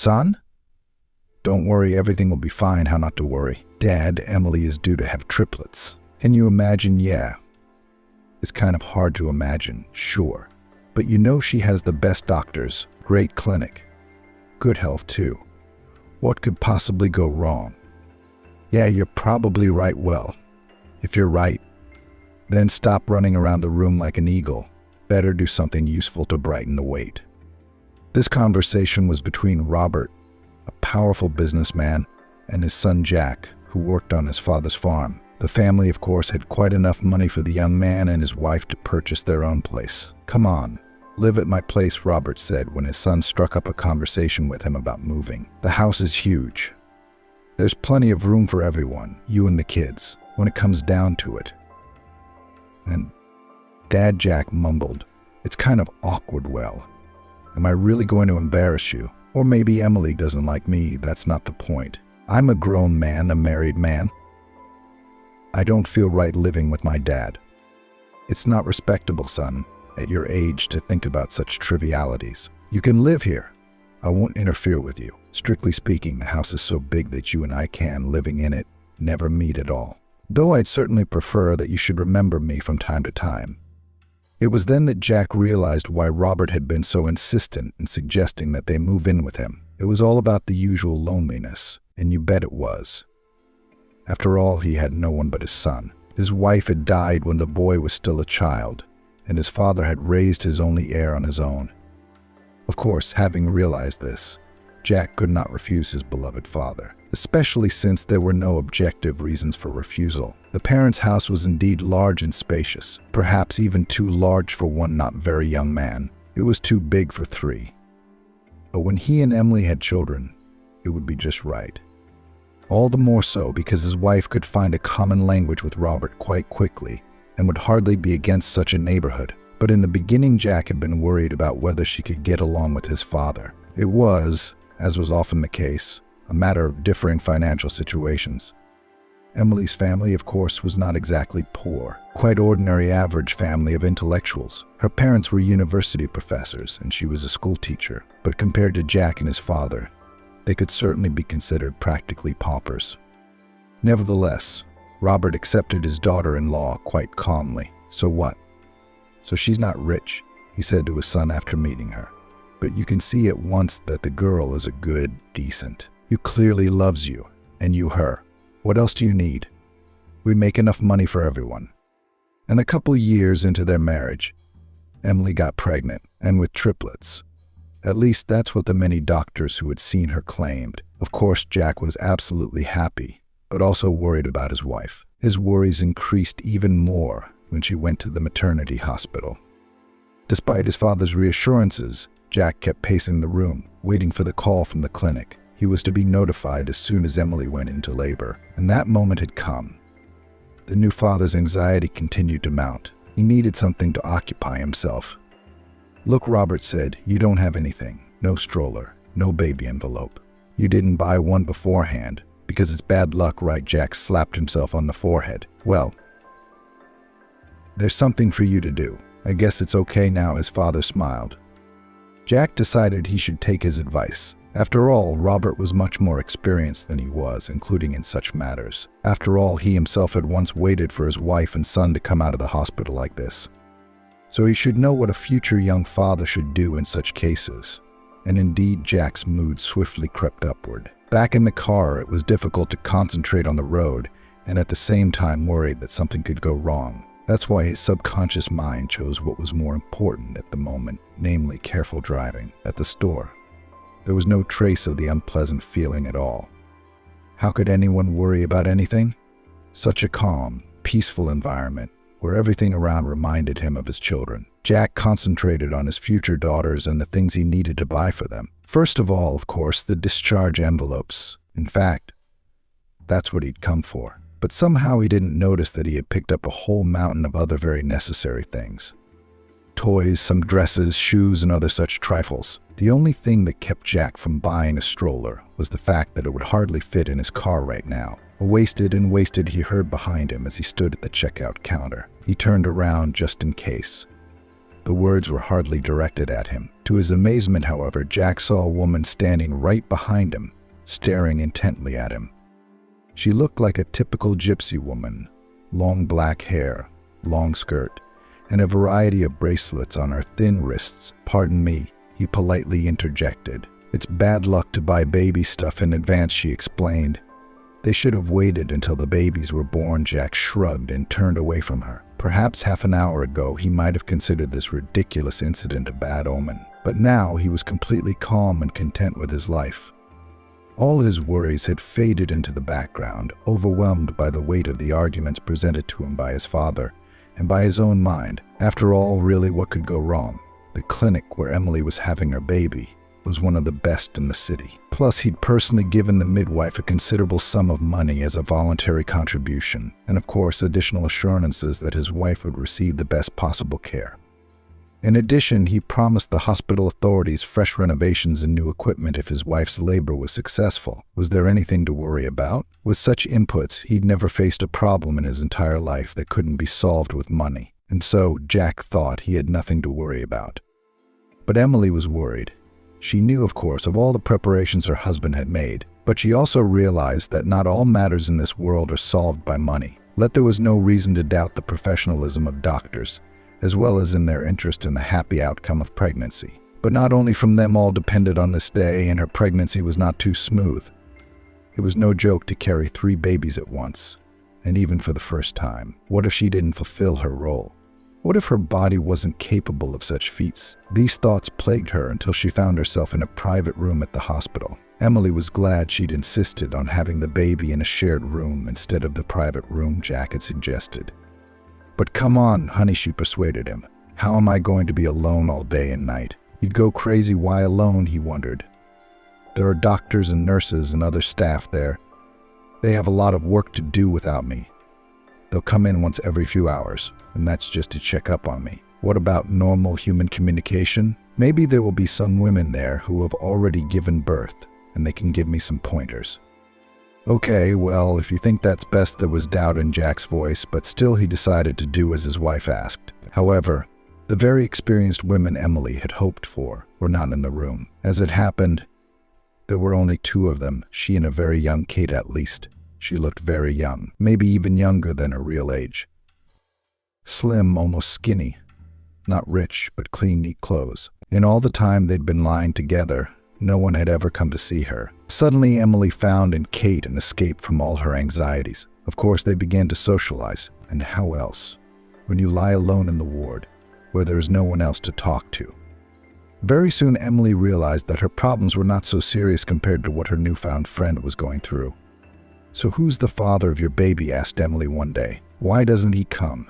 Son? Don't worry, everything will be fine. How not to worry. Dad, Emily is due to have triplets. Can you imagine? Yeah. It's kind of hard to imagine, sure. But you know she has the best doctors, great clinic, good health too. What could possibly go wrong? Yeah, you're probably right. Well, if you're right, then stop running around the room like an eagle. Better do something useful to brighten the wait. This conversation was between Robert, a powerful businessman, and his son Jack, who worked on his father's farm. The family, of course, had quite enough money for the young man and his wife to purchase their own place. Come on, live at my place, Robert said when his son struck up a conversation with him about moving. The house is huge. There's plenty of room for everyone, you and the kids, when it comes down to it. And Dad, Jack mumbled, it's kind of awkward. Well, am I really going to embarrass you? Or maybe Emily doesn't like me. That's not the point. I'm a grown man, a married man. I don't feel right living with my dad. It's not respectable, son, at your age to think about such trivialities. You can live here. I won't interfere with you. Strictly speaking, the house is so big that you and I can, living in it, never meet at all. Though I'd certainly prefer that you should remember me from time to time. It was then that Jack realized why Robert had been so insistent in suggesting that they move in with him. It was all about the usual loneliness, and you bet it was. After all, he had no one but his son. His wife had died when the boy was still a child, and his father had raised his only heir on his own. Of course, having realized this, Jack could not refuse his beloved father, especially since there were no objective reasons for refusal. The parents' house was indeed large and spacious, perhaps even too large for one not very young man. It was too big for three. But when he and Emily had children, it would be just right. All the more so because his wife could find a common language with Robert quite quickly and would hardly be against such a neighborhood. But in the beginning, Jack had been worried about whether she could get along with his father. It was, as was often the case, a matter of differing financial situations. Emily's family, of course, was not exactly poor. Quite ordinary average family of intellectuals. Her parents were university professors and she was a school teacher. But compared to Jack and his father, they could certainly be considered practically paupers. Nevertheless, Robert accepted his daughter-in-law quite calmly. So what? So she's not rich, he said to his son after meeting her. But you can see at once that the girl is a good, decent. You clearly loves you, and you her. What else do you need? We make enough money for everyone. And a couple years into their marriage, Emily got pregnant, and with triplets. At least that's what the many doctors who had seen her claimed. Of course, Jack was absolutely happy, but also worried about his wife. His worries increased even more when she went to the maternity hospital. Despite his father's reassurances, Jack kept pacing the room, waiting for the call from the clinic. He was to be notified as soon as Emily went into labor, and that moment had come. The new father's anxiety continued to mount. He needed something to occupy himself. Look, Robert said, you don't have anything. No stroller, no baby envelope. You didn't buy one beforehand, because it's bad luck, right? Jack slapped himself on the forehead. Well, there's something for you to do. I guess it's okay now, his father smiled. Jack decided he should take his advice. After all, Robert was much more experienced than he was, including in such matters. After all, he himself had once waited for his wife and son to come out of the hospital like this. So he should know what a future young father should do in such cases. And indeed, Jack's mood swiftly crept upward. Back in the car, it was difficult to concentrate on the road, and at the same time worried that something could go wrong. That's why his subconscious mind chose what was more important at the moment, namely careful driving. At the store, there was no trace of the unpleasant feeling at all. How could anyone worry about anything? Such a calm, peaceful environment where everything around reminded him of his children. Jack concentrated on his future daughters and the things he needed to buy for them. First of all, of course, the discharge envelopes. In fact, that's what he'd come for. But somehow he didn't notice that he had picked up a whole mountain of other very necessary things. Toys, some dresses, shoes, and other such trifles. The only thing that kept Jack from buying a stroller was the fact that it would hardly fit in his car right now. Wasted, he heard behind him as he stood at the checkout counter. He turned around just in case. The words were hardly directed at him. To his amazement, however, Jack saw a woman standing right behind him, staring intently at him. She looked like a typical gypsy woman, long black hair, long skirt, and a variety of bracelets on her thin wrists. "Pardon me," he politely interjected. "It's bad luck to buy baby stuff in advance," she explained. "They should have waited until the babies were born." Jack shrugged and turned away from her. Perhaps half an hour ago he might have considered this ridiculous incident a bad omen, but now he was completely calm and content with his life. All his worries had faded into the background, overwhelmed by the weight of the arguments presented to him by his father and by his own mind. After all, really, what could go wrong? The clinic where Emily was having her baby was one of the best in the city. Plus, he'd personally given the midwife a considerable sum of money as a voluntary contribution, and of course, additional assurances that his wife would receive the best possible care. In addition, he promised the hospital authorities fresh renovations and new equipment if his wife's labor was successful. Was there anything to worry about? With such inputs, he'd never faced a problem in his entire life that couldn't be solved with money, and so Jack thought he had nothing to worry about. But Emily was worried. She knew, of course, of all the preparations her husband had made, but she also realized that not all matters in this world are solved by money. There was no reason to doubt the professionalism of doctors, as well as in their interest in the happy outcome of pregnancy. But not only from them all depended on this day, and her pregnancy was not too smooth. It was no joke to carry 3 babies at once, and even for the first time. What if she didn't fulfill her role? What if her body wasn't capable of such feats? These thoughts plagued her until she found herself in a private room at the hospital. Emily was glad she'd insisted on having the baby in a shared room instead of the private room Jack had suggested. "But come on, honey," she persuaded him. "How am I going to be alone all day and night?" He'd go crazy. Why alone, he wondered. There are doctors and nurses and other staff there. They have a lot of work to do without me. They'll come in once every few hours, and that's just to check up on me. What about normal human communication? Maybe there will be some women there who have already given birth, and they can give me some pointers. "Okay, well, if you think that's best." There was doubt in Jack's voice, but still he decided to do as his wife asked. However, the very experienced women Emily had hoped for were not in the room. As it happened, there were only 2 of them, she and a very young Kate at least. She looked very young, maybe even younger than her real age. Slim, almost skinny. Not rich, but clean, neat clothes. In all the time they'd been lying together, no one had ever come to see her. Suddenly, Emily found in Kate an escape from all her anxieties. Of course, they began to socialize, and how else? When you lie alone in the ward, where there is no one else to talk to. Very soon, Emily realized that her problems were not so serious compared to what her newfound friend was going through. "So who's the father of your baby?" asked Emily one day. "Why doesn't he come?"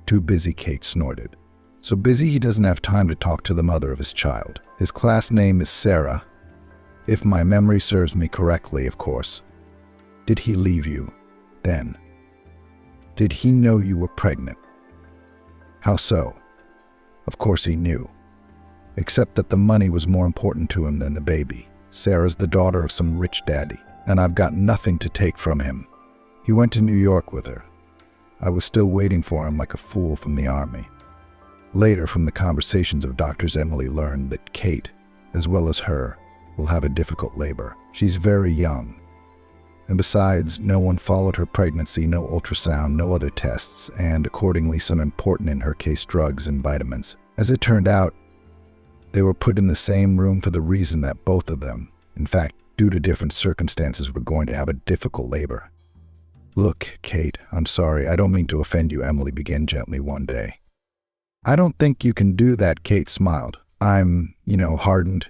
"Too busy," Kate snorted. "So busy he doesn't have time to talk to the mother of his child. His class name is Sarah. If my memory serves me correctly, of course." "Did he leave you then? Did he know you were pregnant?" "How so?" "Of course he knew. Except that the money was more important to him than the baby. Sarah's the daughter of some rich daddy, and I've got nothing to take from him. He went to New York with her. I was still waiting for him like a fool from the army." Later, from the conversations of doctors, Emily learned that Kate, as well as her, will have a difficult labor. She's very young. And besides, no one followed her pregnancy, no ultrasound, no other tests, and accordingly some important, in her case, drugs and vitamins. As it turned out, they were put in the same room for the reason that both of them, in fact, due to different circumstances, were going to have a difficult labor. "Look, Kate, I'm sorry, I don't mean to offend you," Emily began gently one day. "I don't think you can do that," Kate smiled. I'm hardened.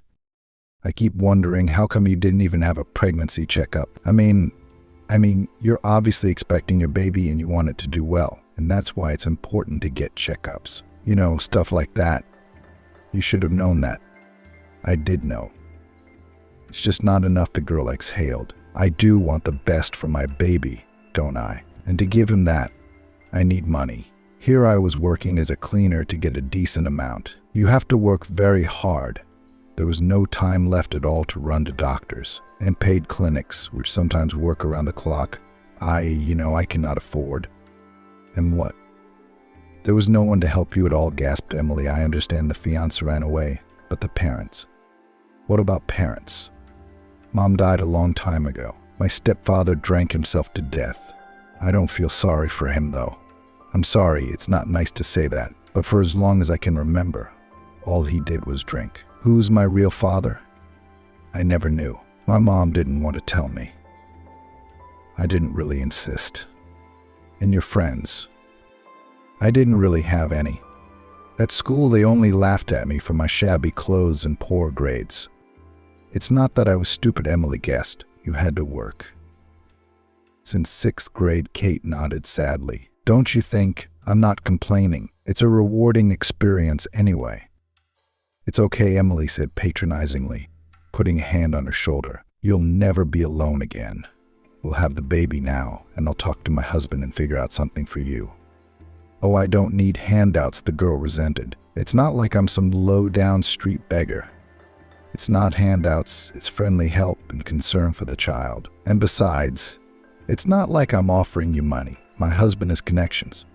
I keep wondering, how come you didn't even have a pregnancy checkup? I mean, you're obviously expecting your baby and you want it to do well, and that's why it's important to get checkups. Stuff like that. You should have known that." "I did know. It's just not enough," the girl exhaled. "I do want the best for my baby, don't I? And to give him that, I need money. Here I was working as a cleaner to get a decent amount. You have to work very hard. There was no time left at all to run to doctors and paid clinics, which sometimes work around the clock. I cannot afford." "And what? There was no one to help you at all, gasped Emily. I understand the fiancé ran away, but the parents. What about parents? Mom died a long time ago. My stepfather drank himself to death. I don't feel sorry for him, though. I'm sorry, it's not nice to say that, but for as long as I can remember, all he did was drink. Who's my real father? I never knew. My mom didn't want to tell me. I didn't really insist. And your friends? I didn't really have any. At school, they only laughed at me for my shabby clothes and poor grades. It's not that I was stupid, Emily guessed. You had to work. Since 6th grade, Kate nodded sadly. Don't you think? I'm not complaining. It's a rewarding experience anyway. It's okay, Emily said patronizingly, putting a hand on her shoulder. You'll never be alone again. We'll have the baby now, and I'll talk to my husband and figure out something for you. Oh, I don't need handouts, the girl resented. It's not like I'm some low-down street beggar. It's not handouts, it's friendly help and concern for the child. And besides, it's not like I'm offering you money. My husband has connections.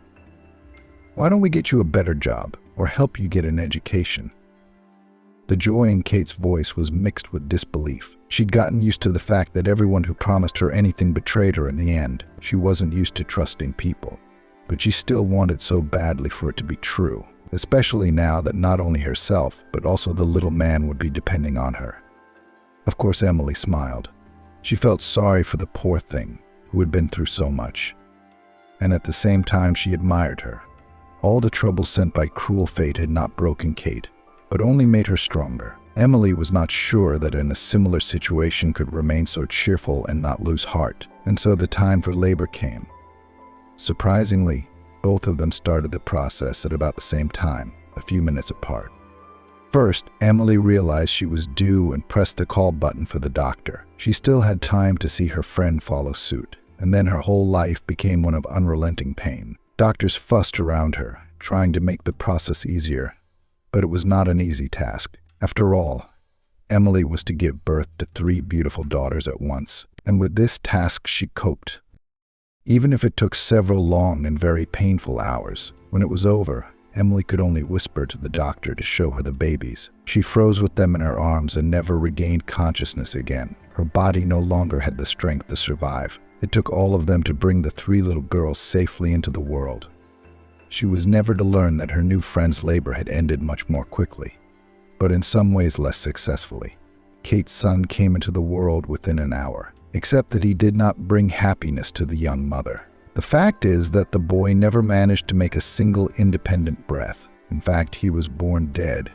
Why don't we get you a better job, or help you get an education? The joy in Kate's voice was mixed with disbelief. She'd gotten used to the fact that everyone who promised her anything betrayed her in the end. She wasn't used to trusting people. But she still wanted so badly for it to be true, especially now that not only herself, but also the little man would be depending on her. Of course, Emily smiled. She felt sorry for the poor thing, who had been through so much. And at the same time, she admired her. All the trouble sent by cruel fate had not broken Kate, but only made her stronger. Emily was not sure that in a similar situation could remain so cheerful and not lose heart, and so the time for labor came. Surprisingly, both of them started the process at about the same time, a few minutes apart. First, Emily realized she was due and pressed the call button for the doctor. She still had time to see her friend follow suit, and then her whole life became one of unrelenting pain. Doctors fussed around her, trying to make the process easier, but it was not an easy task. After all, Emily was to give birth to 3 beautiful daughters at once, and with this task she coped. Even if it took several long and very painful hours, when it was over, Emily could only whisper to the doctor to show her the babies. She froze with them in her arms and never regained consciousness again. Her body no longer had the strength to survive. It took all of them to bring the 3 little girls safely into the world. She was never to learn that her new friend's labor had ended much more quickly, but in some ways less successfully. Kate's son came into the world within an hour, except that he did not bring happiness to the young mother. The fact is that the boy never managed to make a single independent breath. In fact, he was born dead.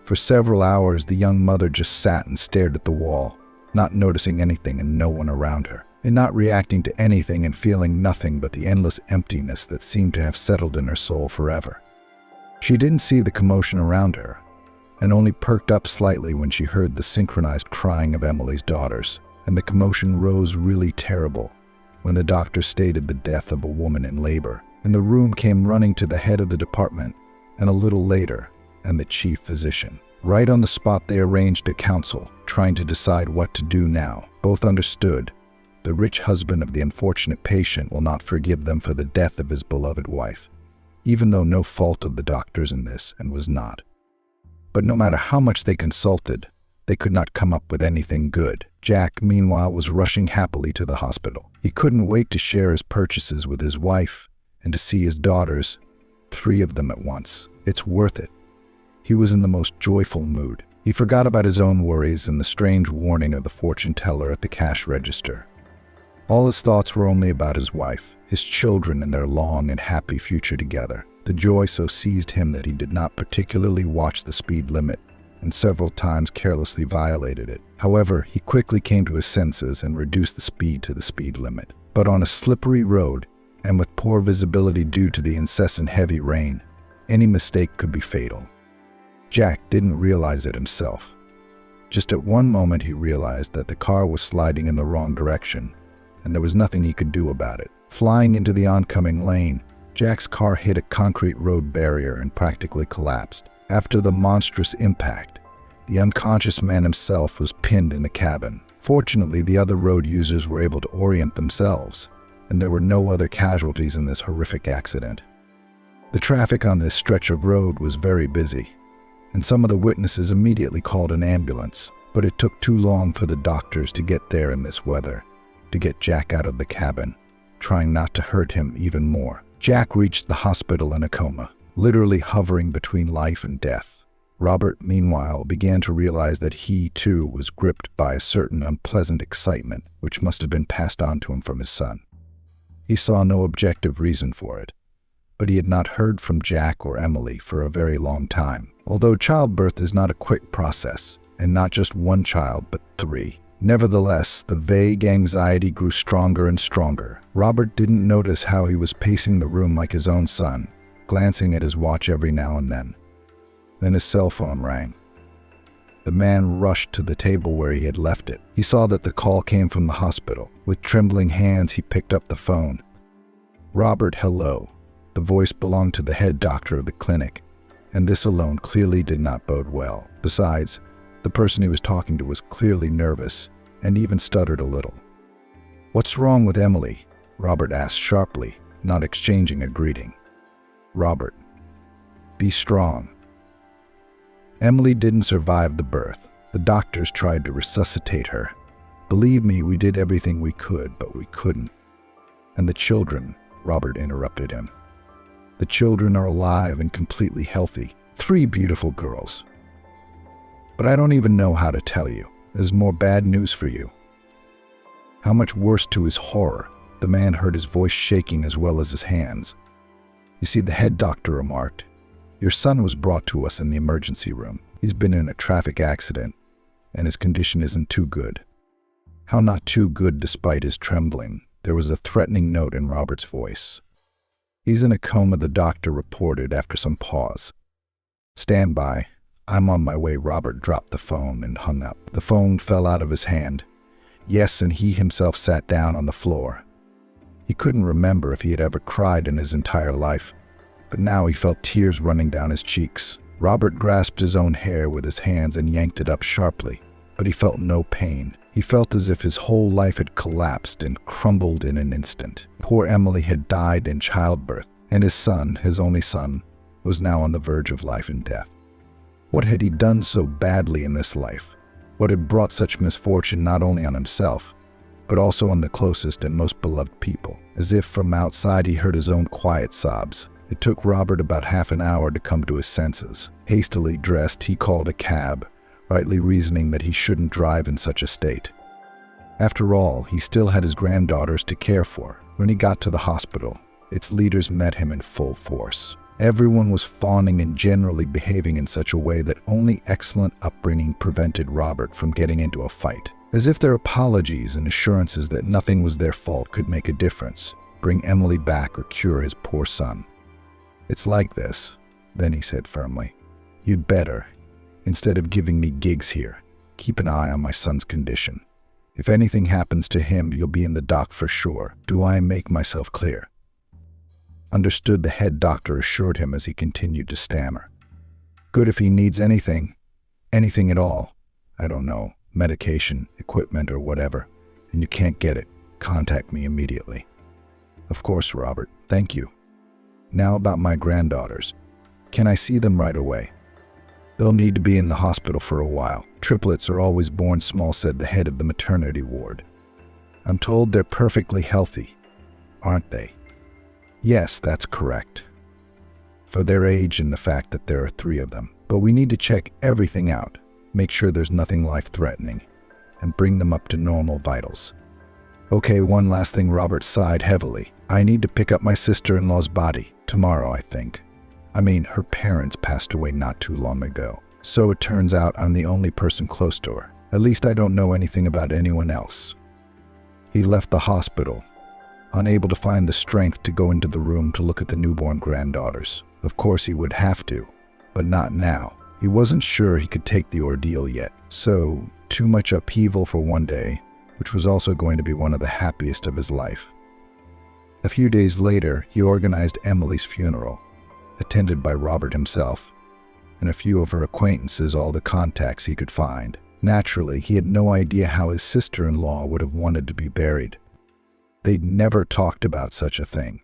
For several hours, the young mother just sat and stared at the wall, not noticing anything and no one around her, and not reacting to anything and feeling nothing but the endless emptiness that seemed to have settled in her soul forever. She didn't see the commotion around her, and only perked up slightly when she heard the synchronized crying of Emily's daughters. And the commotion rose really terrible when the doctor stated the death of a woman in labor, and the room came running to the head of the department, and a little later, and the chief physician. Right on the spot they arranged a council, trying to decide what to do now. Both understood. The rich husband of the unfortunate patient will not forgive them for the death of his beloved wife, even though no fault of the doctor's in this, and was not. But no matter how much they consulted, they could not come up with anything good. Jack, meanwhile, was rushing happily to the hospital. He couldn't wait to share his purchases with his wife and to see his daughters, 3 of them at once. It's worth it. He was in the most joyful mood. He forgot about his own worries and the strange warning of the fortune teller at the cash register. All his thoughts were only about his wife, his children, and their long and happy future together. The joy so seized him that he did not particularly watch the speed limit, and several times carelessly violated it. However, he quickly came to his senses and reduced the speed to the speed limit. But on a slippery road, and with poor visibility due to the incessant heavy rain, any mistake could be fatal. Jack didn't realize it himself. Just at one moment he realized that the car was sliding in the wrong direction, and there was nothing he could do about it. Flying into the oncoming lane, Jack's car hit a concrete road barrier and practically collapsed. After the monstrous impact, the unconscious man himself was pinned in the cabin. Fortunately, the other road users were able to orient themselves, and there were no other casualties in this horrific accident. The traffic on this stretch of road was very busy, and some of the witnesses immediately called an ambulance, but it took too long for the doctors to get there in this weather, to get Jack out of the cabin, trying not to hurt him even more. Jack reached the hospital in a coma, literally hovering between life and death. Robert, meanwhile, began to realize that he, too, was gripped by a certain unpleasant excitement which must have been passed on to him from his son. He saw no objective reason for it, but he had not heard from Jack or Emily for a very long time. Although childbirth is not a quick process, and not just one child, but 3. Nevertheless, the vague anxiety grew stronger and stronger. Robert didn't notice how he was pacing the room like his own son, glancing at his watch every now and then. Then his cell phone rang. The man rushed to the table where he had left it. He saw that the call came from the hospital. With trembling hands, he picked up the phone. "Robert, hello." The voice belonged to the head doctor of the clinic, and this alone clearly did not bode well. Besides, the person he was talking to was clearly nervous and even stuttered a little. "What's wrong with Emily?" Robert asked sharply, not exchanging a greeting. "Robert, be strong. Emily didn't survive the birth. The doctors tried to resuscitate her. Believe me, we did everything we could, but we couldn't. And the children," Robert interrupted him. "The children are alive and completely healthy. 3 beautiful girls. But I don't even know how to tell you. There's more bad news for you." How much worse, to his horror, the man heard his voice shaking as well as his hands. "You see," the head doctor remarked, "your son was brought to us in the emergency room. He's been in a traffic accident, and his condition isn't too good." How not too good despite his trembling? There was a threatening note in Robert's voice. "He's in a coma," the doctor reported after some pause. "Stand by. I'm on my way." Robert dropped the phone and hung up. The phone fell out of his hand. Yes, and he himself sat down on the floor. He couldn't remember if he had ever cried in his entire life, but now he felt tears running down his cheeks. Robert grasped his own hair with his hands and yanked it up sharply, but he felt no pain. He felt as if his whole life had collapsed and crumbled in an instant. Poor Emily had died in childbirth, and his son, his only son, was now on the verge of life and death. What had he done so badly in this life? What had brought such misfortune not only on himself, but also on the closest and most beloved people? As if from outside he heard his own quiet sobs. It took Robert about half an hour to come to his senses. Hastily dressed, he called a cab, rightly reasoning that he shouldn't drive in such a state. After all, he still had his granddaughters to care for. When he got to the hospital, its leaders met him in full force. Everyone was fawning and generally behaving in such a way that only excellent upbringing prevented Robert from getting into a fight. As if their apologies and assurances that nothing was their fault could make a difference, bring Emily back or cure his poor son. "It's like this," then he said firmly. "You'd better, instead of giving me gigs here, keep an eye on my son's condition. If anything happens to him, you'll be in the dock for sure. Do I make myself clear?" "Understood," the head doctor assured him as he continued to stammer. "Good. If he needs anything at all, I don't know, medication, equipment, or whatever, and you can't get it, contact me immediately." "Of course, Robert. Thank you. Now about my granddaughters. Can I see them right away?" "They'll need to be in the hospital for a while. Triplets are always born small," said the head of the maternity ward. "I'm told they're perfectly healthy, aren't they?" "Yes, that's correct. For their age and the fact that there are 3 of them. But we need to check everything out, make sure there's nothing life-threatening, and bring them up to normal vitals." "Okay, one last thing," Robert sighed heavily. "I need to pick up my sister-in-law's body. Tomorrow, I think. I mean, her parents passed away not too long ago. So it turns out I'm the only person close to her. At least I don't know anything about anyone else." He left the hospital, unable to find the strength to go into the room to look at the newborn granddaughters. Of course he would have to, but not now. He wasn't sure he could take the ordeal yet. So, too much upheaval for one day, which was also going to be one of the happiest of his life. A few days later, he organized Emily's funeral, attended by Robert himself, and a few of her acquaintances, all the contacts he could find. Naturally, he had no idea how his sister-in-law would have wanted to be buried. They'd never talked about such a thing.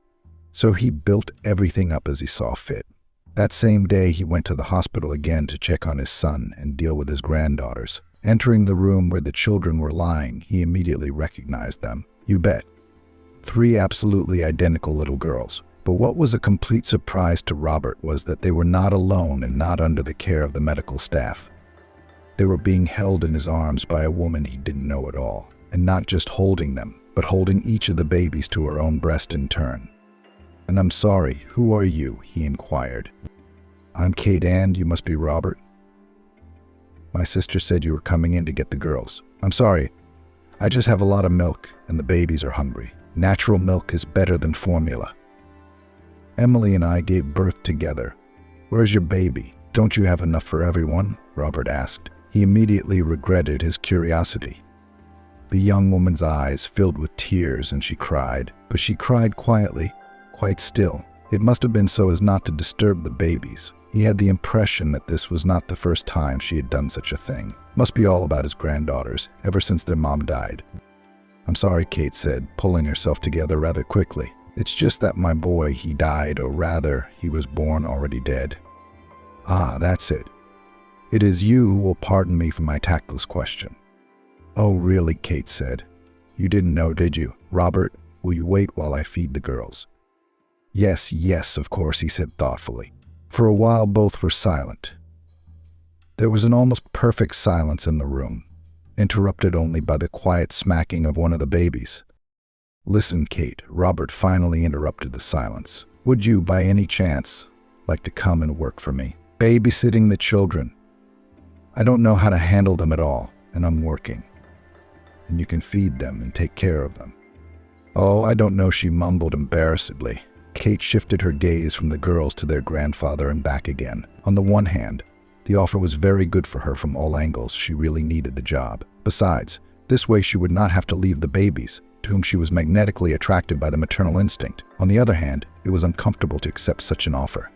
So he built everything up as he saw fit. That same day, he went to the hospital again to check on his son and deal with his granddaughters. Entering the room where the children were lying, he immediately recognized them. You bet. 3 absolutely identical little girls. But what was a complete surprise to Robert was that they were not alone and not under the care of the medical staff. They were being held in his arms by a woman he didn't know at all, and not just holding them, but holding each of the babies to her own breast in turn. "And I'm sorry, who are you?" he inquired. "I'm Kate, and you must be Robert. My sister said you were coming in to get the girls. I'm sorry, I just have a lot of milk, and the babies are hungry. Natural milk is better than formula. Emily and I gave birth together. Where's your baby? Don't you have enough for everyone?" Robert asked. He immediately regretted his curiosity. The young woman's eyes filled with tears and she cried, but she cried quietly, quite still. It must have been so as not to disturb the babies. He had the impression that this was not the first time she had done such a thing. Must be all about his granddaughters, ever since their mom died. "I'm sorry," Kate said, pulling herself together rather quickly. "It's just that my boy, he died, or rather, he was born already dead." "Ah, that's it. It is you who will pardon me for my tactless question." "Oh, really?" Kate said. "You didn't know, did you? Robert, will you wait while I feed the girls?" Yes, of course," he said thoughtfully. For a while, both were silent. There was an almost perfect silence in the room, interrupted only by the quiet smacking of one of the babies. "Listen, Kate," Robert finally interrupted the silence. "Would you, by any chance, like to come and work for me? Babysitting the children. I don't know how to handle them at all, and I'm working. And you can feed them and take care of them." "Oh, I don't know," she mumbled embarrassedly. Kate shifted her gaze from the girls to their grandfather and back again. On the one hand, the offer was very good for her from all angles. She really needed the job. Besides, this way she would not have to leave the babies, to whom she was magnetically attracted by the maternal instinct. On the other hand, it was uncomfortable to accept such an offer.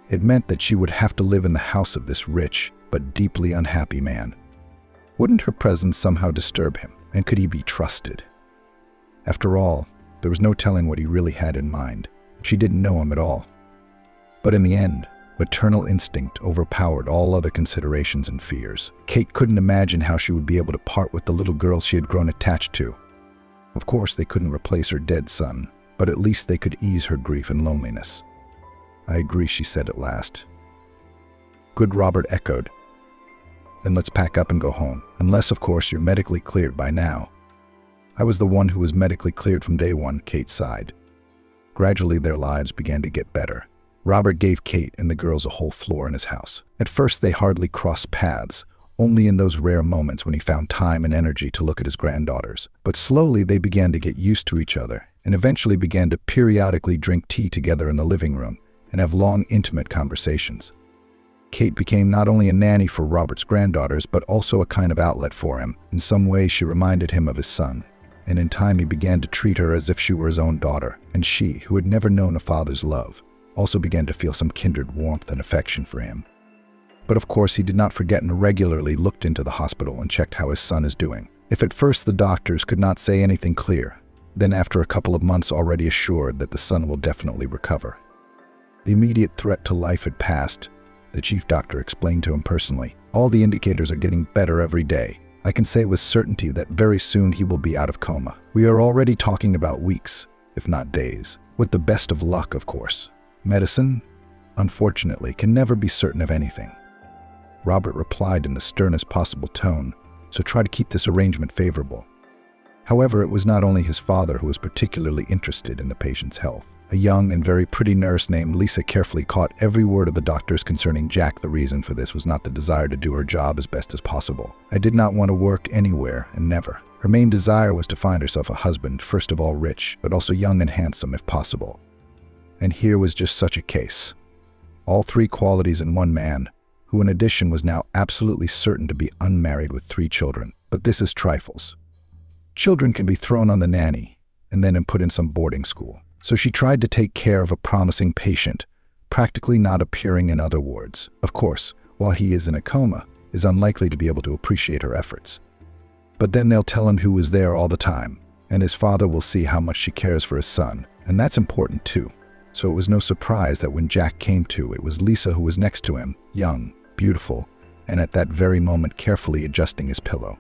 It meant that she would have to live in the house of this rich, but deeply unhappy man. Wouldn't her presence somehow disturb him? And could he be trusted? After all, there was no telling what he really had in mind. She didn't know him at all. But in the end, maternal instinct overpowered all other considerations and fears. Kate couldn't imagine how she would be able to part with the little girls she had grown attached to. Of course, they couldn't replace her dead son, but at least they could ease her grief and loneliness. "I agree," she said at last. "Good," Robert echoed. "Then let's pack up and go home. Unless, of course, you're medically cleared by now." "I was the one who was medically cleared from day one," Kate sighed. Gradually, their lives began to get better. Robert gave Kate and the girls a whole floor in his house. At first, they hardly crossed paths, only in those rare moments when he found time and energy to look at his granddaughters. But slowly, they began to get used to each other and eventually began to periodically drink tea together in the living room and have long, intimate conversations. Kate became not only a nanny for Robert's granddaughters, but also a kind of outlet for him. In some ways, she reminded him of his son. And in time, he began to treat her as if she were his own daughter. And she, who had never known a father's love, also began to feel some kindred warmth and affection for him. But of course, he did not forget and regularly looked into the hospital and checked how his son is doing. If at first the doctors could not say anything clear, then after a couple of months already assured that the son will definitely recover. The immediate threat to life had passed, the chief doctor explained to him personally. All the indicators are getting better every day. I can say with certainty that very soon he will be out of coma. We are already talking about weeks, if not days. With the best of luck, of course. Medicine, unfortunately, can never be certain of anything. Robert replied in the sternest possible tone, so try to keep this arrangement favorable. However, it was not only his father who was particularly interested in the patient's health. A young and very pretty nurse named Lisa carefully caught every word of the doctors concerning Jack. The reason for this was not the desire to do her job as best as possible. I did not want to work anywhere, and never. Her main desire was to find herself a husband, first of all rich, but also young and handsome if possible. And here was just such a case. All 3 qualities in one man, who in addition was now absolutely certain to be unmarried with 3 children. But this is trifles. Children can be thrown on the nanny, and then put in some boarding school. So she tried to take care of a promising patient, practically not appearing in other wards. Of course, while he is in a coma, is unlikely to be able to appreciate her efforts. But then they'll tell him who was there all the time, and his father will see how much she cares for his son, and that's important too. So it was no surprise that when Jack came to, it was Lisa who was next to him, young, beautiful, and at that very moment carefully adjusting his pillow.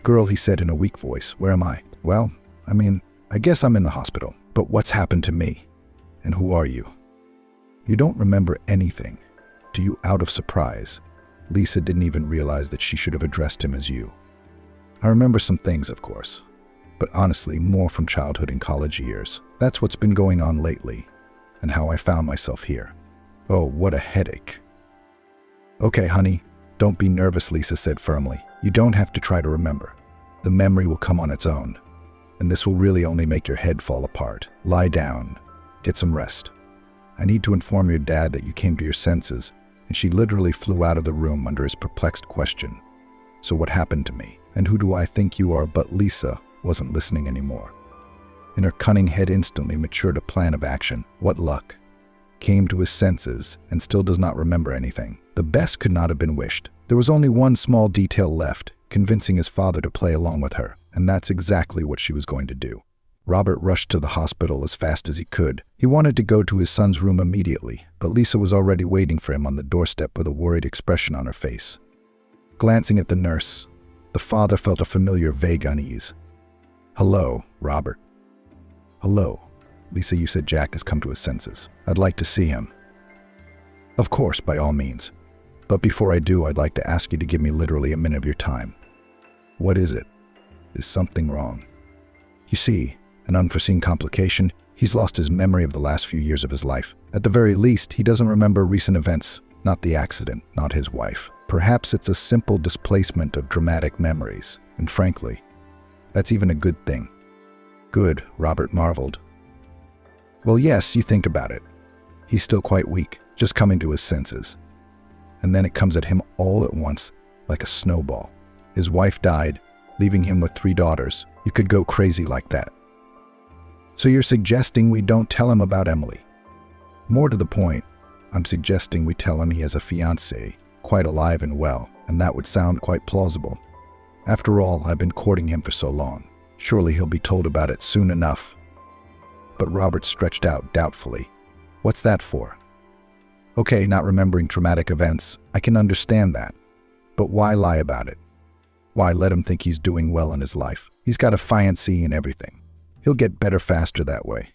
"Girl," he said in a weak voice, "where am I?" "Well, I guess I'm in the hospital. But what's happened to me? And who are you?" "You don't remember anything." To you, out of surprise, Lisa didn't even realize that she should have addressed him as you. "I remember some things, of course, but honestly, more from childhood and college years. That's what's been going on lately, and how I found myself here. Oh, what a headache." "Okay, honey, don't be nervous," Lisa said firmly. "You don't have to try to remember. The memory will come on its own, and this will really only make your head fall apart. Lie down, get some rest. I need to inform your dad that you came to your senses," and she literally flew out of the room under his perplexed question. "So what happened to me? And who do I think you are?" But Lisa wasn't listening anymore. In her cunning head instantly matured a plan of action. What luck. Came to his senses and still does not remember anything. The best could not have been wished. There was only one small detail left, convincing his father to play along with her, and that's exactly what she was going to do. Robert rushed to the hospital as fast as he could. He wanted to go to his son's room immediately, but Lisa was already waiting for him on the doorstep with a worried expression on her face. Glancing at the nurse, the father felt a familiar vague unease. "Hello, Robert." "Hello. Lisa, you said Jack has come to his senses. I'd like to see him." "Of course, by all means. But before I do, I'd like to ask you to give me literally a minute of your time." "What is it? Is something wrong?" "You see, an unforeseen complication. He's lost his memory of the last few years of his life. At the very least, he doesn't remember recent events, not the accident, not his wife. Perhaps it's a simple displacement of dramatic memories, and frankly, that's even a good thing." "Good," Robert marveled. "Well, yes, you think about it. He's still quite weak, just coming to his senses. And then it comes at him all at once, like a snowball. His wife died, leaving him with 3 daughters. You could go crazy like that." "So you're suggesting we don't tell him about Emily?" "More to the point, I'm suggesting we tell him he has a fiancée, quite alive and well, and that would sound quite plausible. After all, I've been courting him for so long. Surely he'll be told about it soon enough." But Robert stretched out doubtfully. "What's that for?" "Okay, not remembering traumatic events. I can understand that. But why lie about it? Why let him think he's doing well in his life? He's got a fiancée and everything. He'll get better faster that way."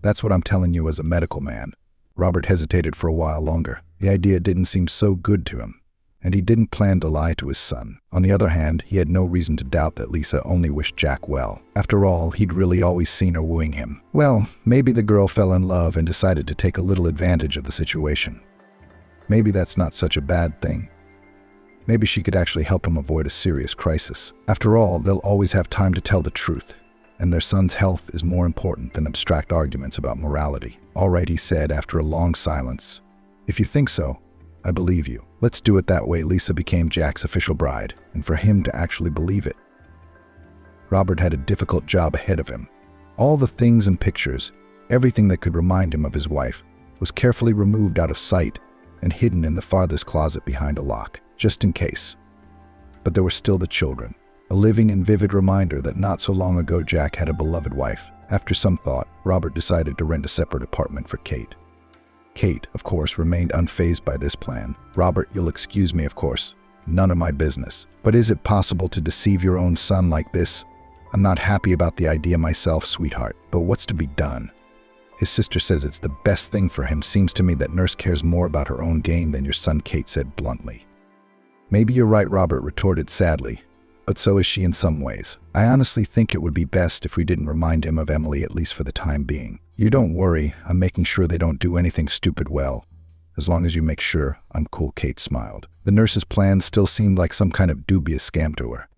"That's what I'm telling you as a medical man." Robert hesitated for a while longer. The idea didn't seem so good to him, and he didn't plan to lie to his son. On the other hand, he had no reason to doubt that Lisa only wished Jack well. After all, he'd really always seen her wooing him. Well, maybe the girl fell in love and decided to take a little advantage of the situation. Maybe that's not such a bad thing. Maybe she could actually help him avoid a serious crisis. After all, they'll always have time to tell the truth, and their son's health is more important than abstract arguments about morality. "All right," he said after a long silence. "If you think so, I believe you. Let's do it that way." Lisa became Jack's official bride, and for him to actually believe it. Robert had a difficult job ahead of him. All the things and pictures, everything that could remind him of his wife, was carefully removed out of sight and hidden in the farthest closet behind a lock, just in case. But there were still the children, a living and vivid reminder that not so long ago Jack had a beloved wife. After some thought, Robert decided to rent a separate apartment for Kate. Kate, of course, remained unfazed by this plan. "Robert, you'll excuse me, of course. None of my business. But is it possible to deceive your own son like this? I'm not happy about the idea myself, sweetheart, but what's to be done? His sister says it's the best thing for him. Seems to me that Nurse cares more about her own gain than your son," Kate said bluntly. "Maybe you're right," Robert retorted sadly, "but so is she in some ways. I honestly think it would be best if we didn't remind him of Emily, at least for the time being." "You don't worry. I'm making sure they don't do anything stupid. Well, as long as you make sure I'm cool," Kate smiled. The nurse's plan still seemed like some kind of dubious scam to her,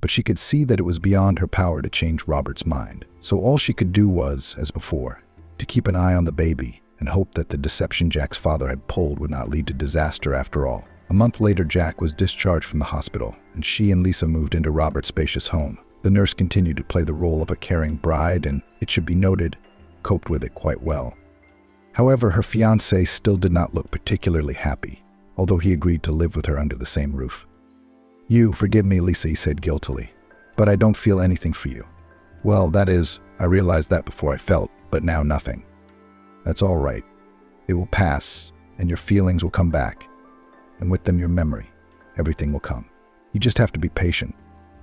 but she could see that it was beyond her power to change Robert's mind. So all she could do was, as before, to keep an eye on the baby and hope that the deception Jack's father had pulled would not lead to disaster after all. A month later, Jack was discharged from the hospital, and she and Lisa moved into Robert's spacious home. The nurse continued to play the role of a caring bride, and, it should be noted, coped with it quite well. However, her fiancé still did not look particularly happy, although he agreed to live with her under the same roof. "You, forgive me, Lisa," he said guiltily, "but I don't feel anything for you." "Well, that is, I realized that before I felt, but now nothing." That's all right. It will pass, and your feelings will come back. And with them, your memory. Everything will come. You just have to be patient.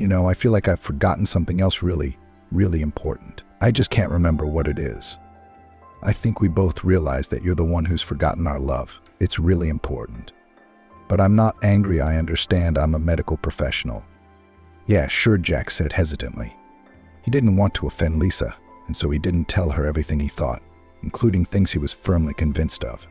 I feel like I've forgotten something else really, really important. I just can't remember what it is. I think we both realize that you're the one who's forgotten our love. It's really important. But I'm not angry. I understand. I'm a medical professional. Yeah, sure, Jack said hesitantly. He didn't want to offend Lisa, and so he didn't tell her everything he thought, including things he was firmly convinced of.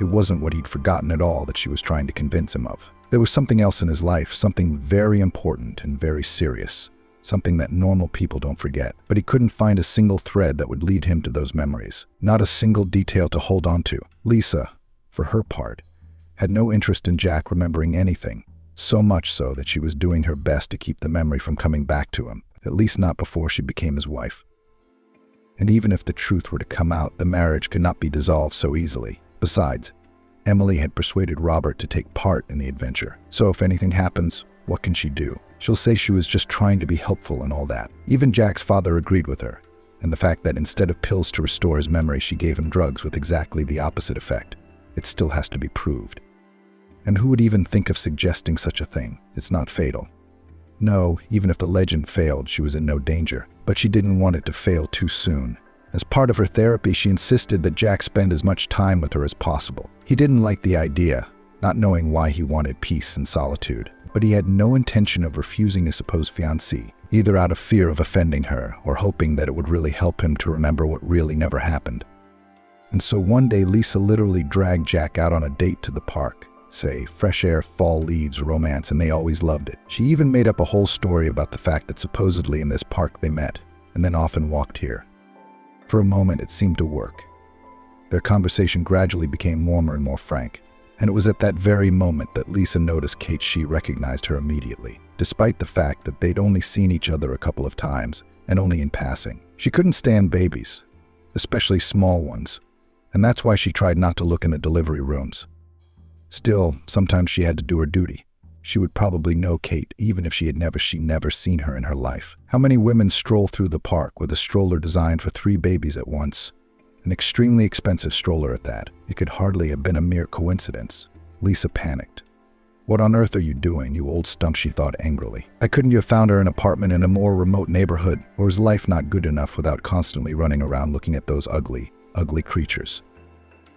It wasn't what he'd forgotten at all that she was trying to convince him of. There was something else in his life, something very important and very serious, something that normal people don't forget. But he couldn't find a single thread that would lead him to those memories, not a single detail to hold on to. Lisa, for her part, had no interest in Jack remembering anything, so much so that she was doing her best to keep the memory from coming back to him, at least not before she became his wife. And even if the truth were to come out, the marriage could not be dissolved so easily. Besides, Emily had persuaded Robert to take part in the adventure. So if anything happens, what can she do? She'll say she was just trying to be helpful and all that. Even Jack's father agreed with her, and the fact that instead of pills to restore his memory, she gave him drugs with exactly the opposite effect. It still has to be proved. And who would even think of suggesting such a thing? It's not fatal. No, even if the legend failed, she was in no danger. But she didn't want it to fail too soon. As part of her therapy, she insisted that Jack spend as much time with her as possible. He didn't like the idea, not knowing why he wanted peace and solitude. But he had no intention of refusing his supposed fiancée, either out of fear of offending her or hoping that it would really help him to remember what really never happened. And so one day, Lisa literally dragged Jack out on a date to the park. Say, fresh air, fall leaves, romance, and they always loved it. She even made up a whole story about the fact that supposedly in this park they met, and then often walked here. For a moment, it seemed to work. Their conversation gradually became warmer and more frank, and it was at that very moment that Lisa noticed Kate. She recognized her immediately, despite the fact that they'd only seen each other a couple of times, and only in passing. She couldn't stand babies, especially small ones, and that's why she tried not to look in the delivery rooms. Still, sometimes she had to do her duty. She would probably know Kate even if she never seen her in her life. How many women stroll through the park with a stroller designed for 3 babies at once? An extremely expensive stroller at that. It could hardly have been a mere coincidence. Lisa panicked. What on earth are you doing, you old stump, she thought angrily. Why couldn't you have found her an apartment in a more remote neighborhood? Or is life not good enough without constantly running around looking at those ugly, ugly creatures?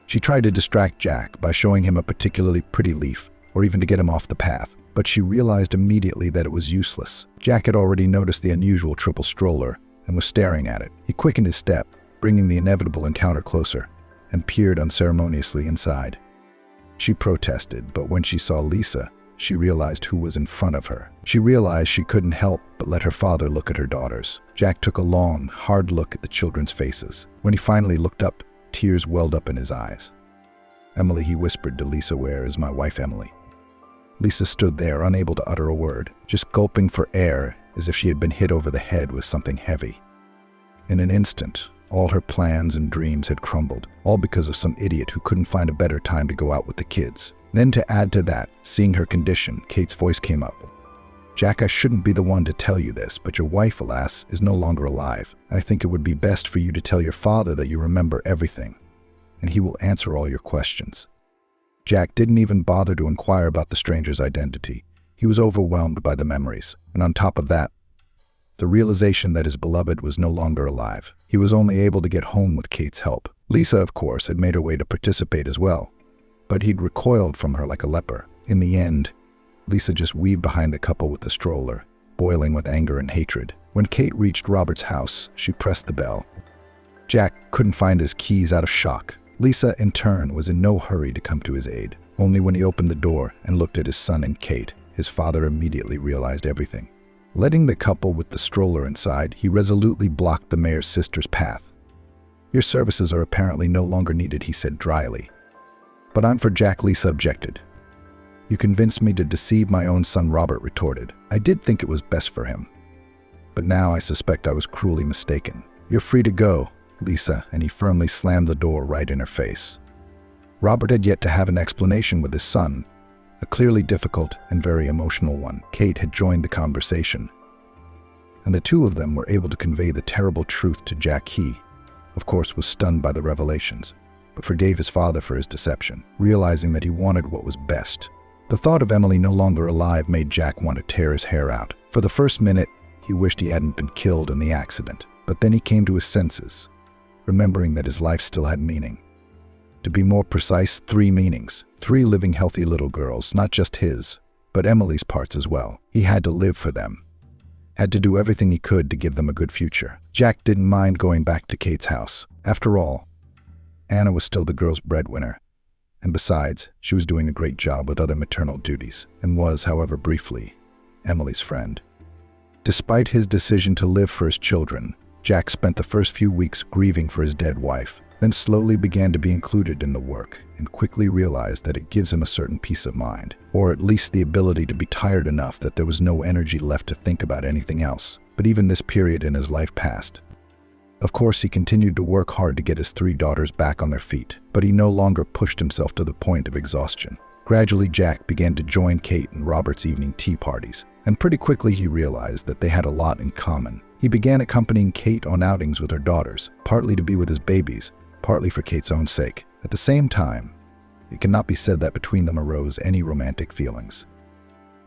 She tried to distract Jack by showing him a particularly pretty leaf, or even to get him off the path, but she realized immediately that it was useless. Jack had already noticed the unusual triple stroller and was staring at it. He quickened his step, bringing the inevitable encounter closer, and peered unceremoniously inside. She protested, but when she saw Lisa, she realized who was in front of her. She realized she couldn't help but let her father look at her daughters. Jack took a long, hard look at the children's faces. When he finally looked up, tears welled up in his eyes. "Emily," he whispered to Lisa, "where is my wife, Emily?" Lisa stood there, unable to utter a word, just gulping for air as if she had been hit over the head with something heavy. In an instant, all her plans and dreams had crumbled, all because of some idiot who couldn't find a better time to go out with the kids. Then to add to that, seeing her condition, Kate's voice came up. "Jack, I shouldn't be the one to tell you this, but your wife, alas, is no longer alive. I think it would be best for you to tell your father that you remember everything, and he will answer all your questions." Jack didn't even bother to inquire about the stranger's identity. He was overwhelmed by the memories, and on top of that, the realization that his beloved was no longer alive. He was only able to get home with Kate's help. Lisa, of course, had made her way to participate as well, but he'd recoiled from her like a leper. In the end, Lisa just weaved behind the couple with the stroller, boiling with anger and hatred. When Kate reached Robert's house, she pressed the bell. Jack couldn't find his keys out of shock. Lisa, in turn, was in no hurry to come to his aid. Only when he opened the door and looked at his son and Kate, his father immediately realized everything. Letting the couple with the stroller inside, he resolutely blocked the mayor's sister's path. "Your services are apparently no longer needed," he said dryly. "But I'm for Jack," Lisa objected. "You convinced me to deceive my own son," Robert retorted. "I did think it was best for him, but now I suspect I was cruelly mistaken. You're free to go, Lisa," and he firmly slammed the door right in her face. Robert had yet to have an explanation with his son, a clearly difficult and very emotional one. Kate had joined the conversation, and the two of them were able to convey the terrible truth to Jack. He, of course, was stunned by the revelations, but forgave his father for his deception, realizing that he wanted what was best. The thought of Emily no longer alive made Jack want to tear his hair out. For the first minute, he wished he hadn't been killed in the accident, but then he came to his senses, remembering that his life still had meaning. To be more precise, 3 meanings. 3 living healthy little girls, not just his, but Emily's parts as well. He had to live for them. Had to do everything he could to give them a good future. Jack didn't mind going back to Kate's house. After all, Anna was still the girl's breadwinner. And besides, she was doing a great job with other maternal duties, and was, however briefly, Emily's friend. Despite his decision to live for his children, Jack spent the first few weeks grieving for his dead wife, then slowly began to be included in the work, and quickly realized that it gives him a certain peace of mind, or at least the ability to be tired enough that there was no energy left to think about anything else. But even this period in his life passed. Of course, he continued to work hard to get his 3 daughters back on their feet, but he no longer pushed himself to the point of exhaustion. Gradually, Jack began to join Kate and Robert's evening tea parties, and pretty quickly he realized that they had a lot in common. He began accompanying Kate on outings with her daughters, partly to be with his babies, partly for Kate's own sake. At the same time, it cannot be said that between them arose any romantic feelings.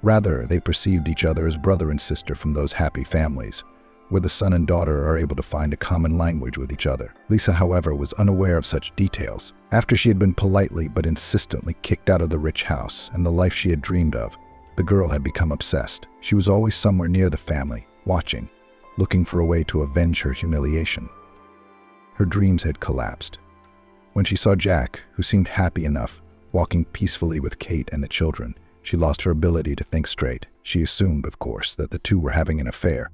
Rather, they perceived each other as brother and sister from those happy families, where the son and daughter are able to find a common language with each other. Lisa, however, was unaware of such details. After she had been politely but insistently kicked out of the rich house and the life she had dreamed of, the girl had become obsessed. She was always somewhere near the family, watching, looking for a way to avenge her humiliation. Her dreams had collapsed. When she saw Jack, who seemed happy enough, walking peacefully with Kate and the children, she lost her ability to think straight. She assumed, of course, that the two were having an affair,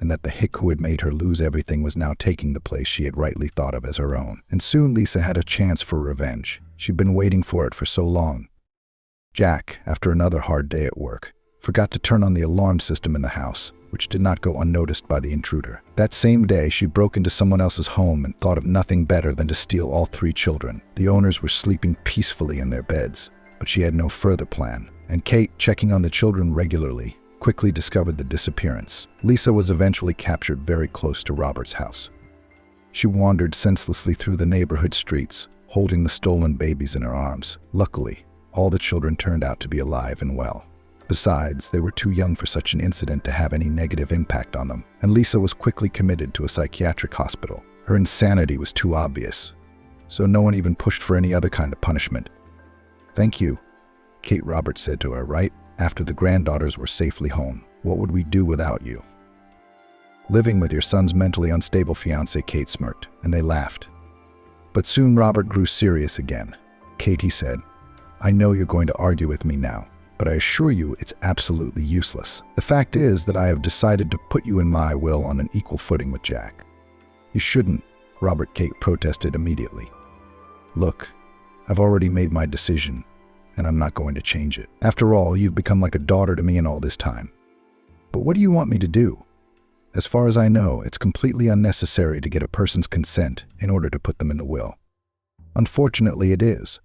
and that the hick who had made her lose everything was now taking the place she had rightly thought of as her own. And soon Lisa had a chance for revenge. She'd been waiting for it for so long. Jack, after another hard day at work, forgot to turn on the alarm system in the house, which did not go unnoticed by the intruder. That same day, she broke into someone else's home and thought of nothing better than to steal all 3 children. The owners were sleeping peacefully in their beds, but she had no further plan. And Kate, checking on the children regularly, quickly discovered the disappearance. Lisa was eventually captured very close to Robert's house. She wandered senselessly through the neighborhood streets, holding the stolen babies in her arms. Luckily, all the children turned out to be alive and well. Besides, they were too young for such an incident to have any negative impact on them, and Lisa was quickly committed to a psychiatric hospital. Her insanity was too obvious, so no one even pushed for any other kind of punishment. "Thank you," Kate Roberts said to her, right after the granddaughters were safely home. "What would we do without you?" "Living with your son's mentally unstable fiancé," Kate smirked, and they laughed. But soon Robert grew serious again. "Kate," he said, "I know you're going to argue with me now, but I assure you it's absolutely useless. The fact is that I have decided to put you in my will on an equal footing with Jack." "You shouldn't," Kate protested immediately. "Look, I've already made my decision, and I'm not going to change it. After all, you've become like a daughter to me in all this time. But what do you want me to do? As far as I know, it's completely unnecessary to get a person's consent in order to put them in the will. Unfortunately, it is.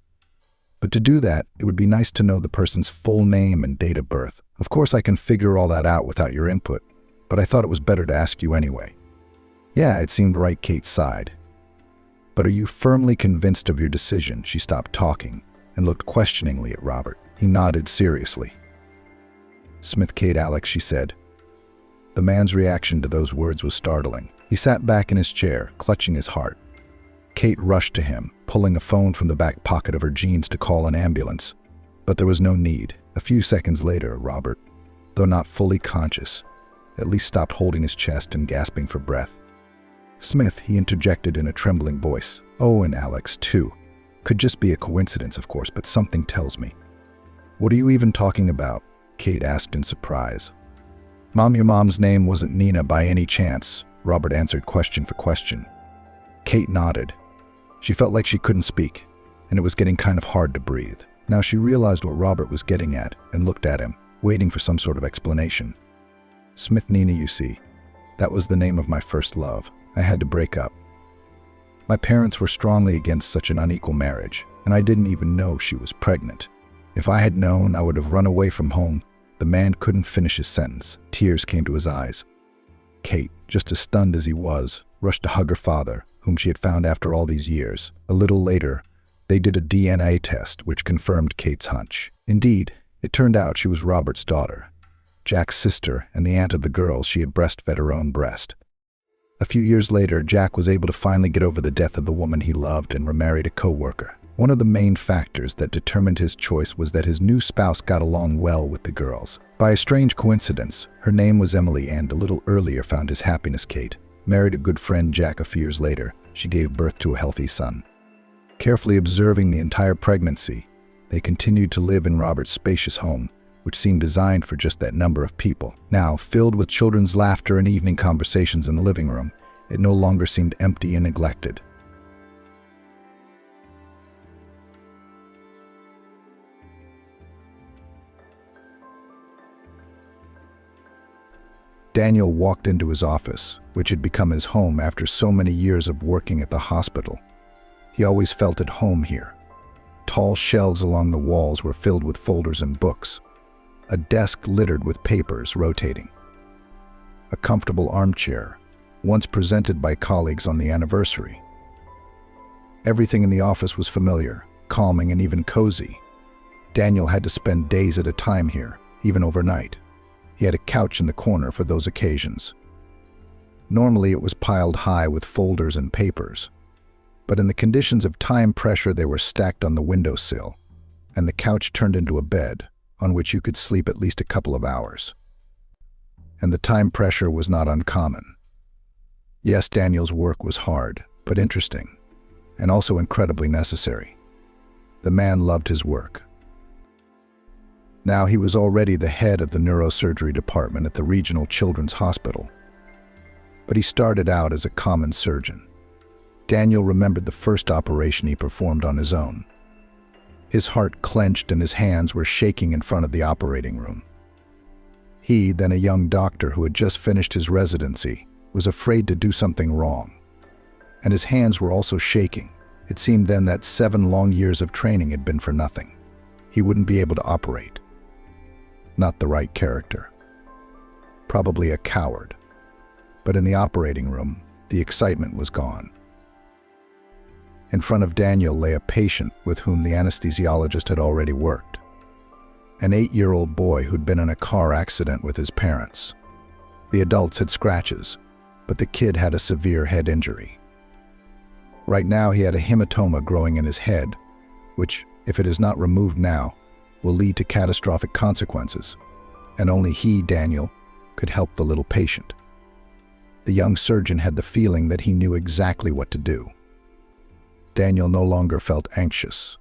But to do that, it would be nice to know the person's full name and date of birth. Of course, I can figure all that out without your input, but I thought it was better to ask you anyway." "Yeah, it seemed right," Kate sighed. "But are you firmly convinced of your decision?" She stopped talking and looked questioningly at Robert. He nodded seriously. "Smith Kate Alex," she said. The man's reaction to those words was startling. He sat back in his chair, clutching his heart. Kate rushed to him, pulling a phone from the back pocket of her jeans to call an ambulance. But there was no need. A few seconds later, Robert, though not fully conscious, at least stopped holding his chest and gasping for breath. "Smith," he interjected in a trembling voice. "Oh, and Alex, too. Could just be a coincidence, of course, but something tells me." "What are you even talking about?" Kate asked in surprise. "Mom, your mom's name wasn't Nina by any chance?" Robert answered question for question. Kate nodded. She felt like she couldn't speak, and it was getting kind of hard to breathe. Now she realized what Robert was getting at and looked at him, waiting for some sort of explanation. "Smith Nina, you see. That was the name of my first love. I had to break up. My parents were strongly against such an unequal marriage, and I didn't even know she was pregnant. If I had known, I would have run away from home." The man couldn't finish his sentence. Tears came to his eyes. Kate, just as stunned as he was, rushed to hug her father, whom she had found after all these years. A little later, they did a DNA test which confirmed Kate's hunch. Indeed, it turned out she was Robert's daughter, Jack's sister, and the aunt of the girls she had breastfed her own breast. A few years later, Jack was able to finally get over the death of the woman he loved and remarried a co-worker. One of the main factors that determined his choice was that his new spouse got along well with the girls. By a strange coincidence, her name was Emily, and a little earlier found his happiness Kate. Married a good friend Jack a few years later, she gave birth to a healthy son. Carefully observing the entire pregnancy, they continued to live in Robert's spacious home, which seemed designed for just that number of people. Now, filled with children's laughter and evening conversations in the living room, it no longer seemed empty and neglected. Daniel walked into his office, which had become his home after so many years of working at the hospital. He always felt at home here. Tall shelves along the walls were filled with folders and books. A desk littered with papers rotating. A comfortable armchair, once presented by colleagues on the anniversary. Everything in the office was familiar, calming, and even cozy. Daniel had to spend days at a time here, even overnight. He had a couch in the corner for those occasions. Normally it was piled high with folders and papers, but in the conditions of time pressure they were stacked on the windowsill, and the couch turned into a bed on which you could sleep at least a couple of hours. And the time pressure was not uncommon. Yes, Daniel's work was hard, but interesting, and also incredibly necessary. The man loved his work. Now he was already the head of the neurosurgery department at the regional children's hospital. But he started out as a common surgeon. Daniel remembered the first operation he performed on his own. His heart clenched and his hands were shaking in front of the operating room. He, then a young doctor who had just finished his residency, was afraid to do something wrong. And his hands were also shaking. It seemed then that 7 long years of training had been for nothing. He wouldn't be able to operate. Not the right character. Probably a coward. But in the operating room, the excitement was gone. In front of Daniel lay a patient with whom the anesthesiologist had already worked. An 8-year-old boy who'd been in a car accident with his parents. The adults had scratches, but the kid had a severe head injury. Right now he had a hematoma growing in his head, which, if it is not removed now, will lead to catastrophic consequences, and only he, Daniel, could help the little patient. The young surgeon had the feeling that he knew exactly what to do. Daniel no longer felt anxious.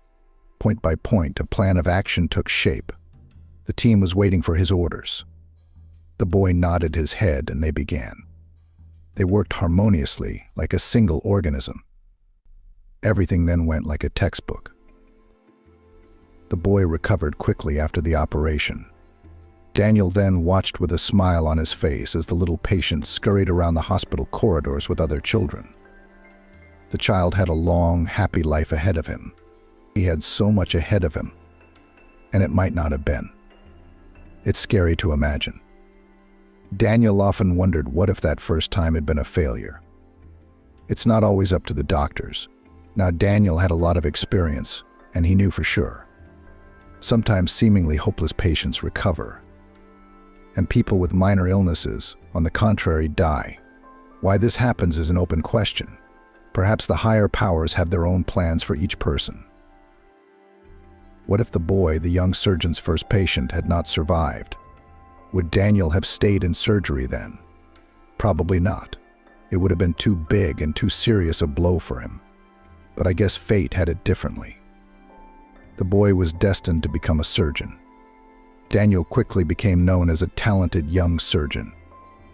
Point by point, a plan of action took shape. The team was waiting for his orders. The boy nodded his head and they began. They worked harmoniously, like a single organism. Everything then went like a textbook. The boy recovered quickly after the operation. Daniel then watched with a smile on his face as the little patient scurried around the hospital corridors with other children. The child had a long, happy life ahead of him. He had so much ahead of him, and it might not have been. It's scary to imagine. Daniel often wondered what if that first time had been a failure. It's not always up to the doctors. Now Daniel had a lot of experience, and he knew for sure. Sometimes seemingly hopeless patients recover, and people with minor illnesses, on the contrary, die. Why this happens is an open question. Perhaps the higher powers have their own plans for each person. What if the boy, the young surgeon's first patient, had not survived? Would Daniel have stayed in surgery then? Probably not. It would have been too big and too serious a blow for him. But I guess fate had it differently. The boy was destined to become a surgeon. Daniel quickly became known as a talented young surgeon.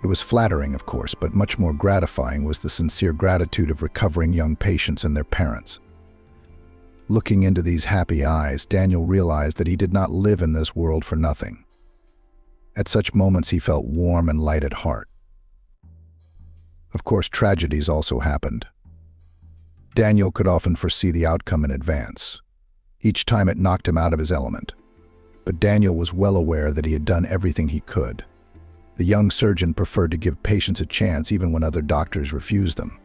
It was flattering, of course, but much more gratifying was the sincere gratitude of recovering young patients and their parents. Looking into these happy eyes, Daniel realized that he did not live in this world for nothing. At such moments he felt warm and light at heart. Of course, tragedies also happened. Daniel could often foresee the outcome in advance. Each time it knocked him out of his element. But Daniel was well aware that he had done everything he could. The young surgeon preferred to give patients a chance even when other doctors refused them.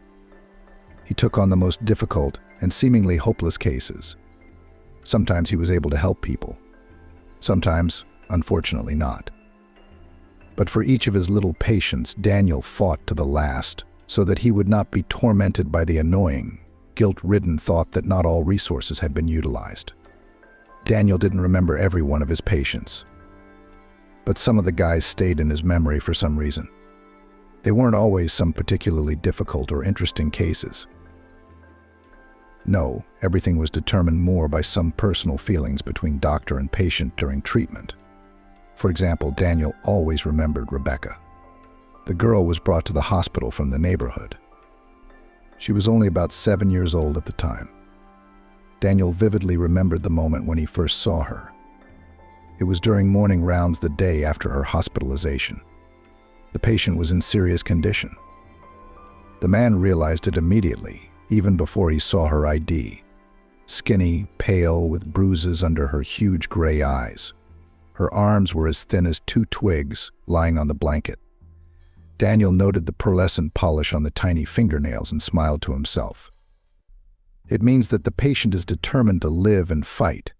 He took on the most difficult and seemingly hopeless cases. Sometimes he was able to help people. Sometimes, unfortunately, not. But for each of his little patients, Daniel fought to the last so that he would not be tormented by the annoying, guilt-ridden thought that not all resources had been utilized. Daniel didn't remember every one of his patients, but some of the guys stayed in his memory for some reason. They weren't always some particularly difficult or interesting cases. No, everything was determined more by some personal feelings between doctor and patient during treatment. For example, Daniel always remembered Rebecca. The girl was brought to the hospital from the neighborhood. She was only about 7 years old at the time. Daniel vividly remembered the moment when he first saw her. It was during morning rounds the day after her hospitalization. The patient was in serious condition. The man realized it immediately, even before he saw her ID. Skinny, pale, with bruises under her huge gray eyes. Her arms were as thin as 2 twigs lying on the blanket. Daniel noted the pearlescent polish on the tiny fingernails and smiled to himself. It means that the patient is determined to live and fight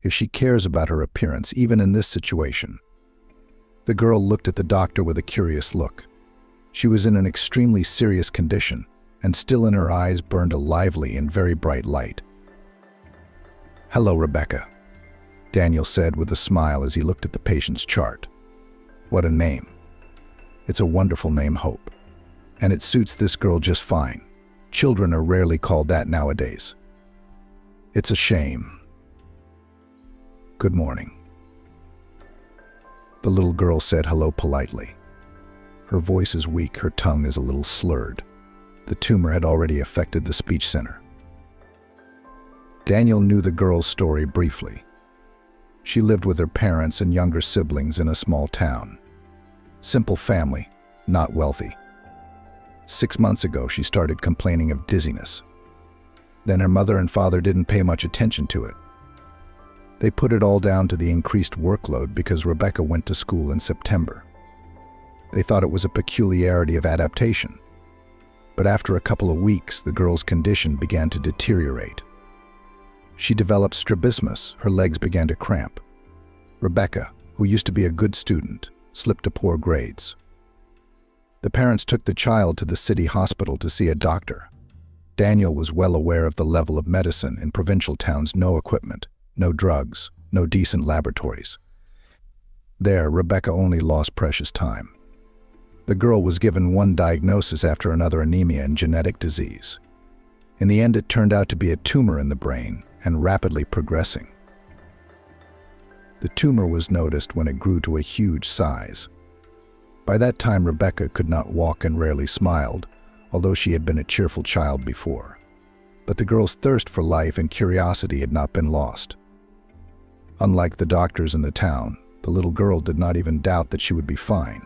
if she cares about her appearance, even in this situation. The girl looked at the doctor with a curious look. She was in an extremely serious condition, and still in her eyes burned a lively and very bright light. "Hello, Rebecca," Daniel said with a smile as he looked at the patient's chart. "What a name. It's a wonderful name, Hope. And it suits this girl just fine. Children are rarely called that nowadays. It's a shame. Good morning." The little girl said hello politely. Her voice is weak, her tongue is a little slurred. The tumor had already affected the speech center. Daniel knew the girl's story briefly. She lived with her parents and younger siblings in a small town. Simple family, not wealthy. 6 months ago, she started complaining of dizziness. Then her mother and father didn't pay much attention to it. They put it all down to the increased workload because Rebecca went to school in September. They thought it was a peculiarity of adaptation. But after a couple of weeks, the girl's condition began to deteriorate. She developed strabismus, her legs began to cramp. Rebecca, who used to be a good student, slipped to poor grades. The parents took the child to the city hospital to see a doctor. Daniel was well aware of the level of medicine in provincial towns: no equipment, no drugs, no decent laboratories. There, Rebecca only lost precious time. The girl was given one diagnosis after another: anemia and genetic disease. In the end, it turned out to be a tumor in the brain and rapidly progressing. The tumor was noticed when it grew to a huge size. By that time, Rebecca could not walk and rarely smiled, although she had been a cheerful child before. But the girl's thirst for life and curiosity had not been lost. Unlike the doctors in the town, the little girl did not even doubt that she would be fine.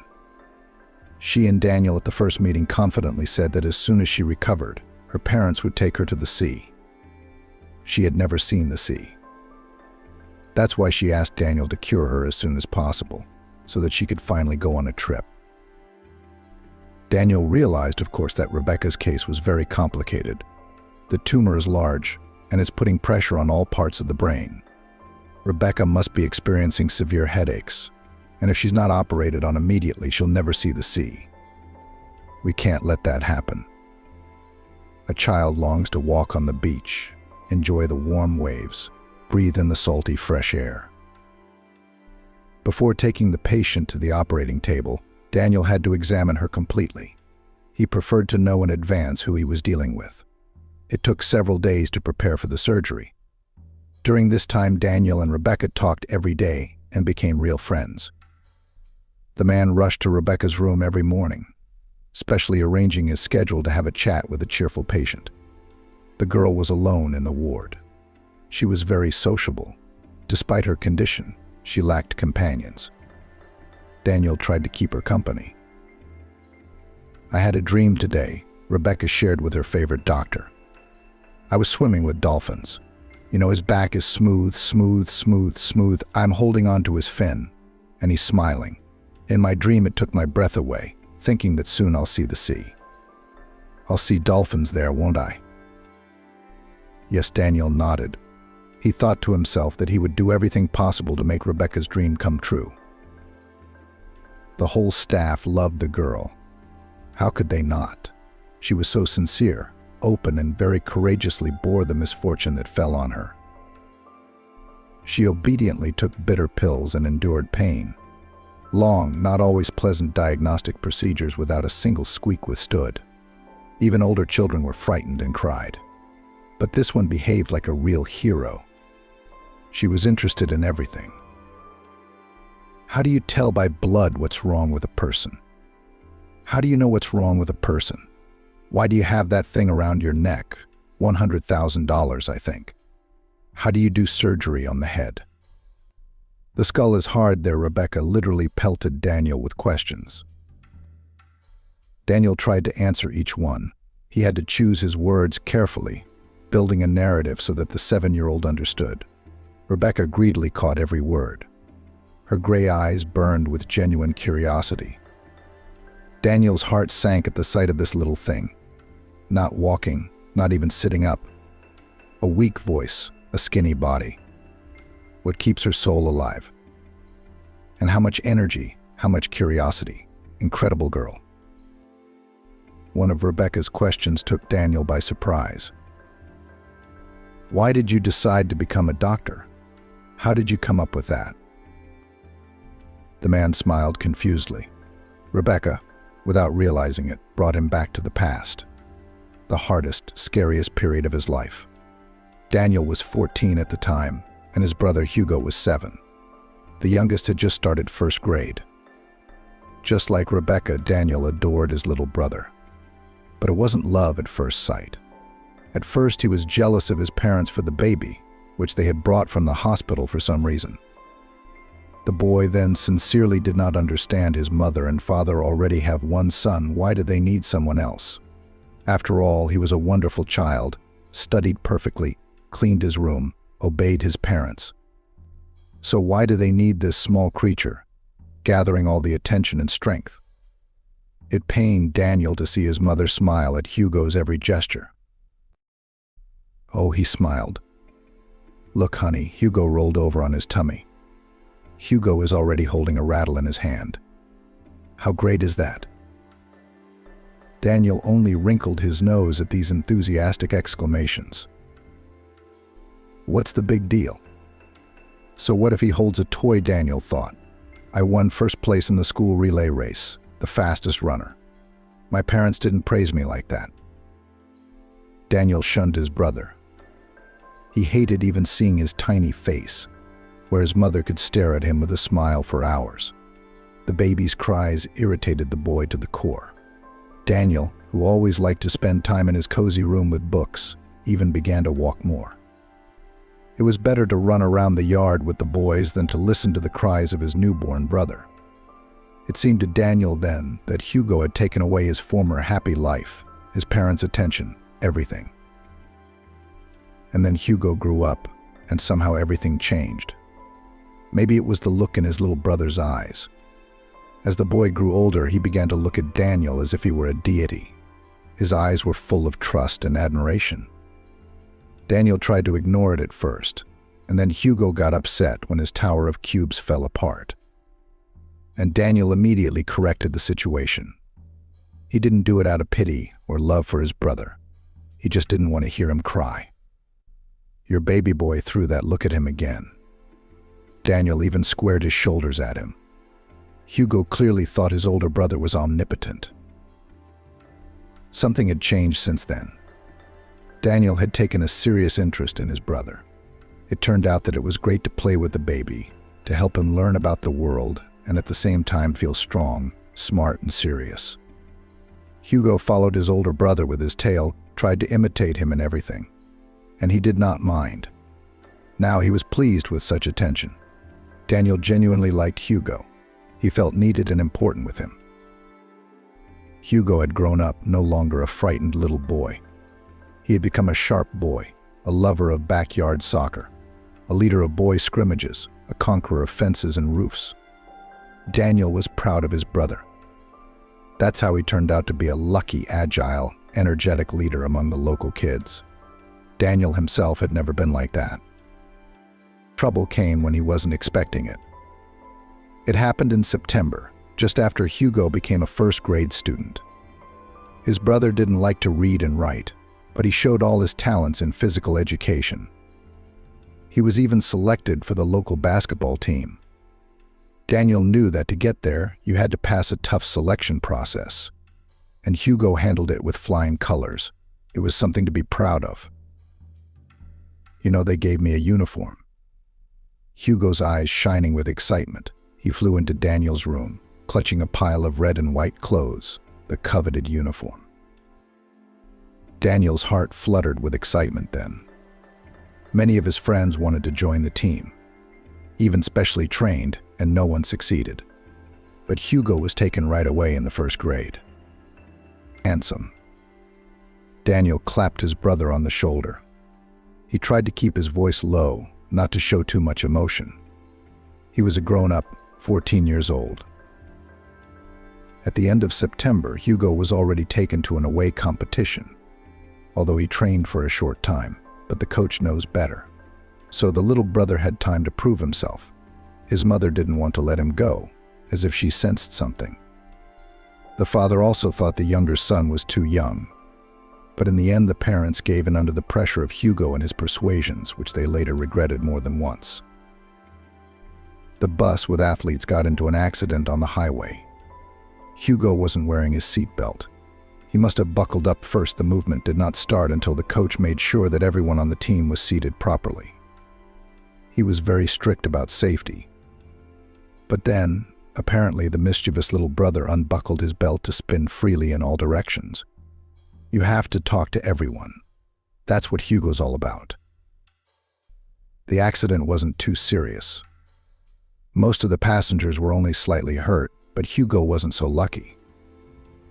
She and Daniel at the first meeting confidently said that as soon as she recovered, her parents would take her to the sea. She had never seen the sea. That's why she asked Daniel to cure her as soon as possible, so that she could finally go on a trip. Daniel realized, of course, that Rebecca's case was very complicated. The tumor is large, and it's putting pressure on all parts of the brain. Rebecca must be experiencing severe headaches, and if she's not operated on immediately, she'll never see the sea. We can't let that happen. A child longs to walk on the beach, enjoy the warm waves, breathe in the salty, fresh air. Before taking the patient to the operating table, Daniel had to examine her completely. He preferred to know in advance who he was dealing with. It took several days to prepare for the surgery. During this time, Daniel and Rebecca talked every day and became real friends. The man rushed to Rebecca's room every morning, specially arranging his schedule to have a chat with a cheerful patient. The girl was alone in the ward. She was very sociable. Despite her condition, she lacked companions. Daniel tried to keep her company. "I had a dream today," Rebecca shared with her favorite doctor. "I was swimming with dolphins. You know, his back is smooth, smooth, smooth, smooth. I'm holding on to his fin, and he's smiling. In my dream, it took my breath away, thinking that soon I'll see the sea. I'll see dolphins there, won't I? Yes, Daniel nodded. He thought to himself that he would do everything possible to make Rebecca's dream come true. The whole staff loved the girl. How could they not? She was so sincere, open, and very courageously bore the misfortune that fell on her. She obediently took bitter pills and endured pain. Long, not always pleasant diagnostic procedures without a single squeak withstood. Even older children were frightened and cried. But this one behaved like a real hero. She was interested in everything. How do you tell by blood what's wrong with a person? How do you know what's wrong with a person? Why do you have that thing around your neck? $100,000, I think. How do you do surgery on the head? The skull is hard there. Rebecca literally pelted Daniel with questions. Daniel tried to answer each one. He had to choose his words carefully, building a narrative so that the 7-year-old understood. Rebecca greedily caught every word. Her gray eyes burned with genuine curiosity. Daniel's heart sank at the sight of this little thing. Not walking, not even sitting up. A weak voice, a skinny body. What keeps her soul alive? And how much energy, how much curiosity. Incredible girl. One of Rebecca's questions took Daniel by surprise. Why did you decide to become a doctor? How did you come up with that? The man smiled confusedly. Rebecca, without realizing it, brought him back to the past. The hardest, scariest period of his life. Daniel was 14 at the time, and his brother Hugo was 7. The youngest had just started first grade. Just like Rebecca, Daniel adored his little brother. But it wasn't love at first sight. At first, he was jealous of his parents for the baby, which they had brought from the hospital for some reason. The boy then sincerely did not understand his mother and father already have one son. Why did they need someone else? After all, he was a wonderful child, studied perfectly, cleaned his room, obeyed his parents. So why do they need this small creature, gathering all the attention and strength? It pained Daniel to see his mother smile at Hugo's every gesture. Oh, he smiled. Look, honey, Hugo rolled over on his tummy. Hugo is already holding a rattle in his hand. How great is that? Daniel only wrinkled his nose at these enthusiastic exclamations. What's the big deal? So what if he holds a toy? Daniel thought. I won first place in the school relay race, the fastest runner. My parents didn't praise me like that. Daniel shunned his brother. He hated even seeing his tiny face, where his mother could stare at him with a smile for hours. The baby's cries irritated the boy to the core. Daniel, who always liked to spend time in his cozy room with books, even began to walk more. It was better to run around the yard with the boys than to listen to the cries of his newborn brother. It seemed to Daniel then that Hugo had taken away his former happy life, his parents' attention, everything. And then Hugo grew up, and somehow everything changed. Maybe it was the look in his little brother's eyes. As the boy grew older, he began to look at Daniel as if he were a deity. His eyes were full of trust and admiration. Daniel tried to ignore it at first, and then Hugo got upset when his tower of cubes fell apart. And Daniel immediately corrected the situation. He didn't do it out of pity or love for his brother. He just didn't want to hear him cry. Your baby boy threw that look at him again. Daniel even squared his shoulders at him. Hugo clearly thought his older brother was omnipotent. Something had changed since then. Daniel had taken a serious interest in his brother. It turned out that it was great to play with the baby, to help him learn about the world, and at the same time feel strong, smart, and serious. Hugo followed his older brother with his tail, tried to imitate him in everything. And he did not mind. Now he was pleased with such attention. Daniel genuinely liked Hugo. He felt needed and important with him. Hugo had grown up, no longer a frightened little boy. He had become a sharp boy, a lover of backyard soccer, a leader of boy scrimmages, a conqueror of fences and roofs. Daniel was proud of his brother. That's how he turned out to be a lucky, agile, energetic leader among the local kids. Daniel himself had never been like that. Trouble came when he wasn't expecting it. It happened in September, just after Hugo became a first-grade student. His brother didn't like to read and write, but he showed all his talents in physical education. He was even selected for the local basketball team. Daniel knew that to get there, you had to pass a tough selection process, and Hugo handled it with flying colors. It was something to be proud of. "You know, they gave me a uniform." Hugo's eyes shining with excitement, he flew into Daniel's room, clutching a pile of red and white clothes, the coveted uniform. Daniel's heart fluttered with excitement then. Many of his friends wanted to join the team, even specially trained, and no one succeeded. But Hugo was taken right away in the first grade. Handsome. Daniel clapped his brother on the shoulder. He tried to keep his voice low, not to show too much emotion. He was a grown-up, 14 years old. At the end of September, Hugo was already taken to an away competition, although he trained for a short time, but the coach knows better. So the little brother had time to prove himself. His mother didn't want to let him go, as if she sensed something. The father also thought the younger son was too young, but in the end the parents gave in under the pressure of Hugo and his persuasions, which they later regretted more than once. The bus with athletes got into an accident on the highway. Hugo wasn't wearing his seatbelt. He must have buckled up first. The movement did not start until the coach made sure that everyone on the team was seated properly. He was very strict about safety. But then, apparently, the mischievous little brother unbuckled his belt to spin freely in all directions. You have to talk to everyone. That's what Hugo's all about. The accident wasn't too serious. Most of the passengers were only slightly hurt, but Hugo wasn't so lucky.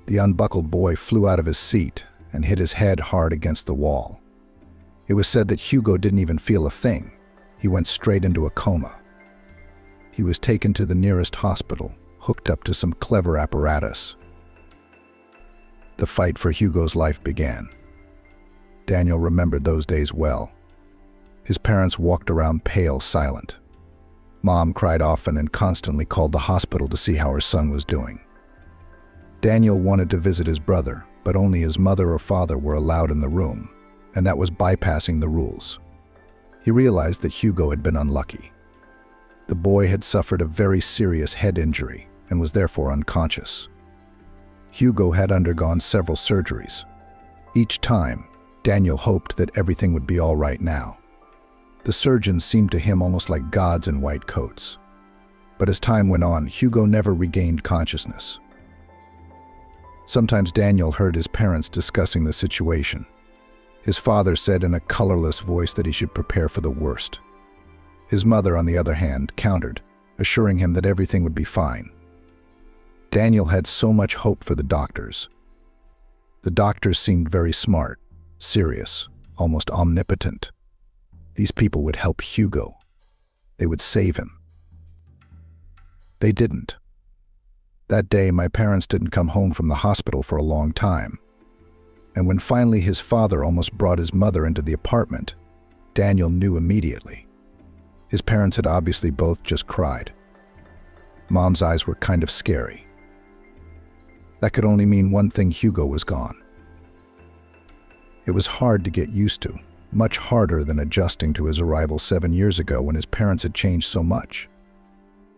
The unbuckled boy flew out of his seat and hit his head hard against the wall. It was said that Hugo didn't even feel a thing. He went straight into a coma. He was taken to the nearest hospital, hooked up to some clever apparatus. The fight for Hugo's life began. Daniel remembered those days well. His parents walked around pale, silent. Mom cried often and constantly called the hospital to see how her son was doing. Daniel wanted to visit his brother, but only his mother or father were allowed in the room, and that was bypassing the rules. He realized that Hugo had been unlucky. The boy had suffered a very serious head injury and was therefore unconscious. Hugo had undergone several surgeries. Each time, Daniel hoped that everything would be all right now. The surgeons seemed to him almost like gods in white coats. But as time went on, Hugo never regained consciousness. Sometimes Daniel heard his parents discussing the situation. His father said in a colorless voice that he should prepare for the worst. His mother, on the other hand, countered, assuring him that everything would be fine. Daniel had so much hope for the doctors. The doctors seemed very smart, serious, almost omnipotent. These people would help Hugo. They would save him. They didn't. That day, my parents didn't come home from the hospital for a long time. And when finally his father almost brought his mother into the apartment, Daniel knew immediately. His parents had obviously both just cried. Mom's eyes were kind of scary. That could only mean one thing: Hugo was gone. It was hard to get used to, much harder than adjusting to his arrival 7 years ago when his parents had changed so much.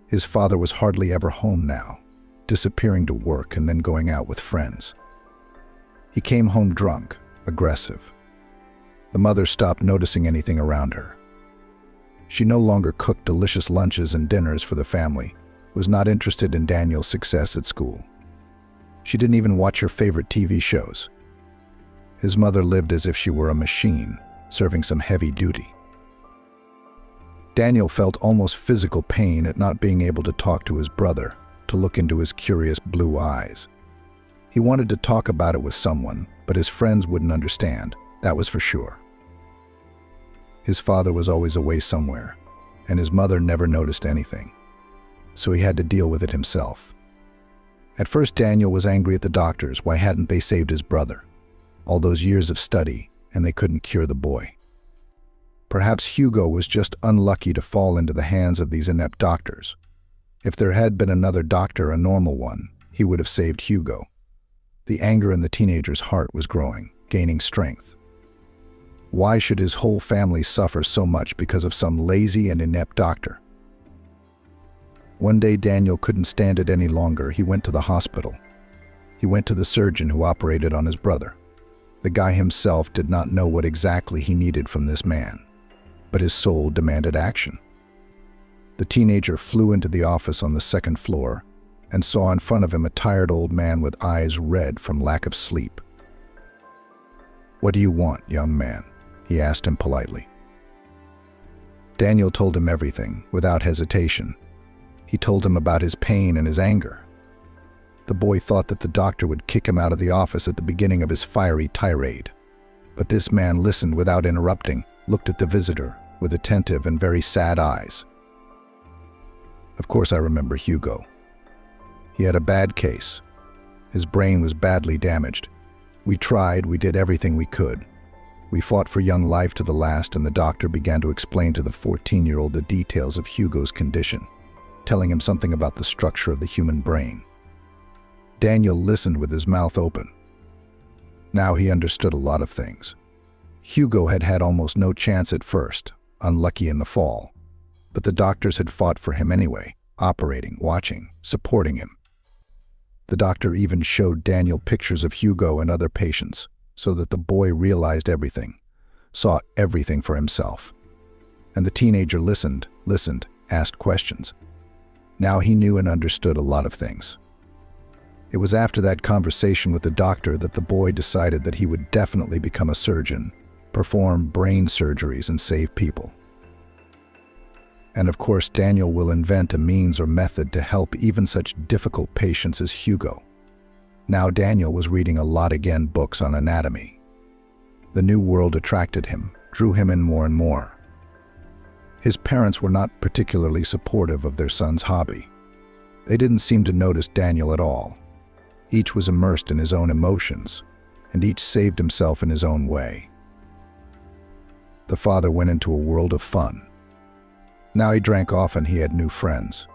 His father was hardly ever home now, disappearing to work and then going out with friends. He came home drunk, aggressive. The mother stopped noticing anything around her. She no longer cooked delicious lunches and dinners for the family, was not interested in Daniel's success at school. She didn't even watch her favorite TV shows. His mother lived as if she were a machine, serving some heavy duty. Daniel felt almost physical pain at not being able to talk to his brother, to look into his curious blue eyes. He wanted to talk about it with someone, but his friends wouldn't understand, that was for sure. His father was always away somewhere, and his mother never noticed anything, so he had to deal with it himself. At first, Daniel was angry at the doctors. Why hadn't they saved his brother? All those years of study, and they couldn't cure the boy. Perhaps Hugo was just unlucky to fall into the hands of these inept doctors. If there had been another doctor, a normal one, he would have saved Hugo. The anger in the teenager's heart was growing, gaining strength. Why should his whole family suffer so much because of some lazy and inept doctor? One day Daniel couldn't stand it any longer. He went to the hospital. He went to the surgeon who operated on his brother. The guy himself did not know what exactly he needed from this man, but his soul demanded action. The teenager flew into the office on the second floor and saw in front of him a tired old man with eyes red from lack of sleep. "What do you want, young man?" he asked him politely. Daniel told him everything, without hesitation. He told him about his pain and his anger. The boy thought that the doctor would kick him out of the office at the beginning of his fiery tirade. But this man listened without interrupting, looked at the visitor with attentive and very sad eyes. Of course I remember Hugo. He had a bad case. His brain was badly damaged. We did everything we could. We fought for young life to the last, and the doctor began to explain to the 14-year-old the details of Hugo's condition, telling him something about the structure of the human brain. Daniel listened with his mouth open. Now he understood a lot of things. Hugo had had almost no chance at first, unlucky in the fall. But the doctors had fought for him anyway, operating, watching, supporting him. The doctor even showed Daniel pictures of Hugo and other patients, so that the boy realized everything, saw everything for himself. And the teenager listened, asked questions. Now he knew and understood a lot of things. It was after that conversation with the doctor that the boy decided that he would definitely become a surgeon, perform brain surgeries and save people. And of course, Daniel will invent a means or method to help even such difficult patients as Hugo. Now Daniel was reading a lot again, books on anatomy. The new world attracted him, drew him in more and more. His parents were not particularly supportive of their son's hobby. They didn't seem to notice Daniel at all. Each was immersed in his own emotions, and each saved himself in his own way. The father went into a world of fun. Now he drank often, he had new friends.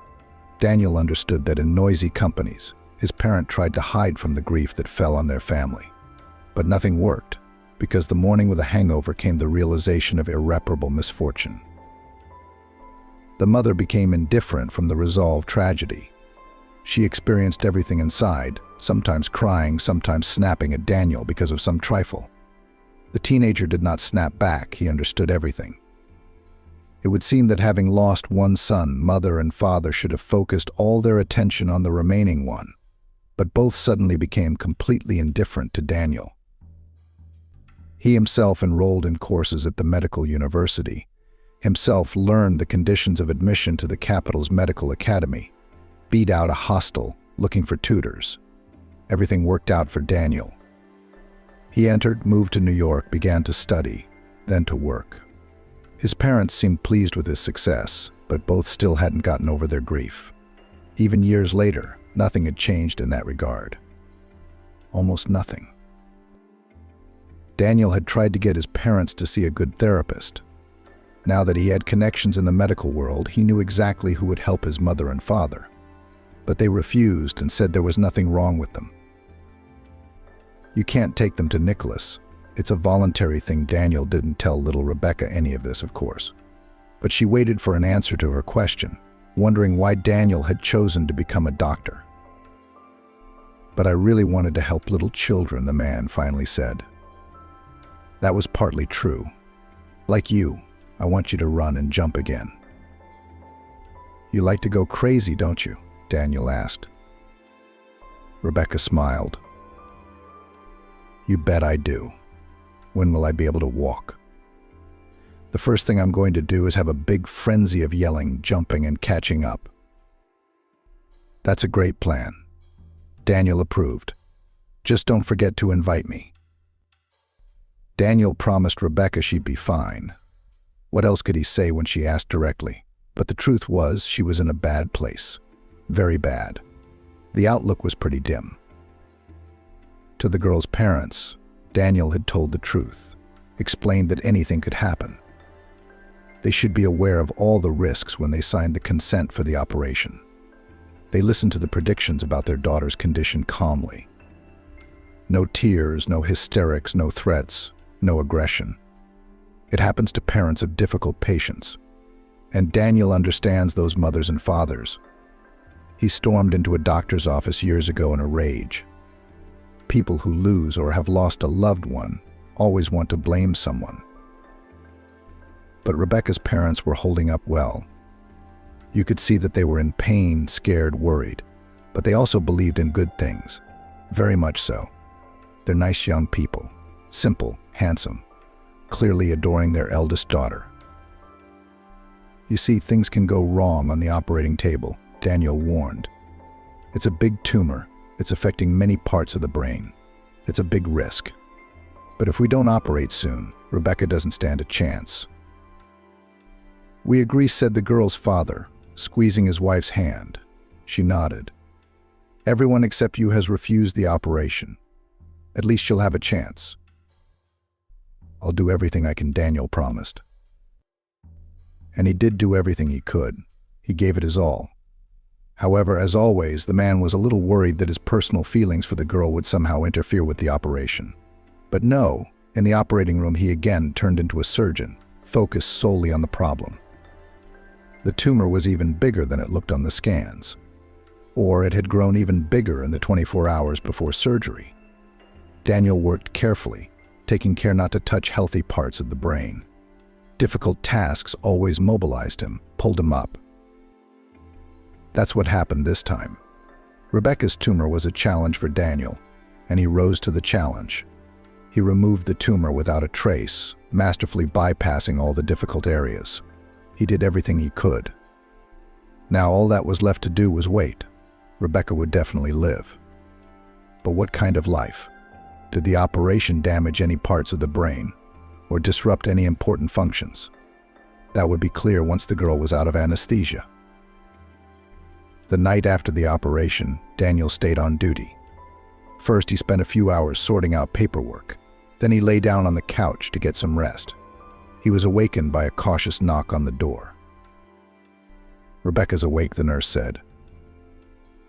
Daniel understood that in noisy companies, his parent tried to hide from the grief that fell on their family. But nothing worked, because the morning with a hangover came the realization of irreparable misfortune. The mother became indifferent from the resolved tragedy. She experienced everything inside, sometimes crying, sometimes snapping at Daniel because of some trifle. The teenager did not snap back, he understood everything. It would seem that having lost one son, mother and father should have focused all their attention on the remaining one, but both suddenly became completely indifferent to Daniel. He himself enrolled in courses at the medical university, himself learned the conditions of admission to the capital's medical academy, beat out a hostel, looking for tutors. Everything worked out for Daniel. He entered, moved to New York, began to study, then to work. His parents seemed pleased with his success, but both still hadn't gotten over their grief. Even years later, nothing had changed in that regard. Almost nothing. Daniel had tried to get his parents to see a good therapist. Now that he had connections in the medical world, he knew exactly who would help his mother and father. But they refused and said there was nothing wrong with them. "You can't take them to Nicholas. It's a voluntary thing." Daniel didn't tell little Rebecca any of this, of course. But she waited for an answer to her question, wondering why Daniel had chosen to become a doctor. "But I really wanted to help little children," the man finally said. "That was partly true. Like you, I want you to run and jump again." "You like to go crazy, don't you?" Daniel asked. Rebecca smiled. "You bet I do. When will I be able to walk? The first thing I'm going to do is have a big frenzy of yelling, jumping, and catching up." "That's a great plan." Daniel approved. "Just don't forget to invite me." Daniel promised Rebecca she'd be fine. What else could he say when she asked directly? But the truth was, she was in a bad place. Very bad. The outlook was pretty dim. To the girl's parents, Daniel had told the truth, explained that anything could happen. They should be aware of all the risks when they signed the consent for the operation. They listened to the predictions about their daughter's condition calmly. No tears, no hysterics, no threats, no aggression. It happens to parents of difficult patients, and Daniel understands those mothers and fathers. He stormed into a doctor's office years ago in a rage. People who lose or have lost a loved one always want to blame someone. But Rebecca's parents were holding up well. You could see that they were in pain, scared, worried, but they also believed in good things, very much so. They're nice young people, simple, handsome, clearly adoring their eldest daughter. You see, things can go wrong on the operating table, Daniel warned. It's a big tumor. It's affecting many parts of the brain. It's a big risk. But if we don't operate soon, Rebecca doesn't stand a chance. "We agree," said the girl's father, squeezing his wife's hand. She nodded. "Everyone except you has refused the operation. At least you'll have a chance." "I'll do everything I can," Daniel promised. And he did do everything he could. He gave it his all. However, as always, the man was a little worried that his personal feelings for the girl would somehow interfere with the operation. But no, in the operating room he again turned into a surgeon, focused solely on the problem. The tumor was even bigger than it looked on the scans. Or it had grown even bigger in the 24 hours before surgery. Daniel worked carefully, taking care not to touch healthy parts of the brain. Difficult tasks always mobilized him, pulled him up. That's what happened this time. Rebecca's tumor was a challenge for Daniel, and he rose to the challenge. He removed the tumor without a trace, masterfully bypassing all the difficult areas. He did everything he could. Now all that was left to do was wait. Rebecca would definitely live. But what kind of life? Did the operation damage any parts of the brain, or disrupt any important functions? That would be clear once the girl was out of anesthesia. The night after the operation, Daniel stayed on duty. First, he spent a few hours sorting out paperwork. Then he lay down on the couch to get some rest. He was awakened by a cautious knock on the door. "Rebecca's awake," the nurse said.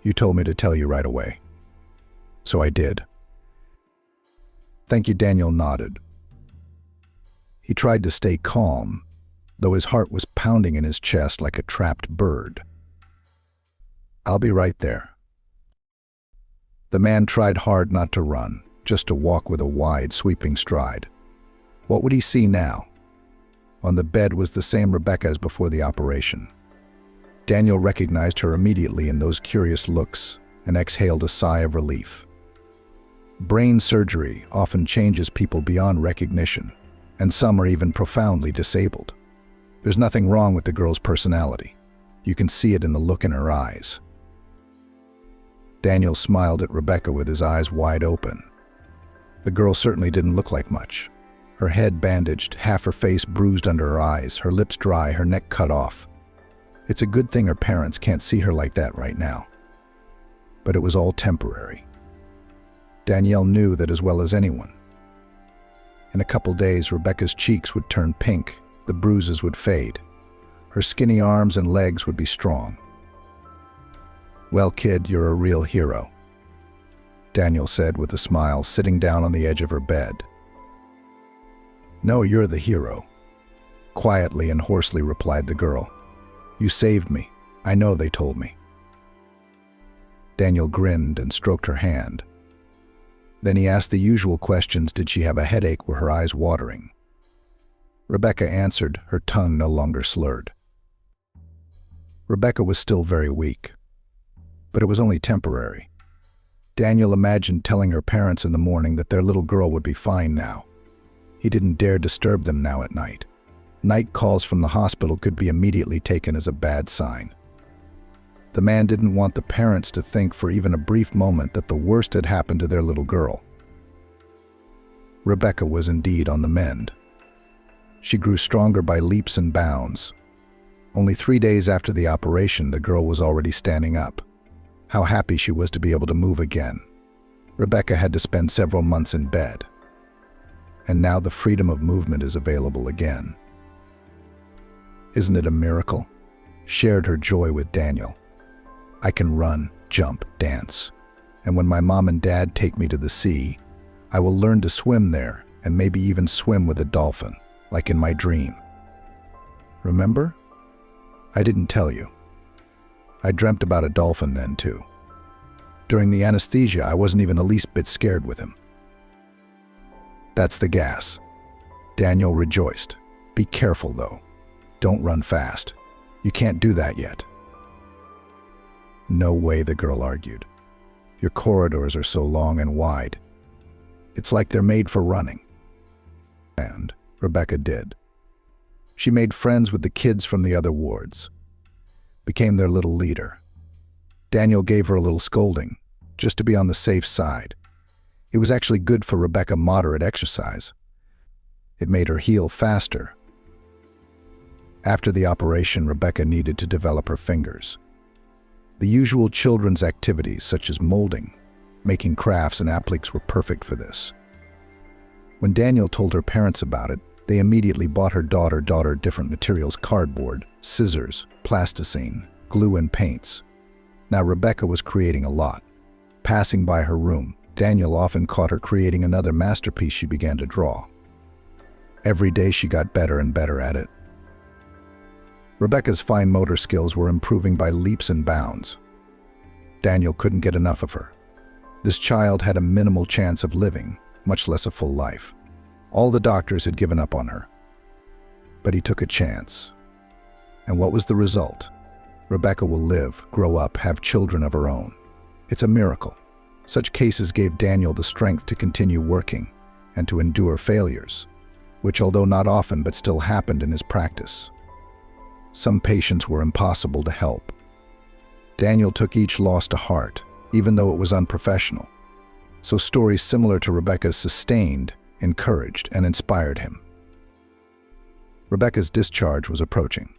"You told me to tell you right away." "So I did." "Thank you," Daniel nodded. He tried to stay calm, though his heart was pounding in his chest like a trapped bird. "I'll be right there." The man tried hard not to run, just to walk with a wide, sweeping stride. What would he see now? On the bed was the same Rebecca as before the operation. Daniel recognized her immediately in those curious looks and exhaled a sigh of relief. Brain surgery often changes people beyond recognition, and some are even profoundly disabled. There's nothing wrong with the girl's personality. You can see it in the look in her eyes. Daniel smiled at Rebecca with his eyes wide open. The girl certainly didn't look like much. Her head bandaged, half her face bruised under her eyes, her lips dry, her neck cut off. It's a good thing her parents can't see her like that right now. But it was all temporary. Danielle knew that as well as anyone. In a couple days, Rebecca's cheeks would turn pink, the bruises would fade. Her skinny arms and legs would be strong. "Well, kid, you're a real hero," Daniel said with a smile, sitting down on the edge of her bed. "No, you're the hero," quietly and hoarsely replied the girl. "You saved me. I know, they told me." Daniel grinned and stroked her hand. Then he asked the usual questions. Did she have a headache? Were her eyes watering? Rebecca answered, her tongue no longer slurred. Rebecca was still very weak, but it was only temporary. Daniel imagined telling her parents in the morning that their little girl would be fine now. He didn't dare disturb them now at night. Night calls from the hospital could be immediately taken as a bad sign. The man didn't want the parents to think for even a brief moment that the worst had happened to their little girl. Rebecca was indeed on the mend. She grew stronger by leaps and bounds. Only 3 days after the operation, the girl was already standing up. How happy she was to be able to move again. Rebecca had to spend several months in bed. And now the freedom of movement is available again. Isn't it a miracle? Shared her joy with Daniel. I can run, jump, dance. And when my mom and dad take me to the sea, I will learn to swim there and maybe even swim with a dolphin, like in my dream. Remember? I didn't tell you. I dreamt about a dolphin then too. During the anesthesia, I wasn't even the least bit scared with him. That's the gas. Daniel rejoiced. Be careful though. Don't run fast. You can't do that yet. No way, the girl argued. Your corridors are so long and wide. It's like they're made for running. And Rebecca did. She made friends with the kids from the other wards, became their little leader. Daniel gave her a little scolding, just to be on the safe side. It was actually good for Rebecca moderate exercise. It made her heal faster. After the operation, Rebecca needed to develop her fingers. The usual children's activities, such as molding, making crafts, and appliques were perfect for this. When Daniel told her parents about it, they immediately bought her daughter different materials: cardboard, scissors, plasticine, glue, and paints. Now Rebecca was creating a lot. Passing by her room, Daniel often caught her creating another masterpiece she began to draw. Every day she got better and better at it. Rebecca's fine motor skills were improving by leaps and bounds. Daniel couldn't get enough of her. This child had a minimal chance of living, much less a full life. All the doctors had given up on her. But he took a chance. And what was the result? Rebecca will live, grow up, have children of her own. It's a miracle. Such cases gave Daniel the strength to continue working and to endure failures, which, although not often, but still happened in his practice. Some patients were impossible to help. Daniel took each loss to heart, even though it was unprofessional. So stories similar to Rebecca's sustained, encouraged, and inspired him. Rebecca's discharge was approaching.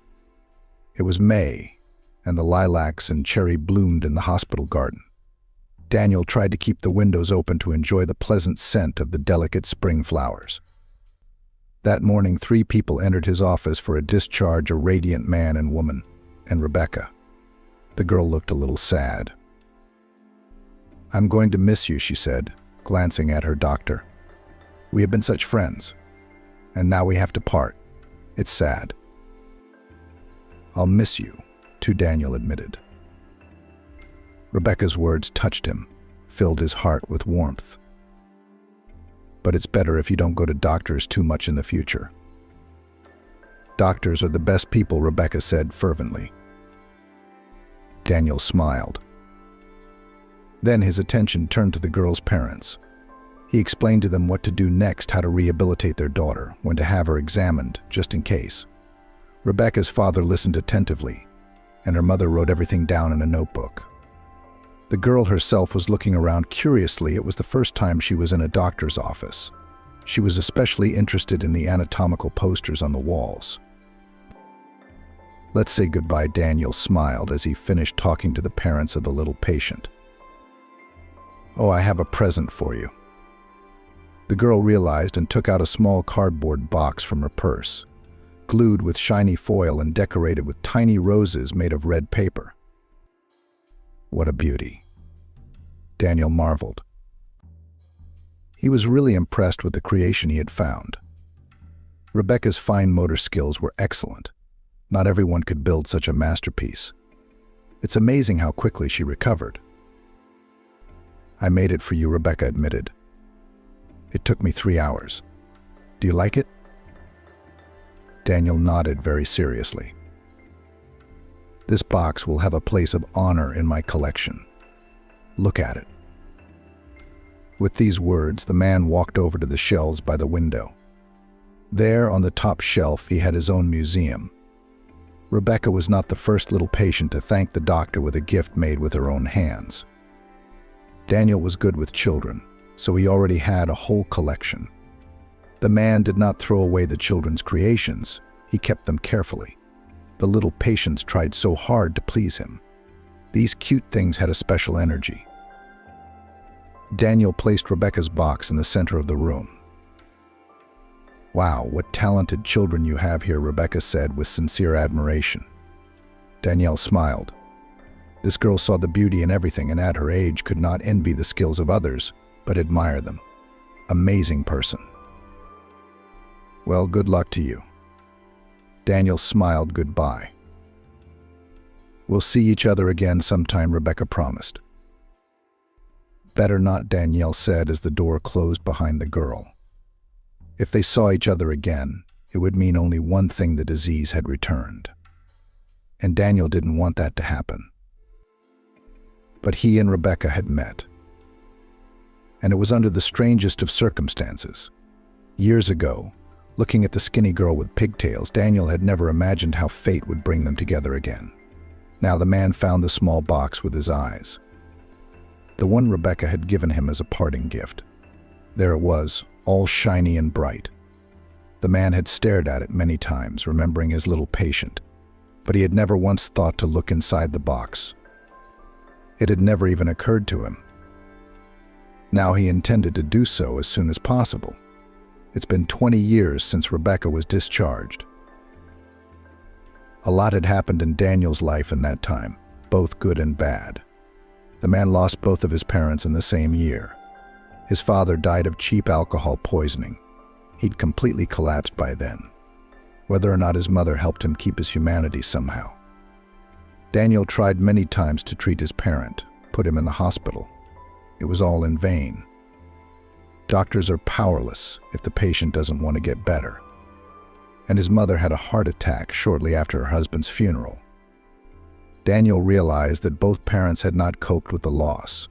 It was May, and the lilacs and cherry bloomed in the hospital garden. Daniel tried to keep the windows open to enjoy the pleasant scent of the delicate spring flowers. That morning, 3 people entered his office for a discharge: a radiant man and woman, and Rebecca. The girl looked a little sad. "I'm going to miss you," she said, glancing at her doctor. "We have been such friends, and now we have to part. It's sad." "I'll miss you," too, Daniel admitted. Rebecca's words touched him, filled his heart with warmth. "But it's better if you don't go to doctors too much in the future." "Doctors are the best people," Rebecca said fervently. Daniel smiled. Then his attention turned to the girl's parents. He explained to them what to do next, how to rehabilitate their daughter, when to have her examined, just in case. Rebecca's father listened attentively, and her mother wrote everything down in a notebook. The girl herself was looking around curiously. It was the first time she was in a doctor's office. She was especially interested in the anatomical posters on the walls. "Let's say goodbye," Daniel smiled as he finished talking to the parents of the little patient. "Oh, I have a present for you." The girl realized and took out a small cardboard box from her purse, glued with shiny foil and decorated with tiny roses made of red paper. "What a beauty," Daniel marveled. He was really impressed with the creation he had found. Rebecca's fine motor skills were excellent. Not everyone could build such a masterpiece. It's amazing how quickly she recovered. "I made it for you," Rebecca admitted. "It took me 3 hours. Do you like it?" Daniel nodded very seriously. "This box will have a place of honor in my collection. Look at it." With these words, the man walked over to the shelves by the window. There, on the top shelf, he had his own museum. Rebecca was not the first little patient to thank the doctor with a gift made with her own hands. Daniel was good with children, so he already had a whole collection. The man did not throw away the children's creations. He kept them carefully. The little patients tried so hard to please him. These cute things had a special energy. Daniel placed Rebecca's box in the center of the room. "Wow, what talented children you have here," Rebecca said with sincere admiration. Danielle smiled. This girl saw the beauty in everything and at her age could not envy the skills of others, but admire them. Amazing person. "Well, good luck to you." Daniel smiled goodbye. "We'll see each other again sometime," Rebecca promised. "Better not," Danielle said as the door closed behind the girl. If they saw each other again, it would mean only one thing: the disease had returned. And Daniel didn't want that to happen. But he and Rebecca had met. And it was under the strangest of circumstances. Years ago, looking at the skinny girl with pigtails, Daniel had never imagined how fate would bring them together again. Now the man found the small box with his eyes. The one Rebecca had given him as a parting gift. There it was, all shiny and bright. The man had stared at it many times, remembering his little patient, but he had never once thought to look inside the box. It had never even occurred to him. Now he intended to do so as soon as possible. It's been 20 years since Rebecca was discharged. A lot had happened in Daniel's life in that time, both good and bad. The man lost both of his parents in the same year. His father died of cheap alcohol poisoning. He'd completely collapsed by then. Whether or not his mother helped him keep his humanity somehow. Daniel tried many times to treat his parent, put him in the hospital. It was all in vain. Doctors are powerless if the patient doesn't want to get better. And his mother had a heart attack shortly after her husband's funeral. Daniel realized that both parents had not coped with the loss.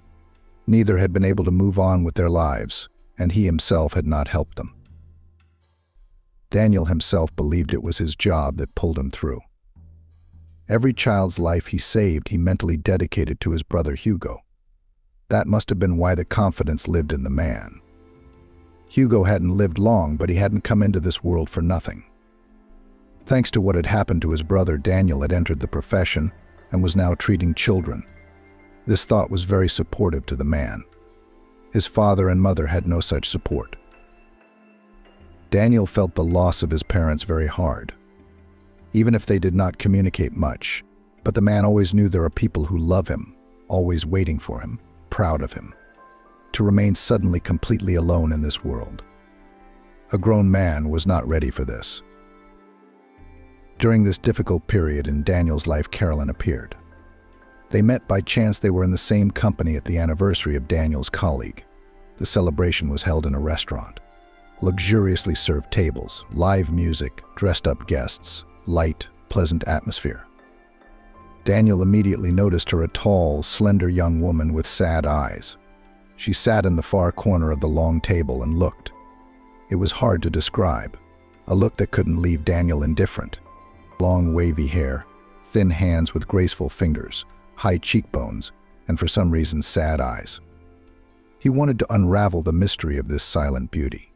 Neither had been able to move on with their lives, and he himself had not helped them. Daniel himself believed it was his job that pulled him through. Every child's life he saved, he mentally dedicated to his brother Hugo. That must have been why the confidence lived in the man. Hugo hadn't lived long, but he hadn't come into this world for nothing. Thanks to what had happened to his brother, Daniel had entered the profession and was now treating children. This thought was very supportive to the man. His father and mother had no such support. Daniel felt the loss of his parents very hard, even if they did not communicate much. But the man always knew there are people who love him, always waiting for him, proud of him. To remain suddenly completely alone in this world. A grown man was not ready for this. During this difficult period in Daniel's life, Carolyn appeared. They met by chance. They were in the same company at the anniversary of Daniel's colleague. The celebration was held in a restaurant. Luxuriously served tables, live music, dressed-up guests, light, pleasant atmosphere. Daniel immediately noticed her, a tall, slender young woman with sad eyes. She sat in the far corner of the long table and looked. It was hard to describe. A look that couldn't leave Daniel indifferent. Long wavy hair, thin hands with graceful fingers, high cheekbones, and for some reason sad eyes. He wanted to unravel the mystery of this silent beauty.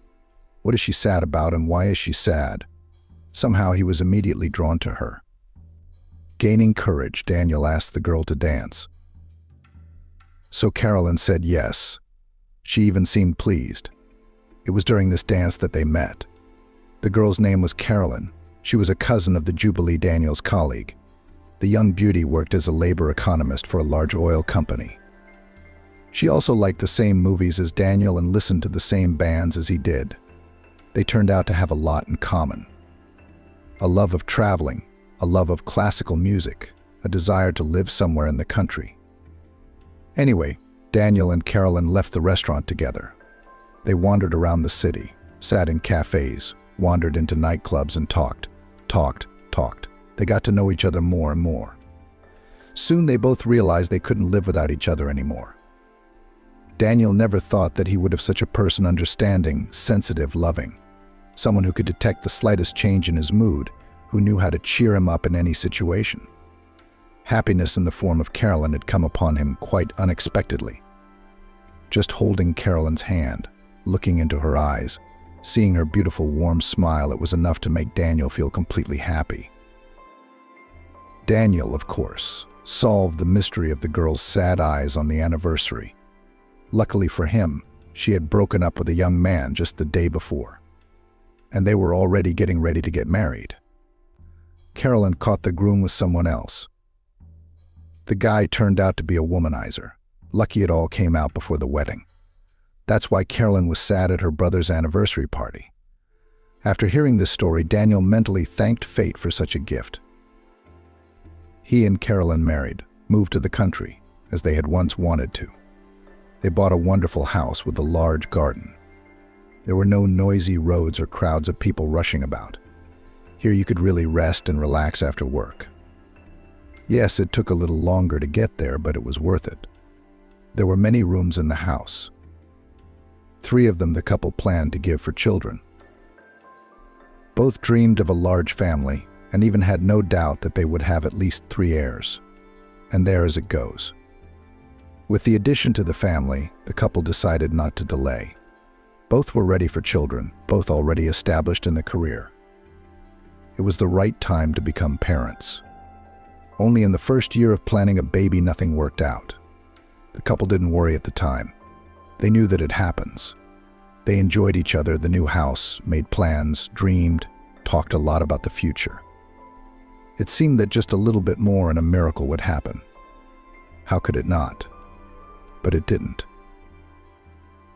What is she sad about, and why is she sad? Somehow he was immediately drawn to her. Gaining courage, Daniel asked the girl to dance. So Carolyn said yes. She even seemed pleased. It was during this dance that they met. The girl's name was Carolyn. She was a cousin of the Jubilee, Daniel's colleague. The young beauty worked as a labor economist for a large oil company. She also liked the same movies as Daniel and listened to the same bands as he did. They turned out to have a lot in common. A love of traveling, a love of classical music, a desire to live somewhere in the country. Anyway, Daniel and Carolyn left the restaurant together. They wandered around the city, sat in cafes, wandered into nightclubs and talked. They got to know each other more and more. Soon they both realized they couldn't live without each other anymore. Daniel never thought that he would have such a person, understanding, sensitive, loving. Someone who could detect the slightest change in his mood, who knew how to cheer him up in any situation. Happiness in the form of Carolyn had come upon him quite unexpectedly. Just holding Carolyn's hand, looking into her eyes, seeing her beautiful warm smile, it was enough to make Daniel feel completely happy. Daniel, of course, solved the mystery of the girl's sad eyes on the anniversary. Luckily for him, she had broken up with a young man just the day before. and they were already getting ready to get married. Carolyn caught the groom with someone else. The guy turned out to be a womanizer. Lucky it all came out before the wedding. That's why Carolyn was sad at her brother's anniversary party. After hearing this story, Daniel mentally thanked fate for such a gift. He and Carolyn married, moved to the country, as they had once wanted to. They bought a wonderful house with a large garden. There were no noisy roads or crowds of people rushing about. Here you could really rest and relax after work. Yes, it took a little longer to get there, but it was worth it. There were many rooms in the house. 3 of them the couple planned to give for children. Both dreamed of a large family and even had no doubt that they would have at least 3 heirs. And there as it goes. With the addition to the family, the couple decided not to delay. Both were ready for children, both already established in the career. It was the right time to become parents. Only in the first year of planning a baby, nothing worked out. The couple didn't worry at the time. They knew that it happens. They enjoyed each other, the new house, made plans, dreamed, talked a lot about the future. It seemed that just a little bit more and a miracle would happen. How could it not? But it didn't.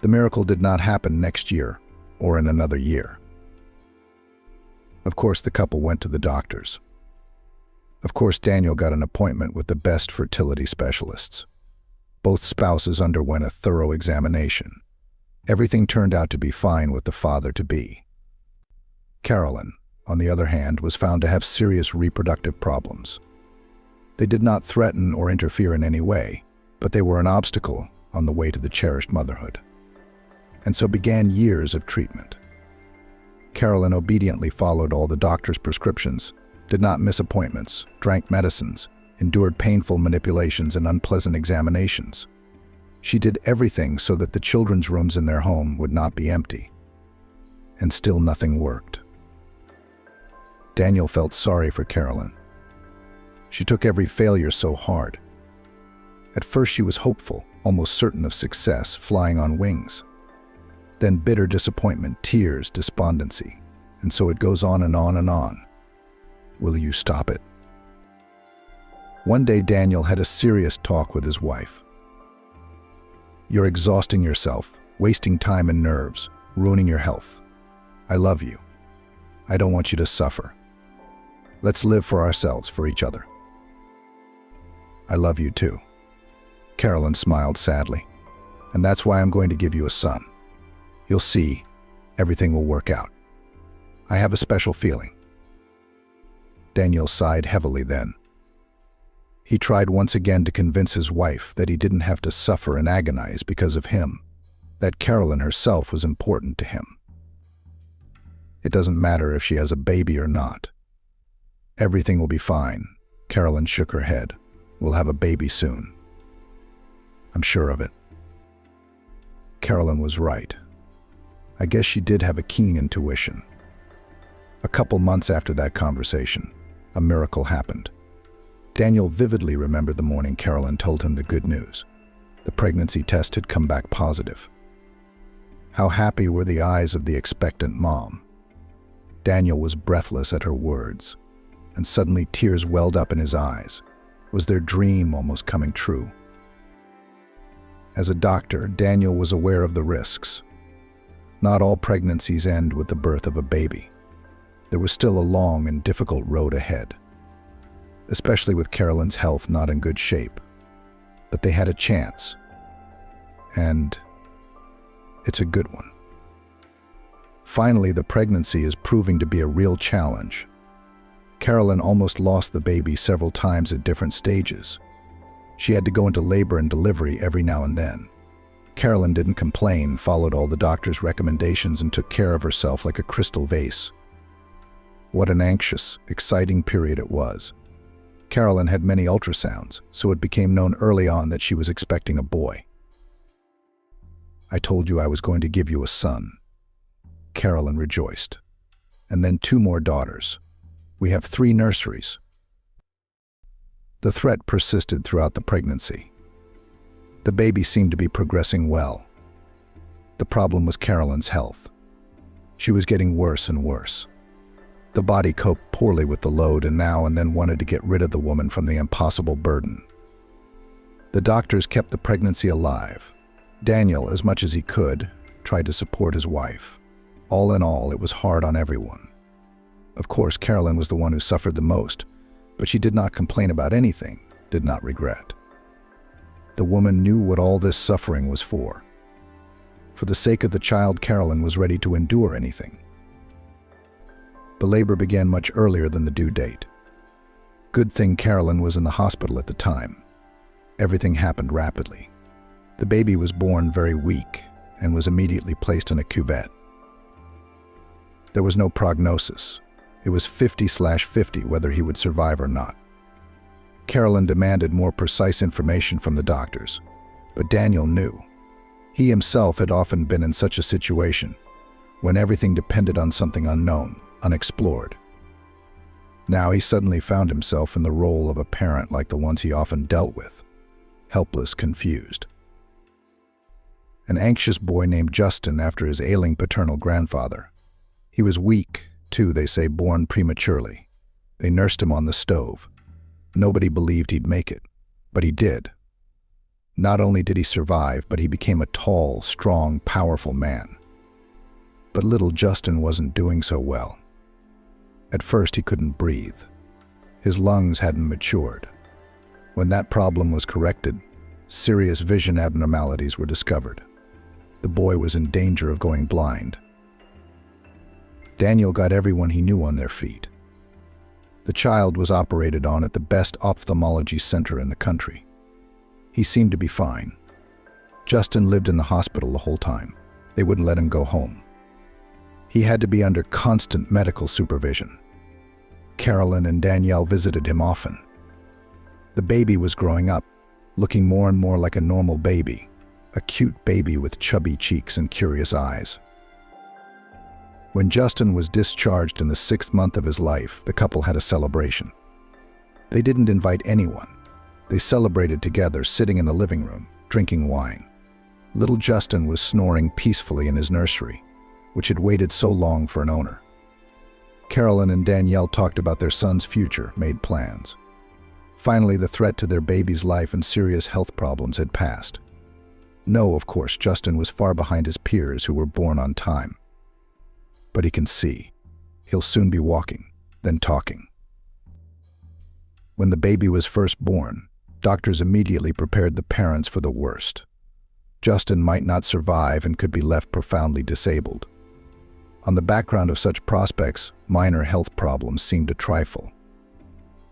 The miracle did not happen next year or in another year. Of course, the couple went to the doctors. Of course, Daniel got an appointment with the best fertility specialists. Both spouses underwent a thorough examination. Everything turned out to be fine with the father-to-be. Carolyn, on the other hand, was found to have serious reproductive problems. They did not threaten or interfere in any way, but they were an obstacle on the way to the cherished motherhood. And so began years of treatment. Carolyn obediently followed all the doctor's prescriptions, did not miss appointments, drank medicines, endured painful manipulations and unpleasant examinations. She did everything so that the children's rooms in their home would not be empty. And still nothing worked. Daniel felt sorry for Carolyn. She took every failure so hard. At first she was hopeful, almost certain of success, flying on wings. Then bitter disappointment, tears, despondency. And so it goes on and on and on. Will you stop it? One day Daniel had a serious talk with his wife. You're exhausting yourself, wasting time and nerves, ruining your health. I love you. I don't want you to suffer. Let's live for ourselves, for each other. I love you too. Carolyn smiled sadly. And that's why I'm going to give you a son. You'll see, everything will work out. I have a special feeling. Daniel sighed heavily then. He tried once again to convince his wife that he didn't have to suffer and agonize because of him, that Carolyn herself was important to him. It doesn't matter if she has a baby or not. Everything will be fine. Carolyn shook her head. We'll have a baby soon. I'm sure of it. Carolyn was right. I guess she did have a keen intuition. A couple months after that conversation, a miracle happened. Daniel vividly remembered the morning Carolyn told him the good news. The pregnancy test had come back positive. How happy were the eyes of the expectant mom. Daniel was breathless at her words, and suddenly tears welled up in his eyes. Was their dream almost coming true? As a doctor, Daniel was aware of the risks. Not all pregnancies end with the birth of a baby. There was still a long and difficult road ahead, especially with Carolyn's health not in good shape. But they had a chance, and it's a good one. Finally, the pregnancy is proving to be a real challenge. Carolyn almost lost the baby several times at different stages. She had to go into labor and delivery every now and then. Carolyn didn't complain, followed all the doctor's recommendations, and took care of herself like a crystal vase. What an anxious, exciting period it was. Carolyn had many ultrasounds, so it became known early on that she was expecting a boy. I told you I was going to give you a son. Carolyn rejoiced. And then 2 more daughters. We have 3 nurseries. The threat persisted throughout the pregnancy. The baby seemed to be progressing well. The problem was Carolyn's health. She was getting worse and worse. The body coped poorly with the load and now and then wanted to get rid of the woman from the impossible burden. The doctors kept the pregnancy alive. Daniel, as much as he could, tried to support his wife. All in all, it was hard on everyone. Of course, Carolyn was the one who suffered the most, but she did not complain about anything, did not regret. The woman knew what all this suffering was for. For the sake of the child, Carolyn was ready to endure anything. The labor began much earlier than the due date. Good thing Carolyn was in the hospital at the time. Everything happened rapidly. The baby was born very weak and was immediately placed in a cuvette. There was no prognosis. It was 50/50 whether he would survive or not. Carolyn demanded more precise information from the doctors, but Daniel knew. He himself had often been in such a situation, when everything depended on something unknown, unexplored. Now he suddenly found himself in the role of a parent like the ones he often dealt with, helpless, confused. An anxious boy named Justin after his ailing paternal grandfather. He was weak, too, they say, born prematurely. They nursed him on the stove. Nobody believed he'd make it, but he did. Not only did he survive, but he became a tall, strong, powerful man. But little Justin wasn't doing so well. At first, he couldn't breathe. His lungs hadn't matured. When that problem was corrected, serious vision abnormalities were discovered. The boy was in danger of going blind. Daniel got everyone he knew on their feet. The child was operated on at the best ophthalmology center in the country. He seemed to be fine. Justin lived in the hospital the whole time. They wouldn't let him go home. He had to be under constant medical supervision. Carolyn and Danielle visited him often. The baby was growing up, looking more and more like a normal baby, a cute baby with chubby cheeks and curious eyes. When Justin was discharged in the 6th month of his life, the couple had a celebration. They didn't invite anyone. They celebrated together, sitting in the living room, drinking wine. Little Justin was snoring peacefully in his nursery, which had waited so long for an owner. Carolyn and Danielle talked about their son's future, made plans. Finally, the threat to their baby's life and serious health problems had passed. No, of course, Justin was far behind his peers who were born on time. But he can see. He'll soon be walking, then talking. When the baby was first born, doctors immediately prepared the parents for the worst. Justin might not survive and could be left profoundly disabled. On the background of such prospects, minor health problems seemed a trifle.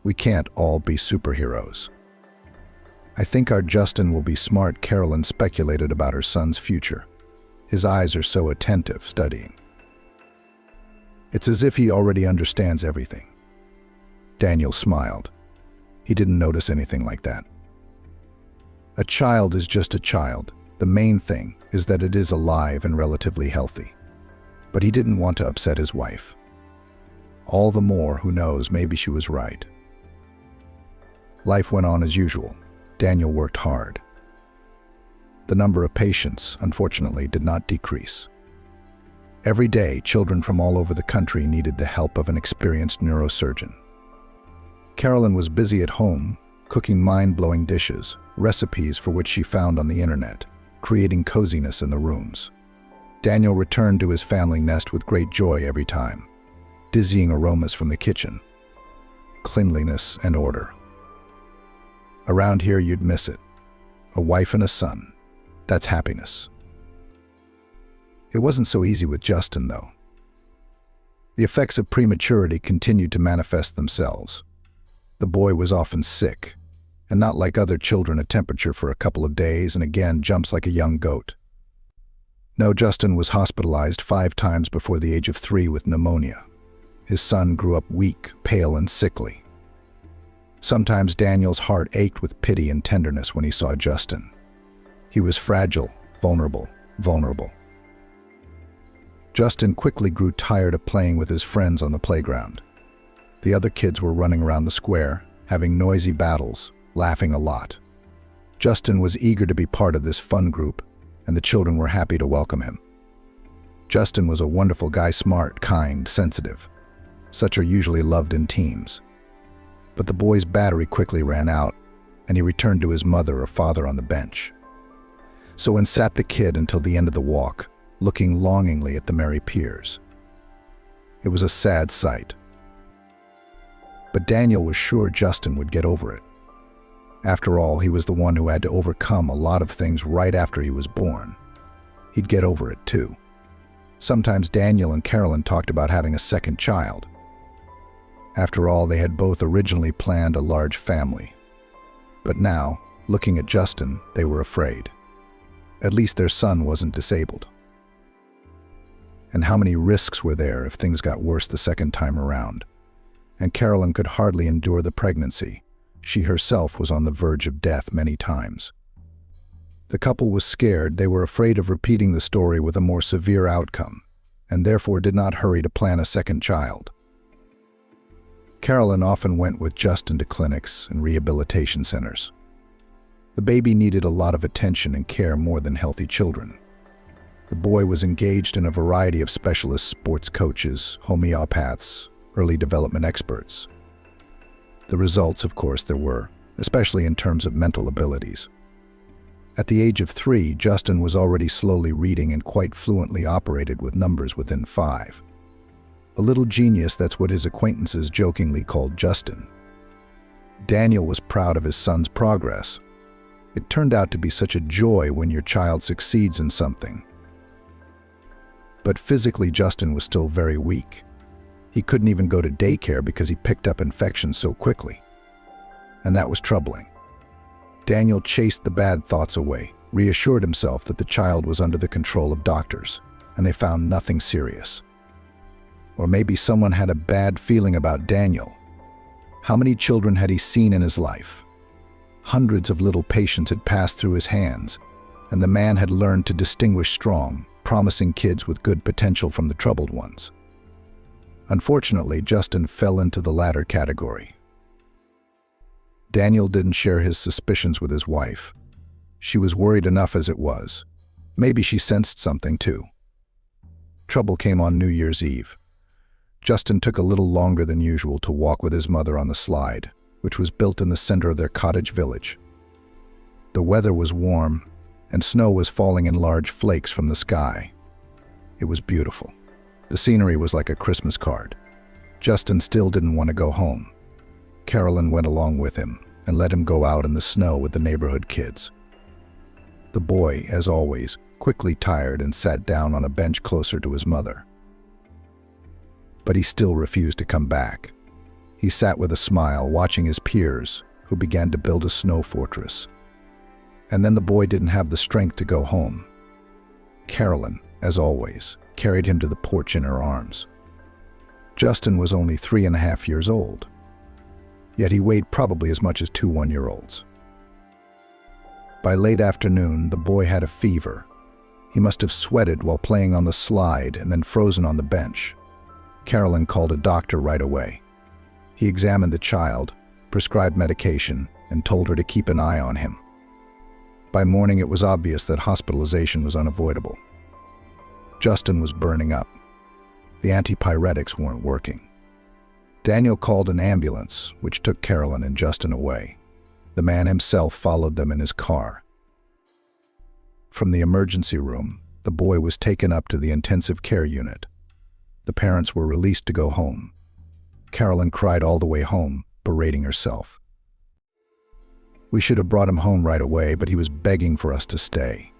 We can't all be superheroes. I think our Justin will be smart, Carolyn speculated about her son's future. His eyes are so attentive, studying. It's as if he already understands everything. Daniel smiled. He didn't notice anything like that. A child is just a child. The main thing is that it is alive and relatively healthy. But he didn't want to upset his wife. All the more, who knows, maybe she was right. Life went on as usual. Daniel worked hard. The number of patients, unfortunately, did not decrease. Every day, children from all over the country needed the help of an experienced neurosurgeon. Carolyn was busy at home, cooking mind-blowing dishes, recipes for which she found on the internet, creating coziness in the rooms. Daniel returned to his family nest with great joy every time. Dizzying aromas from the kitchen. Cleanliness and order. Around here, you'd miss it. A wife and a son. That's happiness. It wasn't so easy with Justin, though. The effects of prematurity continued to manifest themselves. The boy was often sick, and not like other children, a temperature for a couple of days and again jumps like a young goat. No, Justin was hospitalized 5 times before the age of 3 with pneumonia. His son grew up weak, pale, and sickly. Sometimes Daniel's heart ached with pity and tenderness when he saw Justin. He was fragile, vulnerable. Justin quickly grew tired of playing with his friends on the playground. The other kids were running around the square, having noisy battles, laughing a lot. Justin was eager to be part of this fun group, and the children were happy to welcome him. Justin was a wonderful guy, smart, kind, sensitive. Such are usually loved in teams. But the boy's battery quickly ran out, and he returned to his mother or father on the bench. So in sat the kid until the end of the walk, looking longingly at the merry peers. It was a sad sight. But Daniel was sure Justin would get over it. After all, he was the one who had to overcome a lot of things right after he was born. He'd get over it too. Sometimes Daniel and Carolyn talked about having a second child. After all, they had both originally planned a large family. But now, looking at Justin, they were afraid. At least their son wasn't disabled. And how many risks were there if things got worse the second time around? And Carolyn could hardly endure the pregnancy. She herself was on the verge of death many times. The couple was scared. They were afraid of repeating the story with a more severe outcome, and therefore did not hurry to plan a second child. Carolyn often went with Justin to clinics and rehabilitation centers. The baby needed a lot of attention and care more than healthy children. The boy was engaged in a variety of specialist sports coaches, homeopaths, early development experts. The results, of course, there were, especially in terms of mental abilities. At the age of 3, Justin was already slowly reading and quite fluently operated with numbers within 5. A little genius, that's what his acquaintances jokingly called Justin. Daniel was proud of his son's progress. It turned out to be such a joy when your child succeeds in something. But physically, Justin was still very weak. He couldn't even go to daycare because he picked up infections so quickly. And that was troubling. Daniel chased the bad thoughts away, reassured himself that the child was under the control of doctors, and they found nothing serious. Or maybe someone had a bad feeling about Daniel. How many children had he seen in his life? Hundreds of little patients had passed through his hands, and the man had learned to distinguish strong, promising kids with good potential from the troubled ones. Unfortunately, Justin fell into the latter category. Daniel didn't share his suspicions with his wife. She was worried enough as it was. Maybe she sensed something too. Trouble came on New Year's Eve. Justin took a little longer than usual to walk with his mother on the slide, which was built in the center of their cottage village. The weather was warm, and snow was falling in large flakes from the sky. It was beautiful. The scenery was like a Christmas card. Justin still didn't want to go home. Carolyn went along with him and let him go out in the snow with the neighborhood kids. The boy, as always, quickly tired and sat down on a bench closer to his mother. But he still refused to come back. He sat with a smile, watching his peers, who began to build a snow fortress. And then the boy didn't have the strength to go home. Carolyn, as always, carried him to the porch in her arms. Justin was only 3.5 years old. Yet he weighed probably as much as 2 one-year-olds. By late afternoon, the boy had a fever. He must have sweated while playing on the slide and then frozen on the bench. Carolyn called a doctor right away. He examined the child, prescribed medication, and told her to keep an eye on him. By morning, it was obvious that hospitalization was unavoidable. Justin was burning up. The antipyretics weren't working. Daniel called an ambulance, which took Carolyn and Justin away. The man himself followed them in his car. From the emergency room, the boy was taken up to the intensive care unit. The parents were released to go home. Carolyn cried all the way home, berating herself. We should have brought him home right away, but he was begging for us to stay.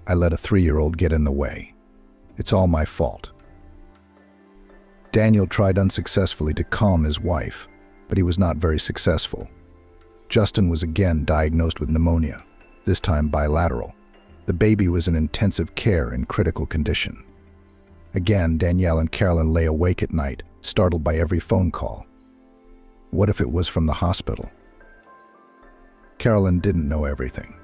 I let a 3-year-old get in the way. It's all my fault. Daniel tried unsuccessfully to calm his wife, but he was not very successful. Justin was again diagnosed with pneumonia, this time bilateral. The baby was in intensive care in critical condition. Again, Danielle and Carolyn lay awake at night, startled by every phone call. What if it was from the hospital? Carolyn didn't know everything.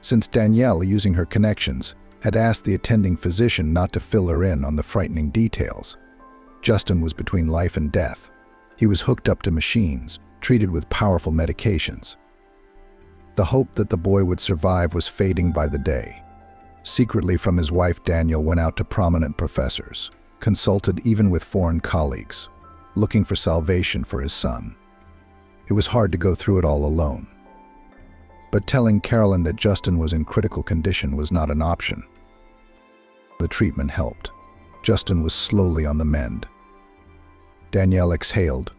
Since Danielle, using her connections, had asked the attending physician not to fill her in on the frightening details, Justin was between life and death. He was hooked up to machines, treated with powerful medications. The hope that the boy would survive was fading by the day. Secretly from his wife, Daniel went out to prominent professors, consulted even with foreign colleagues, looking for salvation for his son. It was hard to go through it all alone. But telling Carolyn that Justin was in critical condition was not an option. The treatment helped. Justin was slowly on the mend. Danielle exhaled.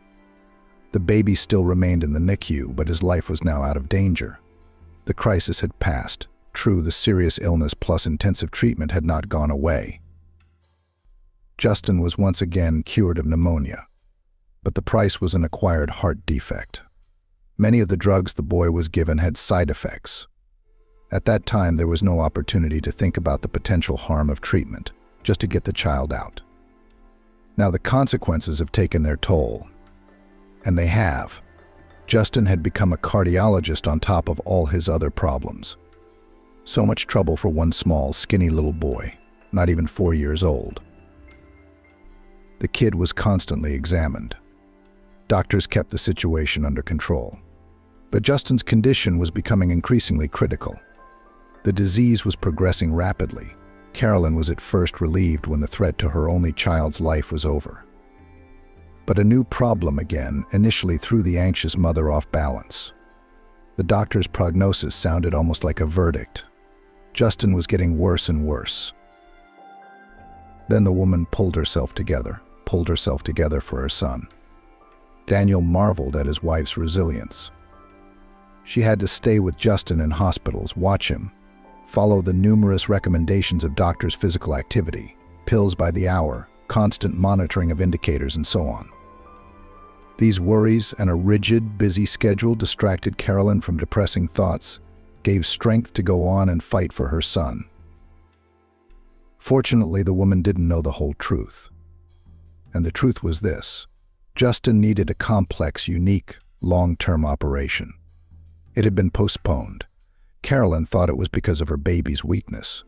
The baby still remained in the NICU, but his life was now out of danger. The crisis had passed. True, the serious illness plus intensive treatment had not gone away. Justin was once again cured of pneumonia, but the price was an acquired heart defect. Many of the drugs the boy was given had side effects. At that time, there was no opportunity to think about the potential harm of treatment, just to get the child out. Now the consequences have taken their toll. And they have. Justin had become a cardiologist on top of all his other problems. So much trouble for one small, skinny little boy, not even 4 years old. The kid was constantly examined. Doctors kept the situation under control. But Justin's condition was becoming increasingly critical. The disease was progressing rapidly. Carolyn was at first relieved when the threat to her only child's life was over. But a new problem again initially threw the anxious mother off balance. The doctor's prognosis sounded almost like a verdict. Justin was getting worse and worse. Then the woman pulled herself together for her son. Daniel marveled at his wife's resilience. She had to stay with Justin in hospitals, watch him, follow the numerous recommendations of doctors' physical activity, pills by the hour, constant monitoring of indicators, and so on. These worries and a rigid, busy schedule distracted Carolyn from depressing thoughts, gave strength to go on and fight for her son. Fortunately, the woman didn't know the whole truth. And the truth was this: Justin needed a complex, unique, long-term operation. It had been postponed. Carolyn thought it was because of her baby's weakness.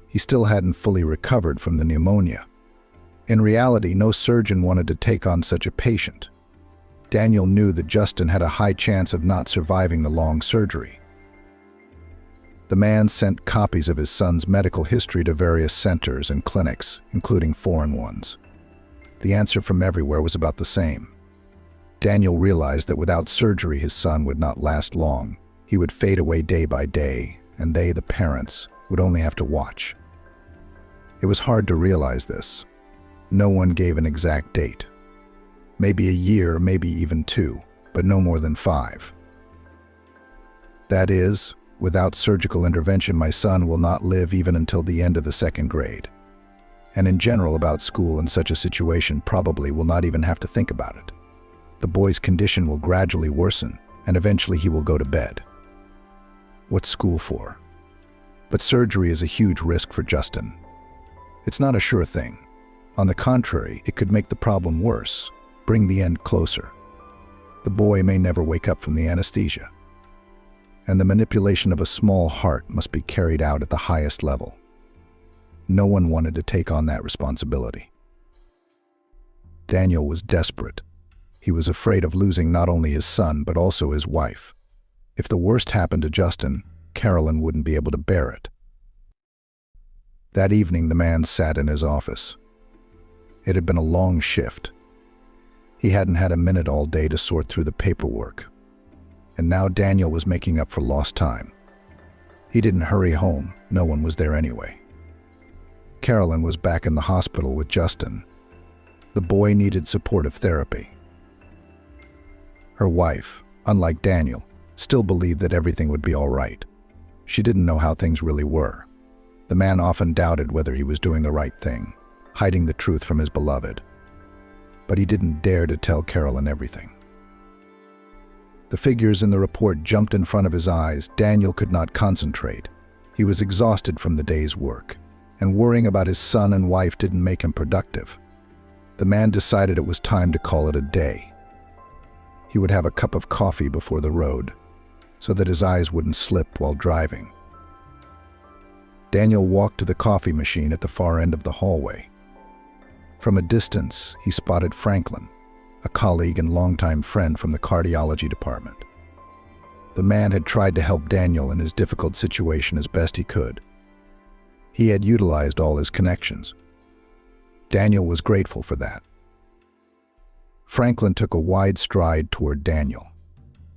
He still hadn't fully recovered from the pneumonia. In reality, no surgeon wanted to take on such a patient. Daniel knew that Justin had a high chance of not surviving the long surgery. The man sent copies of his son's medical history to various centers and clinics, including foreign ones. The answer from everywhere was about the same. Daniel realized that without surgery, his son would not last long. He would fade away day by day, and they, the parents, would only have to watch. It was hard to realize this. No one gave an exact date. Maybe a year, maybe even 2, but no more than 5. That is, without surgical intervention, my son will not live even until the end of the 2nd grade. And in general, about school in such a situation, probably will not even have to think about it. The boy's condition will gradually worsen, and eventually he will go to bed. What's school for? But surgery is a huge risk for Justin. It's not a sure thing. On the contrary, it could make the problem worse, bring the end closer. The boy may never wake up from the anesthesia. And the manipulation of a small heart must be carried out at the highest level. No one wanted to take on that responsibility. Daniel was desperate. He was afraid of losing not only his son, but also his wife. If the worst happened to Justin, Carolyn wouldn't be able to bear it. That evening, the man sat in his office. It had been a long shift. He hadn't had a minute all day to sort through the paperwork. And now Daniel was making up for lost time. He didn't hurry home. No one was there anyway. Carolyn was back in the hospital with Justin. The boy needed supportive therapy. Her wife, unlike Daniel, still believed that everything would be all right. She didn't know how things really were. The man often doubted whether he was doing the right thing, hiding the truth from his beloved. But he didn't dare to tell Carolyn everything. The figures in the report jumped in front of his eyes. Daniel could not concentrate. He was exhausted from the day's work, and worrying about his son and wife didn't make him productive. The man decided it was time to call it a day. He would have a cup of coffee before the road, so that his eyes wouldn't slip while driving. Daniel walked to the coffee machine at the far end of the hallway. From a distance, he spotted Franklin, a colleague and longtime friend from the cardiology department. The man had tried to help Daniel in his difficult situation as best he could. He had utilized all his connections. Daniel was grateful for that. Franklin took a wide stride toward Daniel.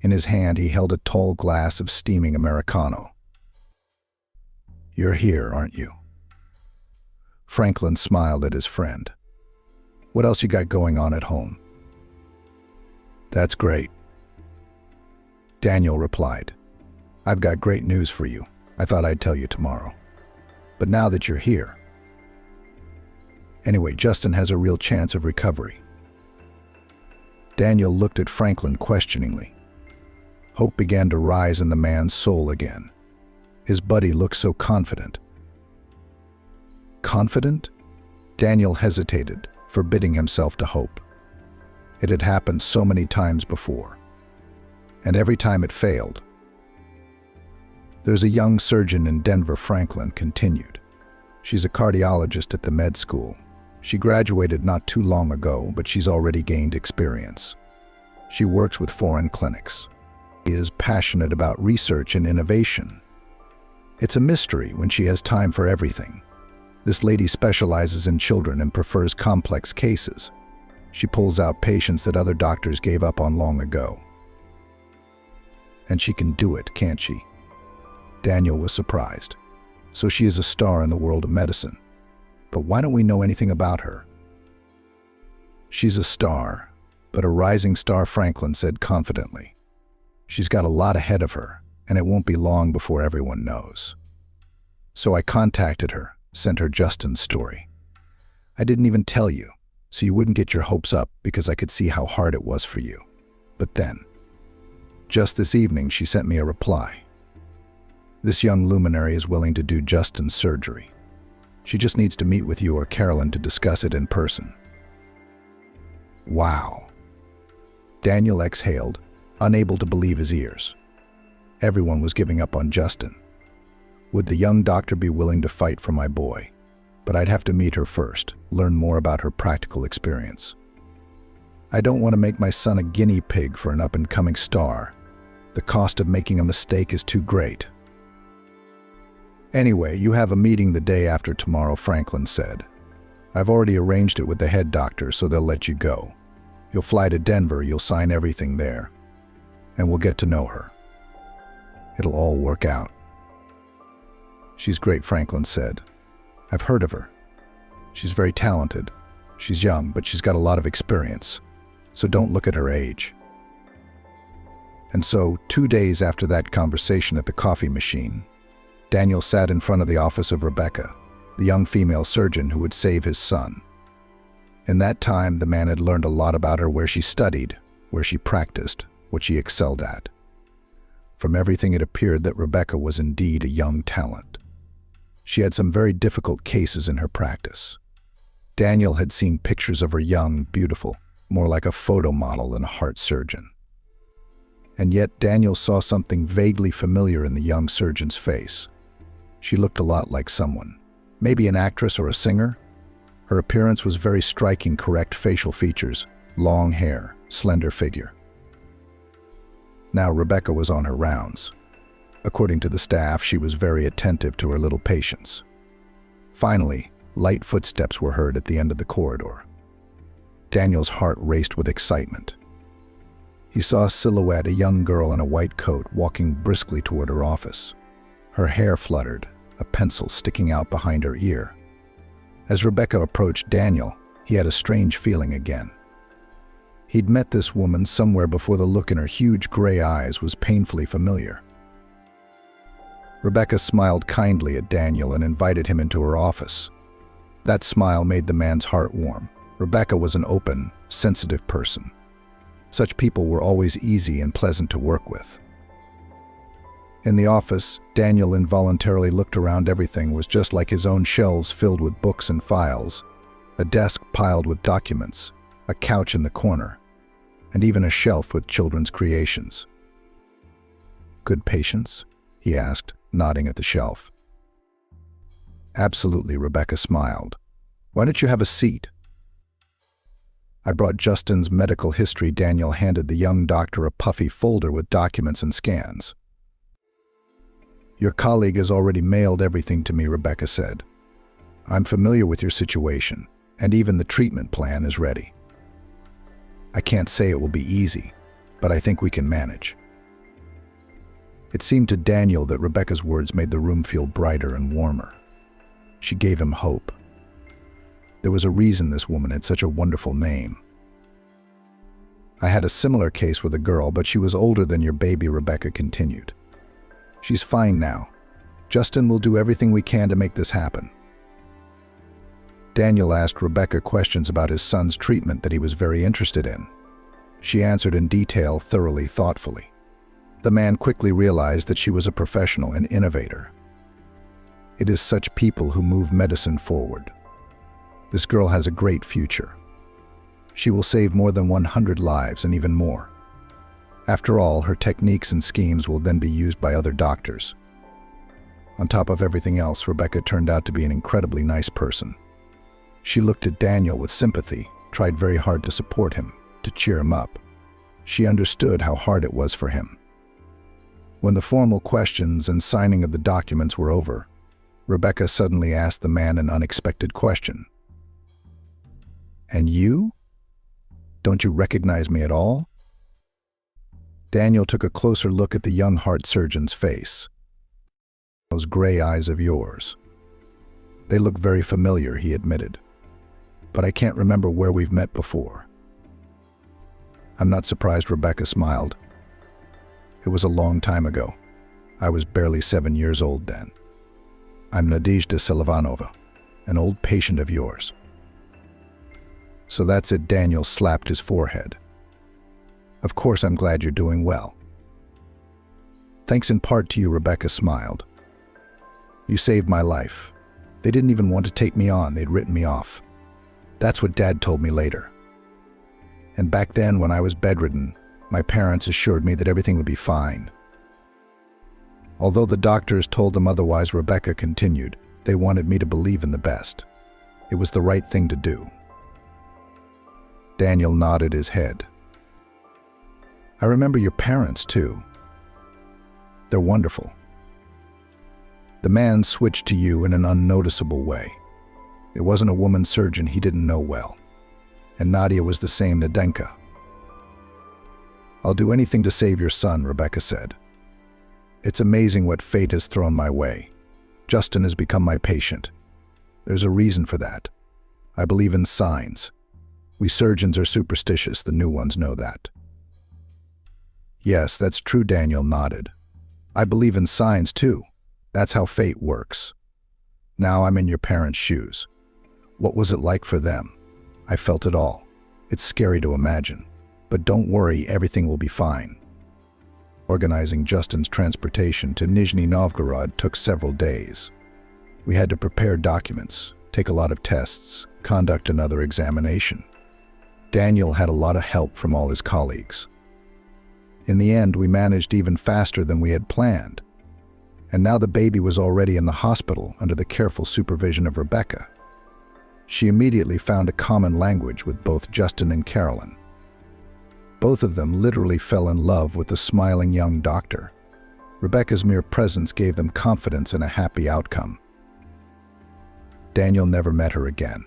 In his hand, he held a tall glass of steaming Americano. "You're here, aren't you?" Franklin smiled at his friend. "What else you got going on at home?" "That's great." Daniel replied, "I've got great news for you. I thought I'd tell you tomorrow. But now that you're here. Anyway, Justin has a real chance of recovery." Daniel looked at Franklin questioningly. Hope began to rise in the man's soul again. His buddy looked so confident. Confident? Daniel hesitated, forbidding himself to hope. It had happened so many times before, and every time it failed. "There's a young surgeon in Denver," Franklin continued. "She's a cardiologist at the med school. She graduated not too long ago, but she's already gained experience. She works with foreign clinics. She is passionate about research and innovation. It's a mystery when she has time for everything. This lady specializes in children and prefers complex cases. She pulls out patients that other doctors gave up on long ago. And she can do it, can't she?" Daniel was surprised. "So she is a star in the world of medicine. But why don't we know anything about her?" "She's a star, but a rising star," Franklin said confidently. "She's got a lot ahead of her, and it won't be long before everyone knows." "So I contacted her, sent her Justin's story. I didn't even tell you, so you wouldn't get your hopes up because I could see how hard it was for you. But then, just this evening, she sent me a reply. This young luminary is willing to do Justin's surgery. She just needs to meet with you or Carolyn to discuss it in person." Wow. Daniel exhaled, unable to believe his ears. Everyone was giving up on Justin. Would the young doctor be willing to fight for my boy? But I'd have to meet her first, learn more about her practical experience. I don't want to make my son a guinea pig for an up-and-coming star. The cost of making a mistake is too great. "Anyway, you have a meeting the day after tomorrow," Franklin said. "I've already arranged it with the head doctor, so they'll let you go. You'll fly to Denver, you'll sign everything there, and we'll get to know her. It'll all work out." "She's great," Franklin said. "I've heard of her. She's very talented. She's young, but she's got a lot of experience, so don't look at her age." And so, 2 days after that conversation at the coffee machine, Daniel sat in front of the office of Rebecca, the young female surgeon who would save his son. In that time, the man had learned a lot about her, where she studied, where she practiced, what she excelled at. From everything, it appeared that Rebecca was indeed a young talent. She had some very difficult cases in her practice. Daniel had seen pictures of her young, beautiful, more like a photo model than a heart surgeon. And yet Daniel saw something vaguely familiar in the young surgeon's face. She looked a lot like someone, maybe an actress or a singer. Her appearance was very striking, correct facial features, long hair, slender figure. Now Rebecca was on her rounds. According to the staff, she was very attentive to her little patients. Finally, light footsteps were heard at the end of the corridor. Daniel's heart raced with excitement. He saw a silhouette, a young girl in a white coat, walking briskly toward her office. Her hair fluttered, a pencil sticking out behind her ear. As Rebecca approached Daniel, he had a strange feeling again. He'd met this woman somewhere before. The look in her huge gray eyes was painfully familiar. Rebecca smiled kindly at Daniel and invited him into her office. That smile made the man's heart warm. Rebecca was an open, sensitive person. Such people were always easy and pleasant to work with. In the office, Daniel involuntarily looked around. Everything was just like his own, shelves filled with books and files, a desk piled with documents, a couch in the corner, and even a shelf with children's creations. "Good patients?" he asked, nodding at the shelf. "Absolutely," Rebecca smiled. "Why don't you have a seat?" "I brought Justin's medical history." Daniel handed the young doctor a puffy folder with documents and scans. "Your colleague has already mailed everything to me," Rebecca said. I'm familiar with your situation, and even the treatment plan is ready. I can't say it will be easy, but I think we can manage." It seemed to Daniel that Rebecca's words made the room feel brighter and warmer. She gave him hope. There was a reason this woman had such a wonderful name. "I had a similar case with a girl, but she was older than your baby," Rebecca continued. "She's fine now. Justin will do everything we can to make this happen." Daniel asked Rebecca questions about his son's treatment that he was very interested in. She answered in detail, thoroughly, thoughtfully. The man quickly realized that she was a professional and innovator. It is such people who move medicine forward. This girl has a great future. She will save more than 100 lives and even more. After all, her techniques and schemes will then be used by other doctors. On top of everything else, Rebecca turned out to be an incredibly nice person. She looked at Daniel with sympathy, tried very hard to support him, to cheer him up. She understood how hard it was for him. When the formal questions and signing of the documents were over, Rebecca suddenly asked the man an unexpected question. "And you? Don't you recognize me at all?" Daniel took a closer look at the young heart surgeon's face. "Those gray eyes of yours. They look very familiar," he admitted. "But I can't remember where we've met before." "I'm not surprised," Rebecca smiled. "It was a long time ago. I was barely 7 years old then. I'm Nadezhda Silvanova, an old patient of yours." "So that's it," Daniel slapped his forehead. "Of course I'm glad you're doing well." "Thanks in part to you," Rebecca smiled. "You saved my life. They didn't even want to take me on, they'd written me off. That's what Dad told me later. And back then, when I was bedridden, my parents assured me that everything would be fine. Although the doctors told them otherwise," Rebecca continued, "they wanted me to believe in the best. It was the right thing to do." Daniel nodded his head. "I remember your parents, too. They're wonderful." The man switched to you in an unnoticeable way. It wasn't a woman surgeon he didn't know well. And Nadia was the same, Nadenka. "I'll do anything to save your son," Rebecca said. "It's amazing what fate has thrown my way. Justin has become my patient. There's a reason for that. I believe in signs. We surgeons are superstitious, the new ones know that." "Yes, that's true," Daniel nodded. "I believe in signs too. That's how fate works. Now I'm in your parents' shoes. What was it like for them? I felt it all. It's scary to imagine. But don't worry, everything will be fine." Organizing Justin's transportation to Nizhny Novgorod took several days. We had to prepare documents, take a lot of tests, conduct another examination. Daniel had a lot of help from all his colleagues. In the end, we managed even faster than we had planned. And now the baby was already in the hospital under the careful supervision of Rebecca. She immediately found a common language with both Justin and Carolyn. Both of them literally fell in love with the smiling young doctor. Rebecca's mere presence gave them confidence in a happy outcome. Daniel never met her again.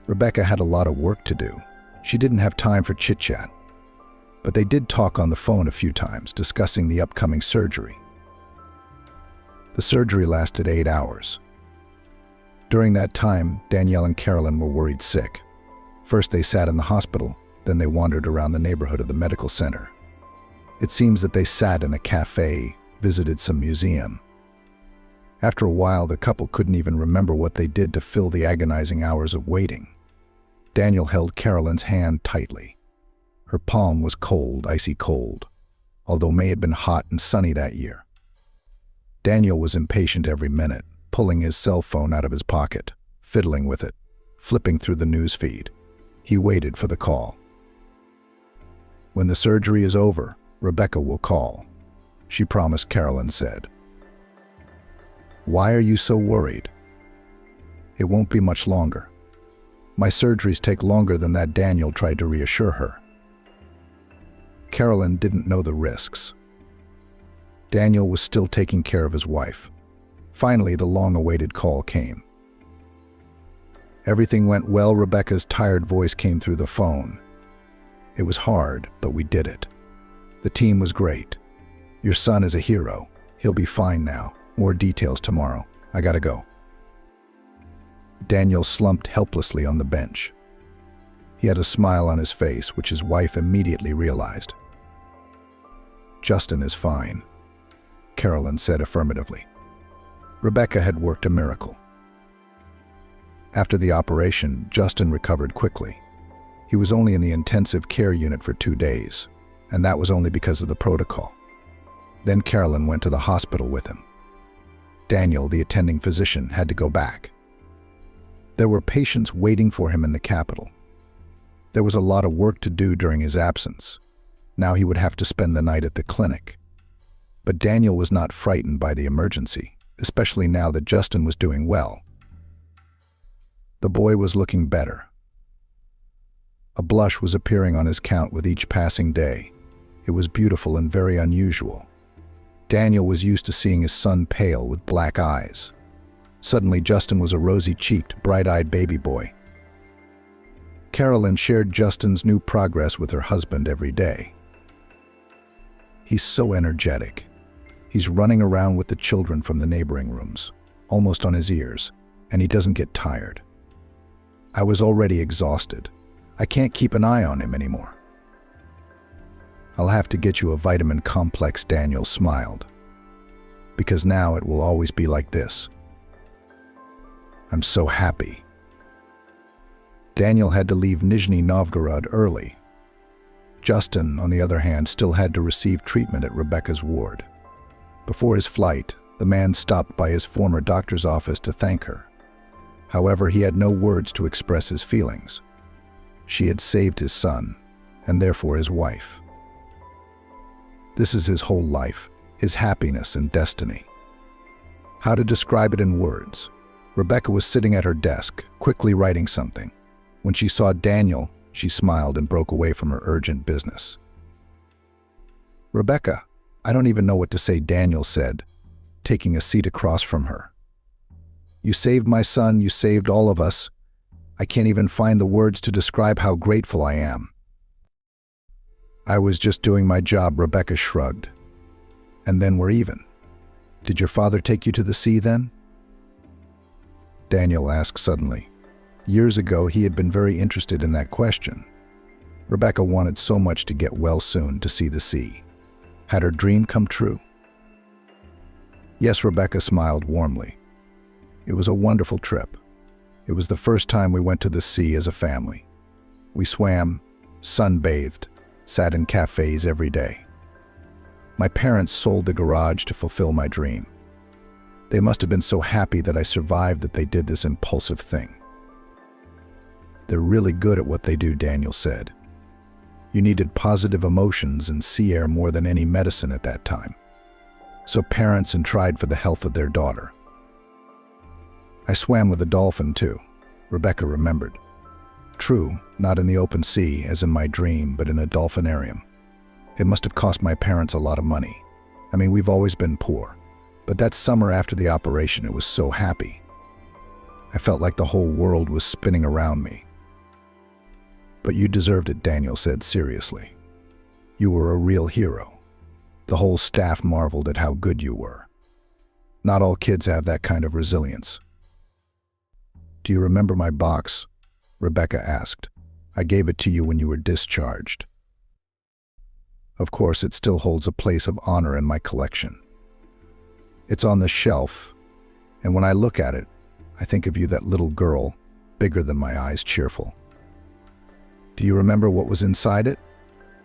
Rebecca had a lot of work to do. She didn't have time for chit-chat. But they did talk on the phone a few times, discussing the upcoming surgery. The surgery lasted 8 hours. During that time, Danielle and Carolyn were worried sick. First they sat in the hospital, then they wandered around the neighborhood of the medical center. It seems that they sat in a cafe, visited some museum. After a while, the couple couldn't even remember what they did to fill the agonizing hours of waiting. Daniel held Carolyn's hand tightly. Her palm was cold, icy cold, although May had been hot and sunny that year. Daniel was impatient every minute, pulling his cell phone out of his pocket, fiddling with it, flipping through the news feed. He waited for the call. "When the surgery is over, Rebecca will call," she promised, Carolyn said. "Why are you so worried?" "It won't be much longer. My surgeries take longer than that," Daniel tried to reassure her. Carolyn didn't know the risks. Daniel was still taking care of his wife. Finally, the long-awaited call came. Everything went well. Rebecca's tired voice came through the phone. It was hard, but we did it. The team was great. Your son is a hero. He'll be fine now. More details tomorrow. I gotta go. Daniel slumped helplessly on the bench. He had a smile on his face, which his wife immediately realized. Justin is fine, Carolyn said affirmatively. Rebecca had worked a miracle. After the operation, Justin recovered quickly. He was only in the intensive care unit for 2 days, and that was only because of the protocol. Then Carolyn went to the hospital with him. Daniel, the attending physician, had to go back. There were patients waiting for him in the capital. There was a lot of work to do during his absence. Now he would have to spend the night at the clinic. But Daniel was not frightened by the emergency, especially now that Justin was doing well. The boy was looking better. A blush was appearing on his countenance with each passing day. It was beautiful and very unusual. Daniel was used to seeing his son pale with black eyes. Suddenly, Justin was a rosy-cheeked, bright-eyed baby boy. Carolyn shared Justin's new progress with her husband every day. He's so energetic. He's running around with the children from the neighboring rooms, almost on his ears, and he doesn't get tired. I was already exhausted. I can't keep an eye on him anymore. I'll have to get you a vitamin complex, Daniel smiled. Because now it will always be like this. I'm so happy. Daniel had to leave Nizhny Novgorod early. Justin, on the other hand, still had to receive treatment at Rebecca's ward. Before his flight, the man stopped by his former doctor's office to thank her. However, he had no words to express his feelings. She had saved his son, and therefore his wife. This is his whole life, his happiness and destiny. How to describe it in words? Rebecca was sitting at her desk, quickly writing something. When she saw Daniel, she smiled and broke away from her urgent business. Rebecca, I don't even know what to say, Daniel said, taking a seat across from her. You saved my son, you saved all of us. I can't even find the words to describe how grateful I am. I was just doing my job, Rebecca shrugged. And then we're even. Did your father take you to the sea then? Daniel asked suddenly. Years ago, he had been very interested in that question. Rebecca wanted so much to get well soon to see the sea. Had her dream come true? Yes, Rebecca smiled warmly. It was a wonderful trip. It was the first time we went to the sea as a family. We swam, sunbathed, sat in cafes every day. My parents sold the garage to fulfill my dream. They must have been so happy that I survived that they did this impulsive thing. They're really good at what they do, Daniel said. You needed positive emotions and sea air more than any medicine at that time. So parents tried for the health of their daughter. I swam with a dolphin too, Rebecca remembered. True, not in the open sea, as in my dream, but in a dolphinarium. It must have cost my parents a lot of money. I mean, we've always been poor. But that summer after the operation, it was so happy. I felt like the whole world was spinning around me. But you deserved it, Daniel said seriously. You were a real hero. The whole staff marveled at how good you were. Not all kids have that kind of resilience. Do you remember my box? Rebecca asked. I gave it to you when you were discharged. Of course, it still holds a place of honor in my collection. It's on the shelf, and when I look at it, I think of you, that little girl, bigger than my eyes, cheerful. Do you remember what was inside it?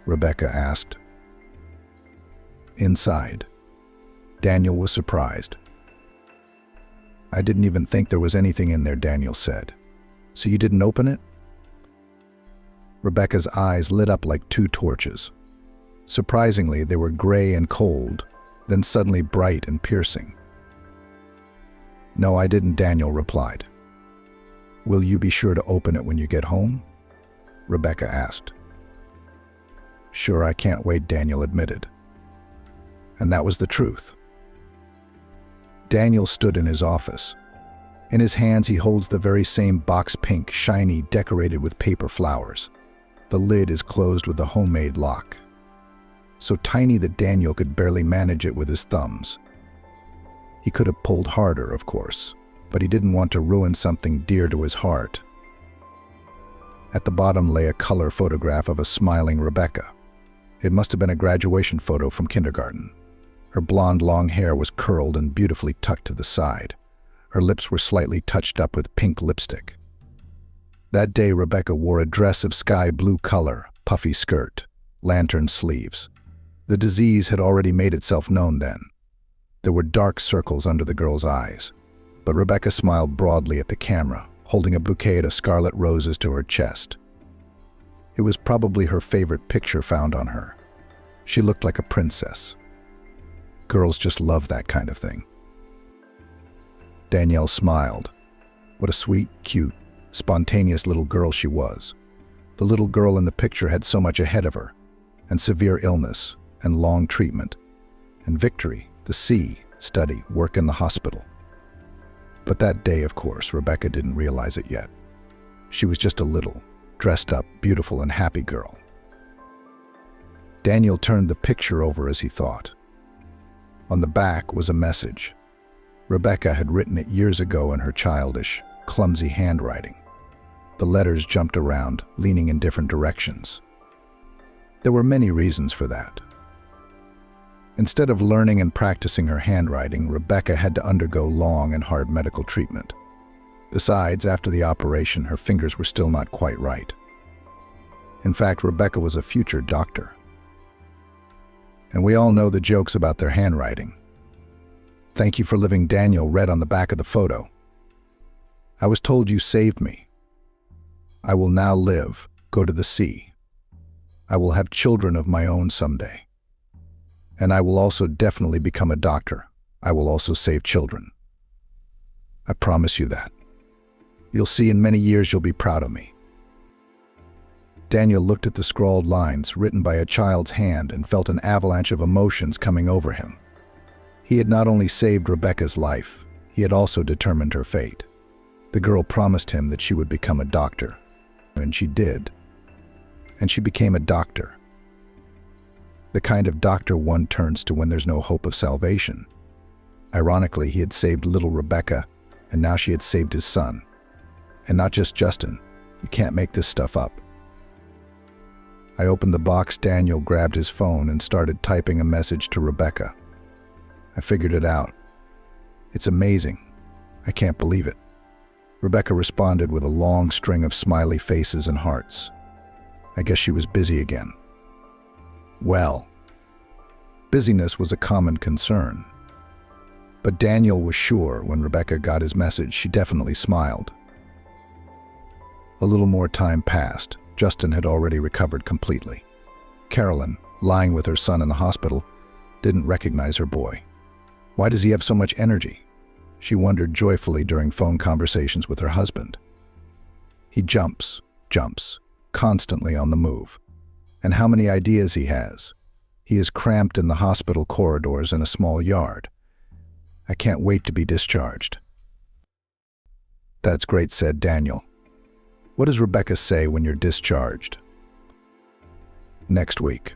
Rebecca asked. Inside. Daniel was surprised. I didn't even think there was anything in there, Daniel said. So you didn't open it? Rebecca's eyes lit up like 2 torches. Surprisingly, they were gray and cold, then suddenly bright and piercing. No, I didn't, Daniel replied. Will you be sure to open it when you get home? Rebecca asked. Sure, I can't wait, Daniel admitted. And that was the truth. Daniel stood in his office. In his hands, he holds the very same box, pink, shiny, decorated with paper flowers. The lid is closed with a homemade lock, so tiny that Daniel could barely manage it with his thumbs. He could have pulled harder, of course, but he didn't want to ruin something dear to his heart. At the bottom lay a color photograph of a smiling Rebecca. It must have been a graduation photo from kindergarten. Her blonde long hair was curled and beautifully tucked to the side. Her lips were slightly touched up with pink lipstick. That day, Rebecca wore a dress of sky blue color, puffy skirt, lantern sleeves. The disease had already made itself known then. There were dark circles under the girl's eyes, but Rebecca smiled broadly at the camera, holding a bouquet of scarlet roses to her chest. It was probably her favorite picture found on her. She looked like a princess. Girls just love that kind of thing. Danielle smiled. What a sweet, cute, spontaneous little girl she was. The little girl in the picture had so much ahead of her, and severe illness, and long treatment, and victory, the sea, study, work in the hospital. But that day, of course, Rebecca didn't realize it yet. She was just a little, dressed up, beautiful and happy girl. Daniel turned the picture over as he thought. On the back was a message. Rebecca had written it years ago in her childish, clumsy handwriting. The letters jumped around, leaning in different directions. There were many reasons for that. Instead of learning and practicing her handwriting, Rebecca had to undergo long and hard medical treatment. Besides, after the operation, her fingers were still not quite right. In fact, Rebecca was a future doctor. And we all know the jokes about their handwriting. "Thank you for living," Daniel read on the back of the photo. "I was told you saved me. I will now live, go to the sea. I will have children of my own someday. And I will also definitely become a doctor. I will also save children. I promise you that. You'll see in many years you'll be proud of me." Daniel looked at the scrawled lines written by a child's hand and felt an avalanche of emotions coming over him. He had not only saved Rebecca's life, he had also determined her fate. The girl promised him that she would become a doctor, and she did. And she became a doctor. The kind of doctor one turns to when there's no hope of salvation. Ironically, he had saved little Rebecca, and now she had saved his son. And not just Justin. You can't make this stuff up. I opened the box. Daniel grabbed his phone and started typing a message to Rebecca. I figured it out. "It's amazing. I can't believe it." Rebecca responded with a long string of smiley faces and hearts. I guess she was busy again. Well, busyness was a common concern. But Daniel was sure when Rebecca got his message, she definitely smiled. A little more time passed. Justin had already recovered completely. Carolyn, lying with her son in the hospital, didn't recognize her boy. Why does he have so much energy? She wondered joyfully during phone conversations with her husband. He jumps, constantly on the move. And how many ideas he has. He is cramped in the hospital corridors in a small yard. I can't wait to be discharged. That's great, said Daniel. What does Rebecca say when you're discharged? Next week.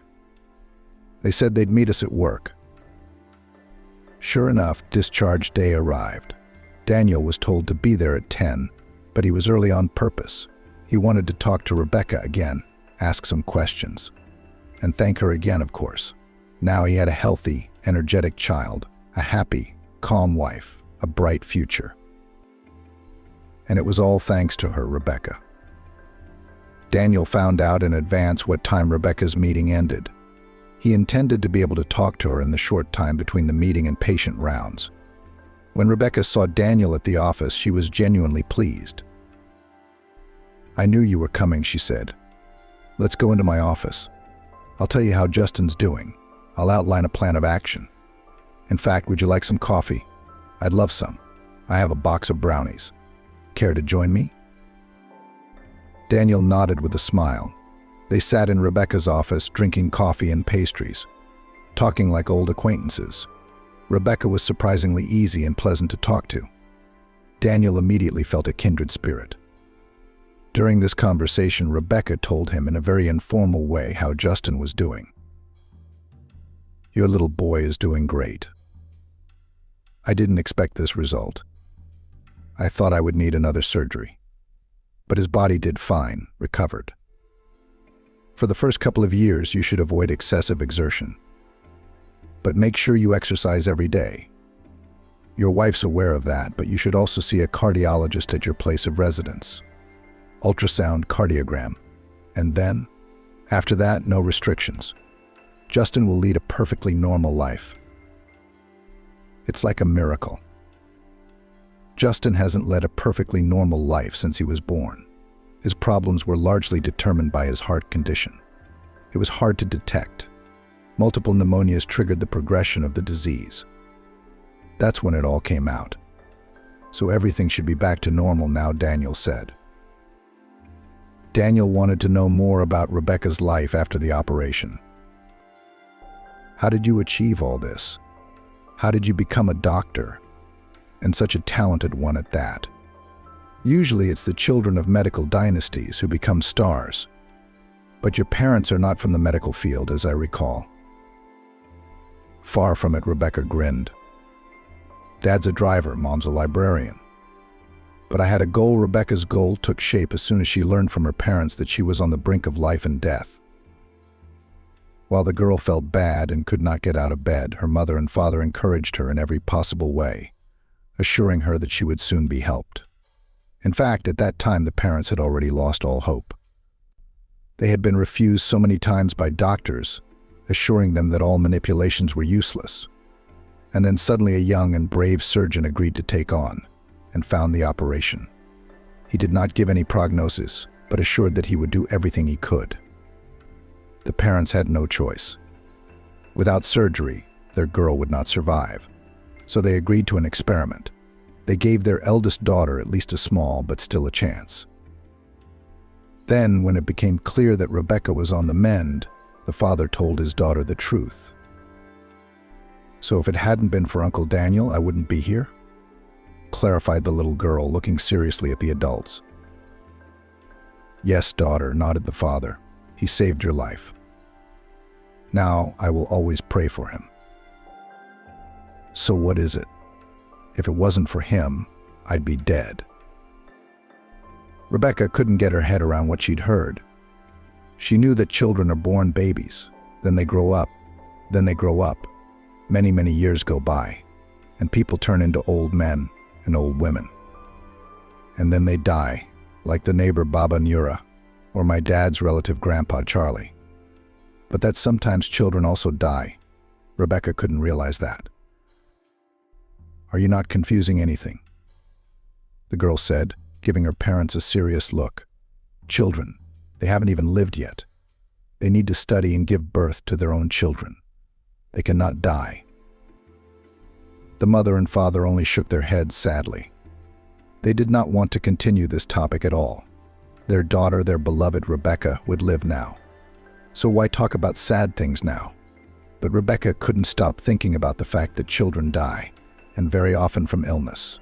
They said they'd meet us at work. Sure enough, discharge day arrived. Daniel was told to be there at 10, but he was early on purpose. He wanted to talk to Rebecca again, ask some questions, and thank her again, of course. Now he had a healthy, energetic child, a happy, calm wife, a bright future. And it was all thanks to her, Rebecca. Daniel found out in advance what time Rebecca's meeting ended. He intended to be able to talk to her in the short time between the meeting and patient rounds. When Rebecca saw Daniel at the office, she was genuinely pleased. "I knew you were coming," she said. "Let's go into my office. I'll tell you how Justin's doing. I'll outline a plan of action. In fact, would you like some coffee? I'd love some. I have a box of brownies. Care to join me?" Daniel nodded with a smile. They sat in Rebecca's office, drinking coffee and pastries, talking like old acquaintances. Rebecca was surprisingly easy and pleasant to talk to. Daniel immediately felt a kindred spirit. During this conversation, Rebecca told him in a very informal way how Justin was doing. "Your little boy is doing great. I didn't expect this result. I thought I would need another surgery. But his body did fine, recovered. For the first couple of years, you should avoid excessive exertion. But make sure you exercise every day. Your wife's aware of that, but you should also see a cardiologist at your place of residence. Ultrasound, cardiogram. And then, after that, no restrictions. Justin will lead a perfectly normal life." It's like a miracle. Justin hasn't led a perfectly normal life since he was born. His problems were largely determined by his heart condition. It was hard to detect. Multiple pneumonias triggered the progression of the disease. That's when it all came out. So everything should be back to normal now, Daniel said. Daniel wanted to know more about Rebecca's life after the operation. "How did you achieve all this? How did you become a doctor? And such a talented one at that? Usually it's the children of medical dynasties who become stars. But your parents are not from the medical field, as I recall." "Far from it," Rebecca grinned. "Dad's a driver, Mom's a librarian. But I had a goal." Rebecca's goal took shape as soon as she learned from her parents that she was on the brink of life and death. While the girl felt bad and could not get out of bed, her mother and father encouraged her in every possible way, assuring her that she would soon be helped. In fact, at that time the parents had already lost all hope. They had been refused so many times by doctors, assuring them that all manipulations were useless. And then suddenly a young and brave surgeon agreed to take on and found the operation. He did not give any prognosis, but assured that he would do everything he could. The parents had no choice. Without surgery, their girl would not survive. So they agreed to an experiment. They gave their eldest daughter at least a small but still a chance. Then, when it became clear that Rebecca was on the mend, the father told his daughter the truth. "So if it hadn't been for Uncle Daniel, I wouldn't be here?" clarified the little girl, looking seriously at the adults. "Yes, daughter," nodded the father. "He saved your life. Now I will always pray for him." "So what is it? If it wasn't for him, I'd be dead." Rebecca couldn't get her head around what she'd heard. She knew that children are born babies, then they grow up, many, many years go by, and people turn into old men and old women. And then they die, like the neighbor Baba Nura, or my dad's relative Grandpa Charlie. But that sometimes children also die. Rebecca couldn't realize that. "Are you not confusing anything?" the girl said, giving her parents a serious look. "Children, they haven't even lived yet. They need to study and give birth to their own children. They cannot die." The mother and father only shook their heads sadly. They did not want to continue this topic at all. Their daughter, their beloved Rebecca, would live now. So why talk about sad things now? But Rebecca couldn't stop thinking about the fact that children die, and very often from illness.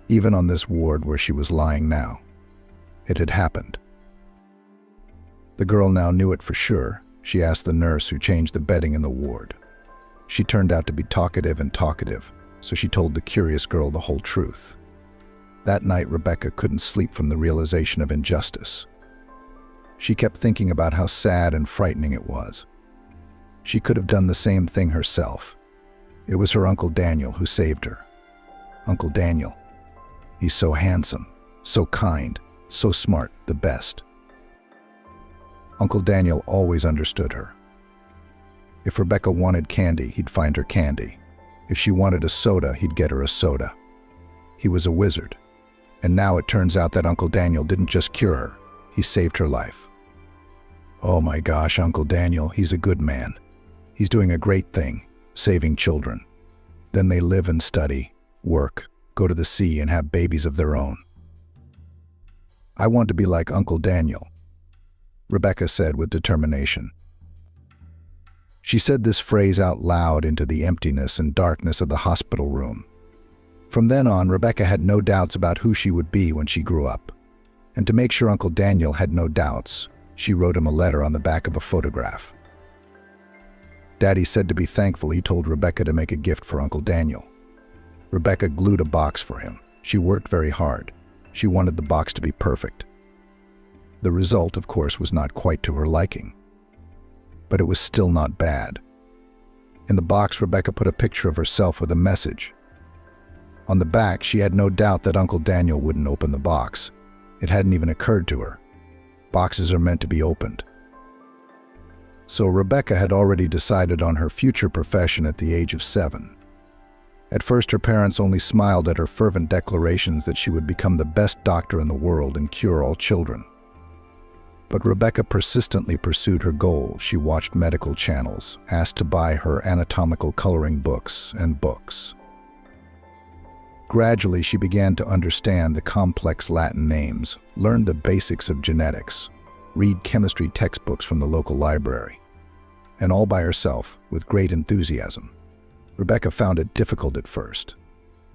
Even on this ward where she was lying now. It had happened. The girl now knew it for sure. She asked the nurse who changed the bedding in the ward. She turned out to be talkative, so she told the curious girl the whole truth. That night, Rebecca couldn't sleep from the realization of injustice. She kept thinking about how sad and frightening it was. She could have done the same thing herself. It was her Uncle Daniel who saved her. Uncle Daniel. He's so handsome, so kind, so smart, the best. Uncle Daniel always understood her. If Rebecca wanted candy, he'd find her candy. If she wanted a soda, he'd get her a soda. He was a wizard. And now it turns out that Uncle Daniel didn't just cure her, he saved her life. Oh my gosh, Uncle Daniel, he's a good man. He's doing a great thing, saving children. Then they live and study, work, go to the sea and have babies of their own. I want to be like Uncle Daniel, Rebecca said with determination. She said this phrase out loud into the emptiness and darkness of the hospital room. From then on, Rebecca had no doubts about who she would be when she grew up. And to make sure Uncle Daniel had no doubts, she wrote him a letter on the back of a photograph. Daddy said to be thankful he told Rebecca to make a gift for Uncle Daniel. Rebecca glued a box for him. She worked very hard. She wanted the box to be perfect. The result, of course, was not quite to her liking. But it was still not bad. In the box, Rebecca put a picture of herself with a message. On the back, she had no doubt that Uncle Daniel wouldn't open the box. It hadn't even occurred to her. Boxes are meant to be opened. So Rebecca had already decided on her future profession at the age of 7. At first, her parents only smiled at her fervent declarations that she would become the best doctor in the world and cure all children. But Rebecca persistently pursued her goal. She watched medical channels, asked to buy her anatomical coloring books and books. Gradually, she began to understand the complex Latin names, learned the basics of genetics, read chemistry textbooks from the local library. And all by herself, with great enthusiasm. Rebecca found it difficult at first.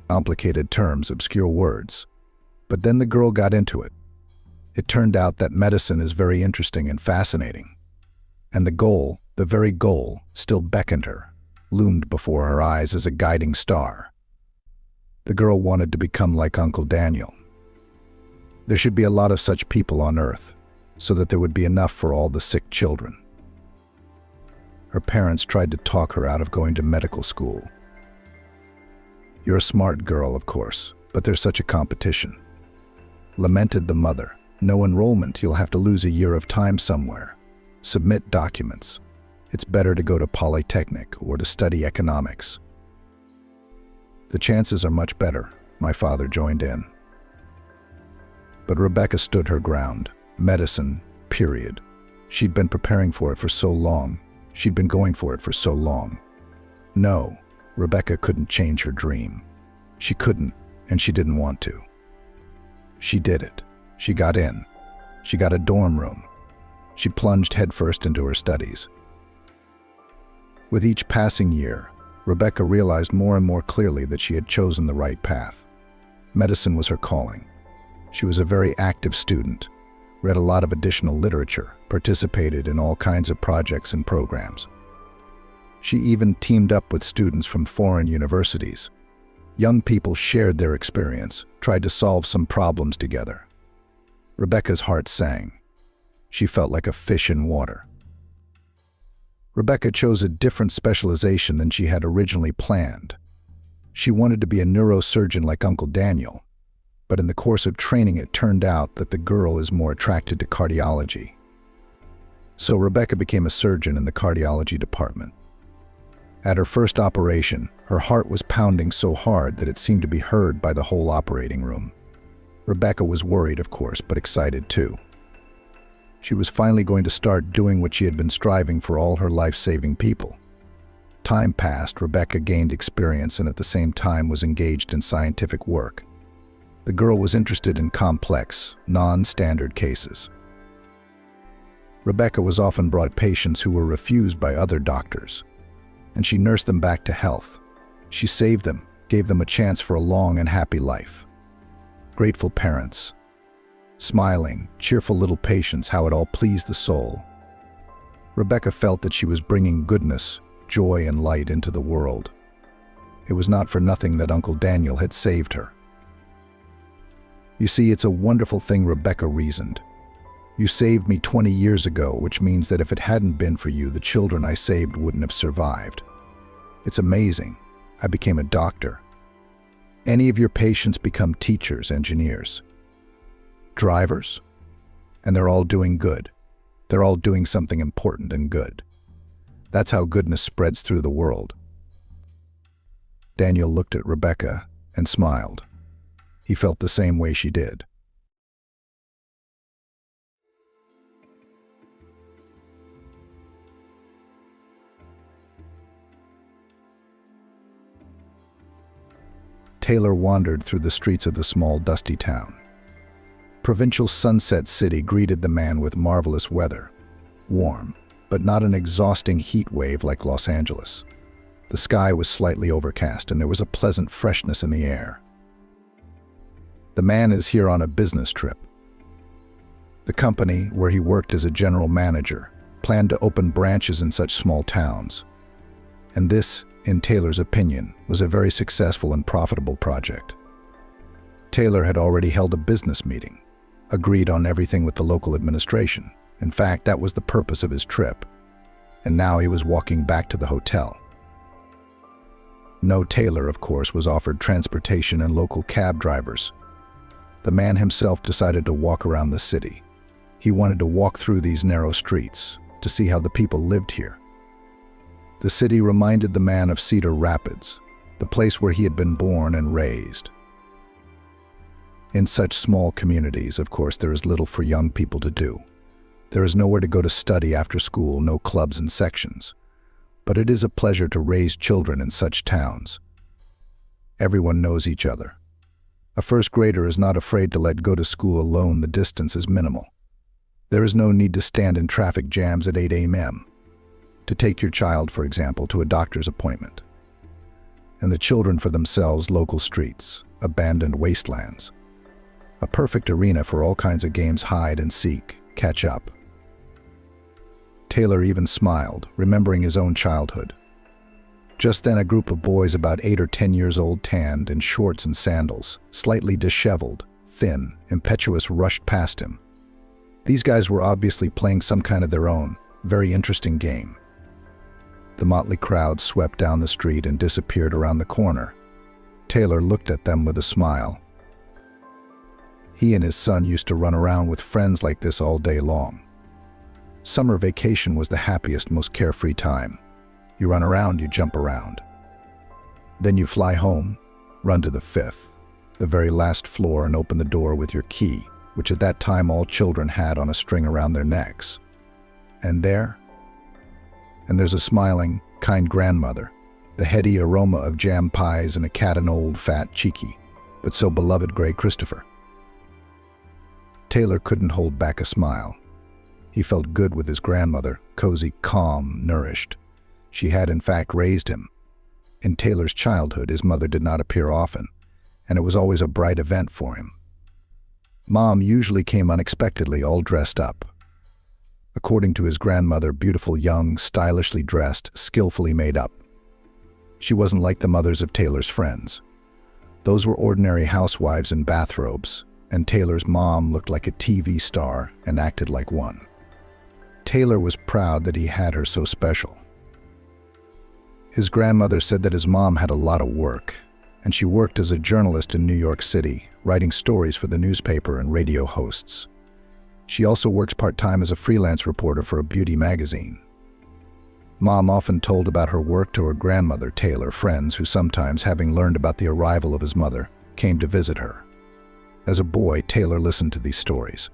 Complicated terms, obscure words. But then the girl got into it. It turned out that medicine is very interesting and fascinating. And the goal, the very goal, still beckoned her, loomed before her eyes as a guiding star. The girl wanted to become like Uncle Daniel. There should be a lot of such people on Earth, so that there would be enough for all the sick children. Her parents tried to talk her out of going to medical school. You're a smart girl, of course, but there's such a competition. Lamented the mother. No enrollment, you'll have to lose a year of time somewhere. Submit documents. It's better to go to Polytechnic or to study economics. The chances are much better, my father joined in. But Rebecca stood her ground. Medicine, period. She'd been preparing for it for so long. She'd been going for it for so long. No, Rebecca couldn't change her dream. She couldn't, and she didn't want to. She did it. She got in. She got a dorm room. She plunged headfirst into her studies. With each passing year, Rebecca realized more and more clearly that she had chosen the right path. Medicine was her calling. She was a very active student, read a lot of additional literature, participated in all kinds of projects and programs. She even teamed up with students from foreign universities. Young people shared their experience, tried to solve some problems together. Rebecca's heart sang. She felt like a fish in water. Rebecca chose a different specialization than she had originally planned. She wanted to be a neurosurgeon like Uncle Daniel, but in the course of training it turned out that the girl is more attracted to cardiology. So Rebecca became a surgeon in the cardiology department. At her first operation, her heart was pounding so hard that it seemed to be heard by the whole operating room. Rebecca was worried, of course, but excited too. She was finally going to start doing what she had been striving for all her life, saving people. Time passed, Rebecca gained experience and at the same time was engaged in scientific work. The girl was interested in complex, non-standard cases. Rebecca was often brought patients who were refused by other doctors, and she nursed them back to health. She saved them, gave them a chance for a long and happy life. Grateful parents. Smiling, cheerful little patients, how it all pleased the soul. Rebecca felt that she was bringing goodness, joy, and light into the world. It was not for nothing that Uncle Daniel had saved her. You see, it's a wonderful thing, Rebecca reasoned. You saved me 20 years ago, which means that if it hadn't been for you, the children I saved wouldn't have survived. It's amazing. I became a doctor. Any of your patients become teachers, engineers, drivers, and they're all doing good. They're all doing something important and good. That's how goodness spreads through the world. Daniel looked at Rebecca and smiled. He felt the same way she did. Taylor wandered through the streets of the small, dusty town. Provincial Sunset City greeted the man with marvelous weather. Warm, but not an exhausting heat wave like Los Angeles. The sky was slightly overcast and there was a pleasant freshness in the air. The man is here on a business trip. The company, where he worked as a general manager, planned to open branches in such small towns. And this, in Taylor's opinion, was a very successful and profitable project. Taylor had already held a business meeting, agreed on everything with the local administration. In fact, that was the purpose of his trip. And now he was walking back to the hotel. No, Taylor, of course, was offered transportation and local cab drivers. The man himself decided to walk around the city. He wanted to walk through these narrow streets to see how the people lived here. The city reminded the man of Cedar Rapids, the place where he had been born and raised. In such small communities, of course, there is little for young people to do. There is nowhere to go to study after school, no clubs and sections. But it is a pleasure to raise children in such towns. Everyone knows each other. A first grader is not afraid to let go to school alone. The distance is minimal. There is no need to stand in traffic jams at 8 a.m. to take your child, for example, to a doctor's appointment. And the children for themselves, local streets, abandoned wastelands. A perfect arena for all kinds of games: hide and seek, catch up. Taylor even smiled, remembering his own childhood. Just then, a group of boys about 8 or 10 years old, tanned, in shorts and sandals, slightly disheveled, thin, impetuous, rushed past him. These guys were obviously playing some kind of their own, very interesting game. The motley crowd swept down the street and disappeared around the corner. Taylor looked at them with a smile. He and his son used to run around with friends like this all day long. Summer vacation was the happiest, most carefree time. You run around, you jump around. Then you fly home, run to the 5th, the very last floor, and open the door with your key, which at that time all children had on a string around their necks. And there's a smiling, kind grandmother, the heady aroma of jam pies and a cat, an old, fat, cheeky, but so beloved gray Christopher. Taylor couldn't hold back a smile. He felt good with his grandmother, cozy, calm, nourished. She had, in fact, raised him. In Taylor's childhood, his mother did not appear often, and it was always a bright event for him. Mom usually came unexpectedly, all dressed up. According to his grandmother, beautiful, young, stylishly dressed, skillfully made up. She wasn't like the mothers of Taylor's friends. Those were ordinary housewives in bathrobes, and Taylor's mom looked like a TV star and acted like one. Taylor was proud that he had her so special. His grandmother said that his mom had a lot of work, and she worked as a journalist in New York City, writing stories for the newspaper and radio hosts. She also works part-time as a freelance reporter for a beauty magazine. Mom often told about her work to her grandmother, Taylor, friends who sometimes, having learned about the arrival of his mother, came to visit her. As a boy, Taylor listened to these stories.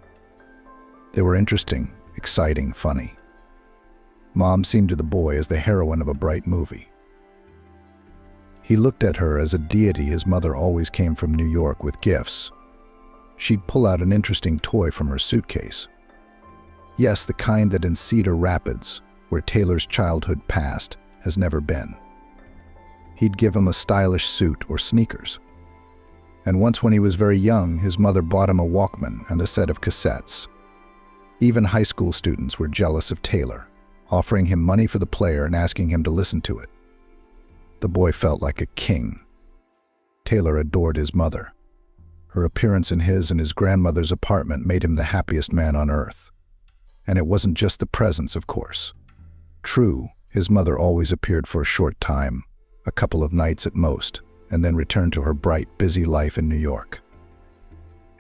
They were interesting, exciting, funny. Mom seemed to the boy as the heroine of a bright movie. He looked at her as a deity. His mother always came from New York with gifts. She'd pull out an interesting toy from her suitcase. Yes, the kind that in Cedar Rapids, where Taylor's childhood passed, has never been. He'd give him a stylish suit or sneakers. And once when he was very young, his mother bought him a Walkman and a set of cassettes. Even high school students were jealous of Taylor, offering him money for the player and asking him to listen to it. The boy felt like a king. Taylor adored his mother. Her appearance in his and his grandmother's apartment made him the happiest man on earth. And it wasn't just the presents, of course. True, his mother always appeared for a short time, a couple of nights at most, and then returned to her bright, busy life in New York.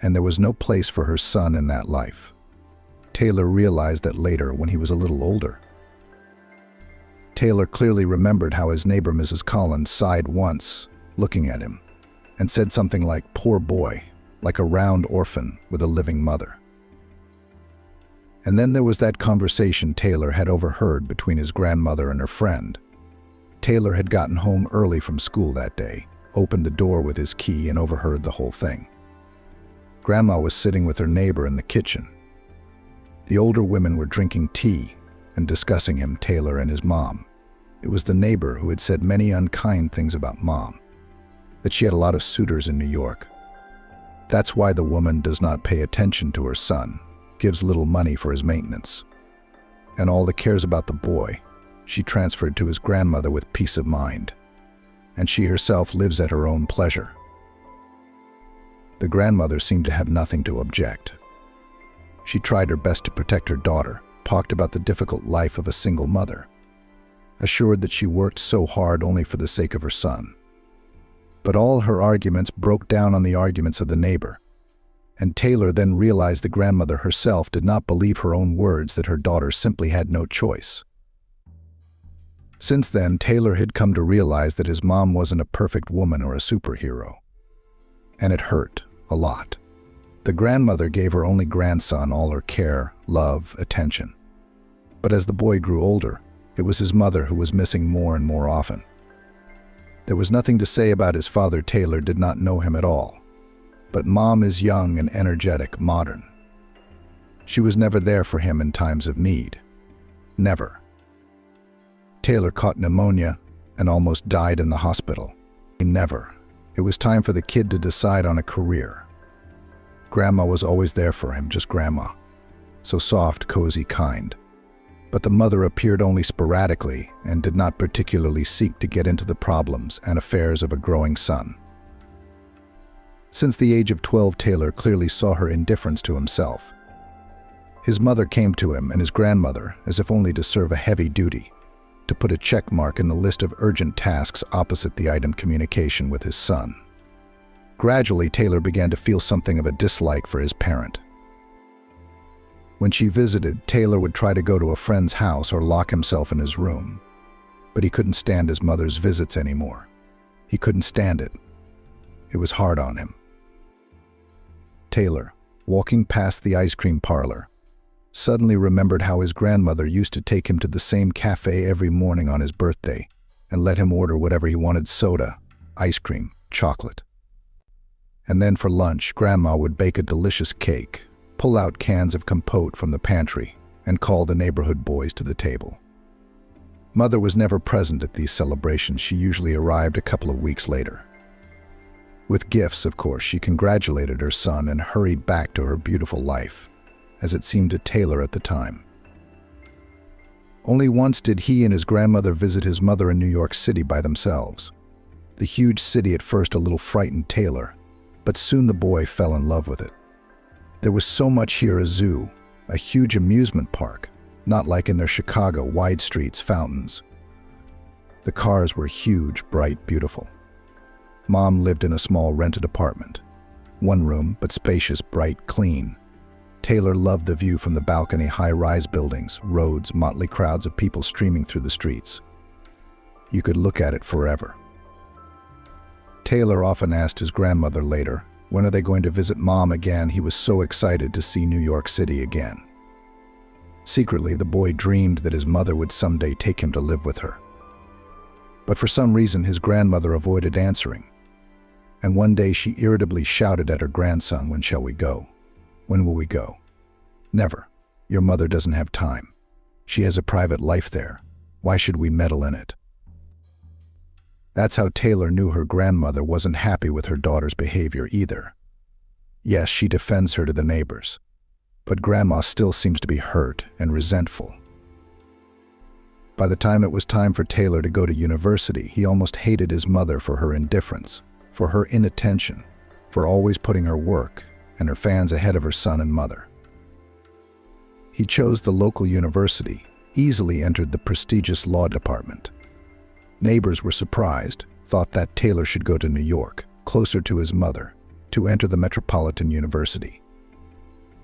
And there was no place for her son in that life. Taylor realized that later when he was a little older. Taylor clearly remembered how his neighbor, Mrs. Collins, sighed once, looking at him, and said something like, "Poor boy," like a round orphan with a living mother. And then there was that conversation Taylor had overheard between his grandmother and her friend. Taylor had gotten home early from school that day, opened the door with his key, and overheard the whole thing. Grandma was sitting with her neighbor in the kitchen. The older women were drinking tea and discussing him, Taylor and his mom. It was the neighbor who had said many unkind things about Mom, that she had a lot of suitors in New York. That's why the woman does not pay attention to her son, gives little money for his maintenance, and all that cares about the boy, she transferred to his grandmother with peace of mind, and she herself lives at her own pleasure. The grandmother seemed to have nothing to object. She tried her best to protect her daughter, talked about the difficult life of a single mother, assured that she worked so hard only for the sake of her son. But all her arguments broke down on the arguments of the neighbor, and Taylor then realized the grandmother herself did not believe her own words, that her daughter simply had no choice. Since then, Taylor had come to realize that his mom wasn't a perfect woman or a superhero, and it hurt a lot. The grandmother gave her only grandson all her care, love, attention. But as the boy grew older, it was his mother who was missing more and more often. There was nothing to say about his father. Taylor did not know him at all. But Mom is young and energetic, modern. She was never there for him in times of need. Never. Taylor caught pneumonia and almost died in the hospital. Never. It was time for the kid to decide on a career. Grandma was always there for him, just Grandma. So soft, cozy, kind. But the mother appeared only sporadically and did not particularly seek to get into the problems and affairs of a growing son. Since the age of 12, Taylor clearly saw her indifference to himself. His mother came to him and his grandmother as if only to serve a heavy duty, to put a check mark in the list of urgent tasks opposite the item communication with his son. Gradually, Taylor began to feel something of a dislike for his parent. When she visited, Taylor would try to go to a friend's house or lock himself in his room. But he couldn't stand his mother's visits anymore. He couldn't stand it. It was hard on him. Taylor, walking past the ice cream parlor, suddenly remembered how his grandmother used to take him to the same cafe every morning on his birthday and let him order whatever he wanted: soda, ice cream, chocolate. And then for lunch, Grandma would bake a delicious cake, pull out cans of compote from the pantry, and call the neighborhood boys to the table. Mother was never present at these celebrations. She usually arrived a couple of weeks later. With gifts, of course, she congratulated her son and hurried back to her beautiful life, as it seemed to Taylor at the time. Only once did he and his grandmother visit his mother in New York City by themselves. The huge city at first a little frightened Taylor, but soon the boy fell in love with it. There was so much here: a zoo, a huge amusement park, not like in their Chicago, wide streets, fountains. The cars were huge, bright, beautiful. Mom lived in a small rented apartment. One room, but spacious, bright, clean. Taylor loved the view from the balcony: high-rise buildings, roads, motley crowds of people streaming through the streets. You could look at it forever. Taylor often asked his grandmother later, when are they going to visit Mom again? He was so excited to see New York City again. Secretly, the boy dreamed that his mother would someday take him to live with her. But for some reason, his grandmother avoided answering. And one day she irritably shouted at her grandson, "When shall we go? When will we go?" "Never. Your mother doesn't have time. She has a private life there. Why should we meddle in it?" That's how Taylor knew her grandmother wasn't happy with her daughter's behavior either. Yes, she defends her to the neighbors, but Grandma still seems to be hurt and resentful. By the time it was time for Taylor to go to university, he almost hated his mother for her indifference, for her inattention, for always putting her work and her fans ahead of her son and mother. He chose the local university, easily entered the prestigious law department. Neighbors were surprised, thought that Taylor should go to New York, closer to his mother, to enter the Metropolitan University.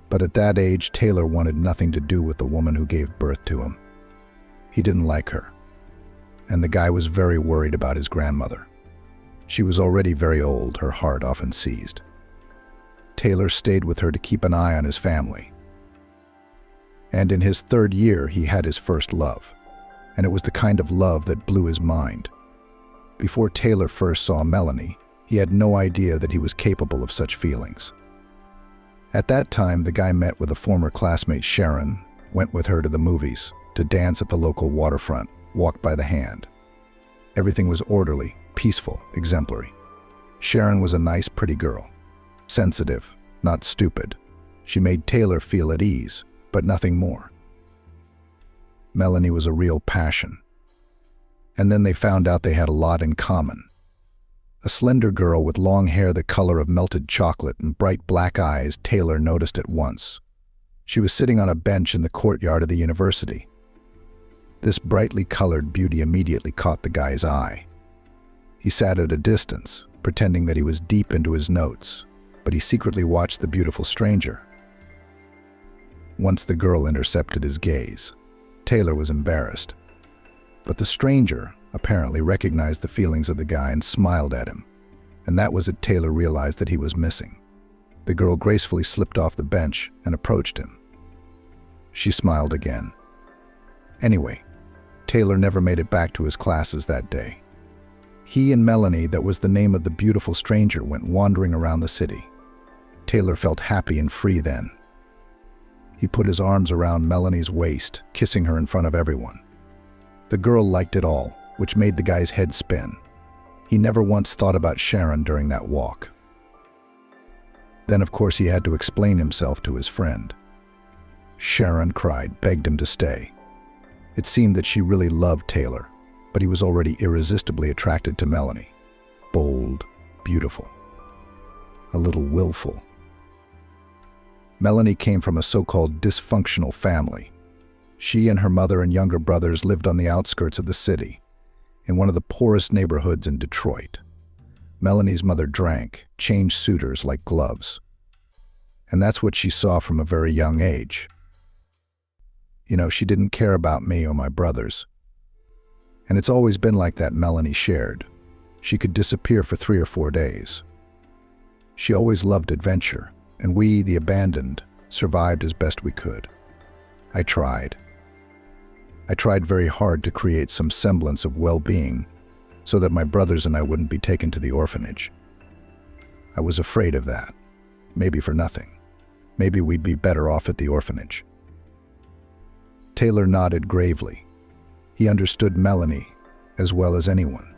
But at that age, Taylor wanted nothing to do with the woman who gave birth to him. He didn't like her. And the guy was very worried about his grandmother. She was already very old, her heart often seized. Taylor stayed with her to keep an eye on his family. And in his 3rd year, he had his first love. And it was the kind of love that blew his mind. Before Taylor first saw Melanie, he had no idea that he was capable of such feelings. At that time, the guy met with a former classmate, Sharon, went with her to the movies, to dance at the local waterfront, walked by the hand. Everything was orderly, peaceful, exemplary. Sharon was a nice, pretty girl. sensitive, not stupid. She made Taylor feel at ease, but nothing more. Melanie was a real passion. And then they found out they had a lot in common. A slender girl with long hair the color of melted chocolate and bright black eyes Taylor noticed at once. She was sitting on a bench in the courtyard of the university. This brightly colored beauty immediately caught the guy's eye. He sat at a distance, pretending that he was deep into his notes, but he secretly watched the beautiful stranger. Once the girl intercepted his gaze, Taylor was embarrassed. But the stranger apparently recognized the feelings of the guy and smiled at him, and that was it. Taylor realized that he was missing. The girl gracefully slipped off the bench and approached him. She smiled again. Anyway, Taylor never made it back to his classes that day. He and Melanie, that was the name of the beautiful stranger, went wandering around the city. Taylor felt happy and free then. He put his arms around Melanie's waist, kissing her in front of everyone. The girl liked it all, which made the guy's head spin. He never once thought about Sharon during that walk. Then, of course, he had to explain himself to his friend. Sharon cried, begged him to stay. It seemed that she really loved Taylor, but he was already irresistibly attracted to Melanie. Bold, beautiful, a little willful. Melanie came from a so-called dysfunctional family. She and her mother and younger brothers lived on the outskirts of the city, in one of the poorest neighborhoods in Detroit. Melanie's mother drank, changed suitors like gloves. And that's what she saw from a very young age. You know, she didn't care about me or my brothers. And it's always been like that, Melanie shared. She could disappear for 3 or 4 days. She always loved adventure, and we, the abandoned, survived as best we could. I tried. I tried very hard to create some semblance of well-being so that my brothers and I wouldn't be taken to the orphanage. I was afraid of that. Maybe for nothing. Maybe we'd be better off at the orphanage. Taylor nodded gravely. He understood Melanie as well as anyone.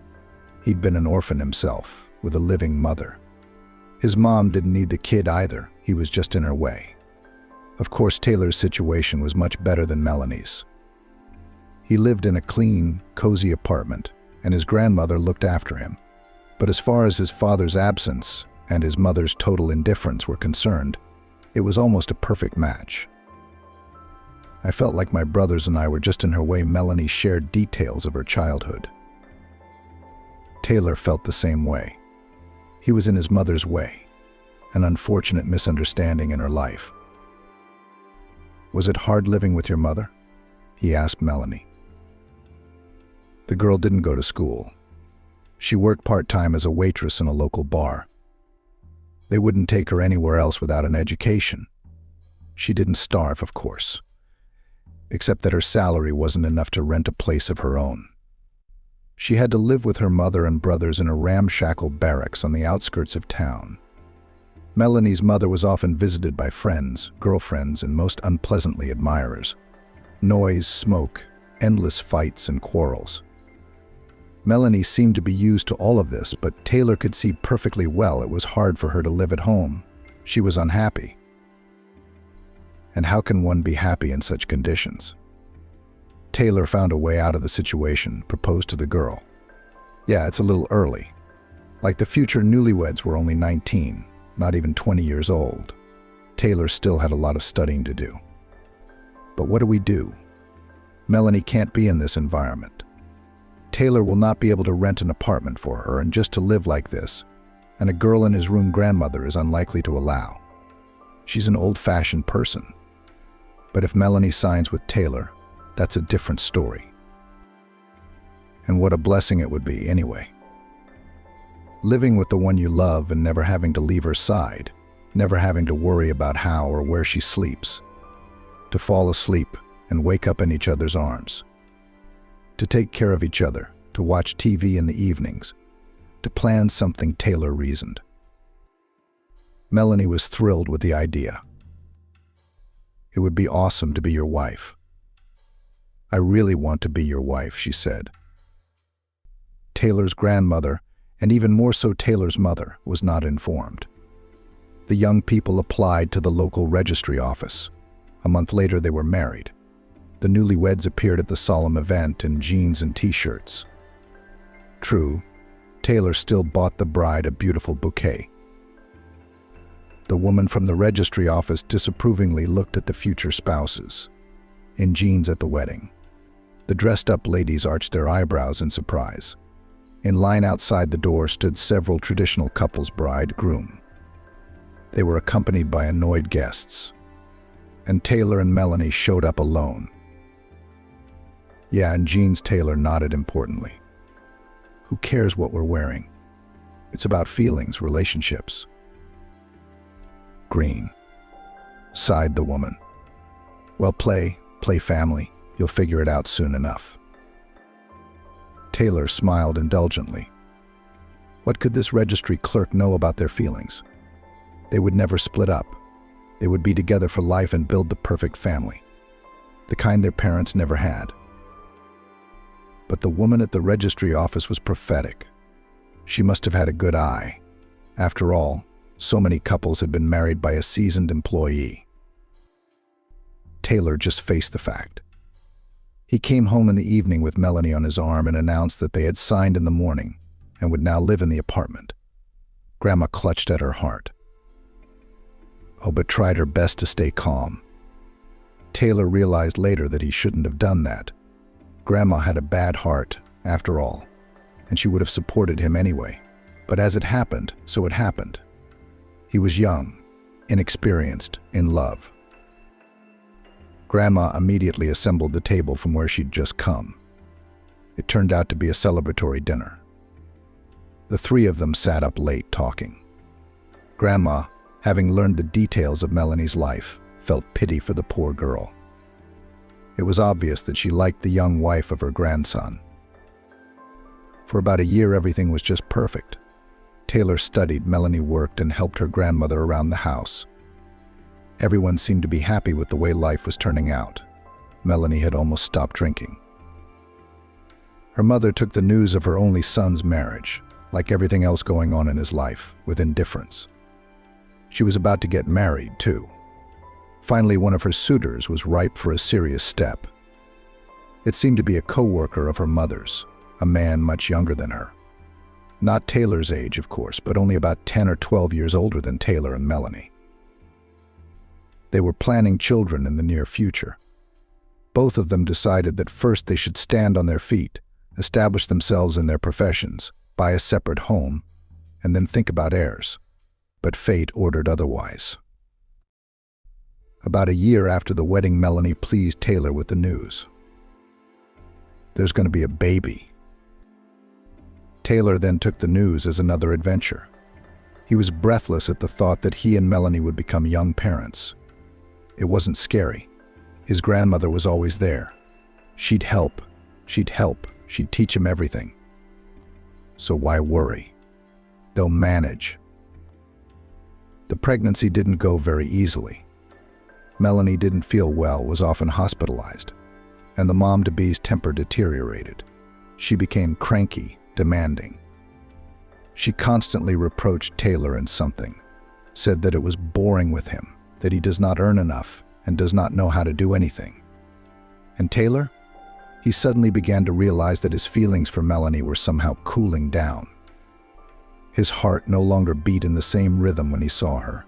He'd been an orphan himself, with a living mother. His mom didn't need the kid either. He was just in her way. Of course, Taylor's situation was much better than Melanie's. He lived in a clean, cozy apartment, and his grandmother looked after him. But as far as his father's absence and his mother's total indifference were concerned, it was almost a perfect match. I felt like my brothers and I were just in her way. Melanie shared details of her childhood. Taylor felt the same way. He was in his mother's way, an unfortunate misunderstanding in her life. Was it hard living with your mother? He asked Melanie. The girl didn't go to school. She worked part-time as a waitress in a local bar. They wouldn't take her anywhere else without an education. She didn't starve, of course, except that her salary wasn't enough to rent a place of her own. She had to live with her mother and brothers in a ramshackle barracks on the outskirts of town. Melanie's mother was often visited by friends, girlfriends, and most unpleasantly admirers. Noise, smoke, endless fights and quarrels. Melanie seemed to be used to all of this, but Taylor could see perfectly well it was hard for her to live at home. She was unhappy. And how can one be happy in such conditions? Taylor found a way out of the situation, proposed to the girl. Yeah, it's a little early. Like the future newlyweds were only 19, not even 20 years old. Taylor still had a lot of studying to do. But what do we do? Melanie can't be in this environment. Taylor will not be able to rent an apartment for her, and just to live like this, and a girl in his room grandmother is unlikely to allow. She's an old-fashioned person. But if Melanie signs with Taylor, that's a different story. And what a blessing it would be, anyway. Living with the one you love and never having to leave her side, never having to worry about how or where she sleeps. To fall asleep and wake up in each other's arms. To take care of each other, to watch TV in the evenings, to plan something. Taylor reasoned. Melanie was thrilled with the idea. It would be awesome to be your wife. I really want to be your wife, she said. Taylor's grandmother, and even more so Taylor's mother, was not informed. The young people applied to the local registry office. A month later, they were married. The newlyweds appeared at the solemn event in jeans and t-shirts. True, Taylor still bought the bride a beautiful bouquet. The woman from the registry office disapprovingly looked at the future spouses, in jeans at the wedding. The dressed-up ladies arched their eyebrows in surprise. In line outside the door stood several traditional couples, bride-groom. They were accompanied by annoyed guests. And Taylor and Melanie showed up alone. Yeah, in jeans, Taylor nodded importantly. Who cares what we're wearing? It's about feelings, relationships. Green, sighed the woman. Well, play family. You'll figure it out soon enough. Taylor smiled indulgently. What could this registry clerk know about their feelings? They would never split up. They would be together for life and build the perfect family, the kind their parents never had. But the woman at the registry office was prophetic. She must have had a good eye. After all, so many couples had been married by a seasoned employee. Taylor just faced the fact. He came home in the evening with Melanie on his arm and announced that they had signed in the morning and would now live in the apartment. Grandma clutched at her heart. Oh, but tried her best to stay calm. Taylor realized later that he shouldn't have done that. Grandma had a bad heart, after all, and she would have supported him anyway. But as it happened, so it happened. He was young, inexperienced, in love. Grandma immediately assembled the table from where she'd just come. It turned out to be a celebratory dinner. The three of them sat up late talking. Grandma, having learned the details of Melanie's life, felt pity for the poor girl. It was obvious that she liked the young wife of her grandson. For about a year, everything was just perfect. Taylor studied, Melanie worked, and helped her grandmother around the house. Everyone seemed to be happy with the way life was turning out. Melanie had almost stopped drinking. Her mother took the news of her only son's marriage, like everything else going on in his life, with indifference. She was about to get married, too. Finally, one of her suitors was ripe for a serious step. It seemed to be a co-worker of her mother's, a man much younger than her. Not Taylor's age, of course, but only about 10 or 12 years older than Taylor and Melanie. They were planning children in the near future. Both of them decided that first they should stand on their feet, establish themselves in their professions, buy a separate home, and then think about heirs. But fate ordered otherwise. About a year after the wedding, Melanie pleased Taylor with the news. There's going to be a baby. Taylor then took the news as another adventure. He was breathless at the thought that he and Melanie would become young parents. It wasn't scary. His grandmother was always there. She'd help. She'd teach him everything. So why worry? They'll manage. The pregnancy didn't go very easily. Melanie didn't feel well, was often hospitalized, and the mom-to-be's temper deteriorated. She became cranky, demanding. She constantly reproached Taylor in something, said that it was boring with him, that he does not earn enough and does not know how to do anything. And Taylor? He suddenly began to realize that his feelings for Melanie were somehow cooling down. His heart no longer beat in the same rhythm when he saw her,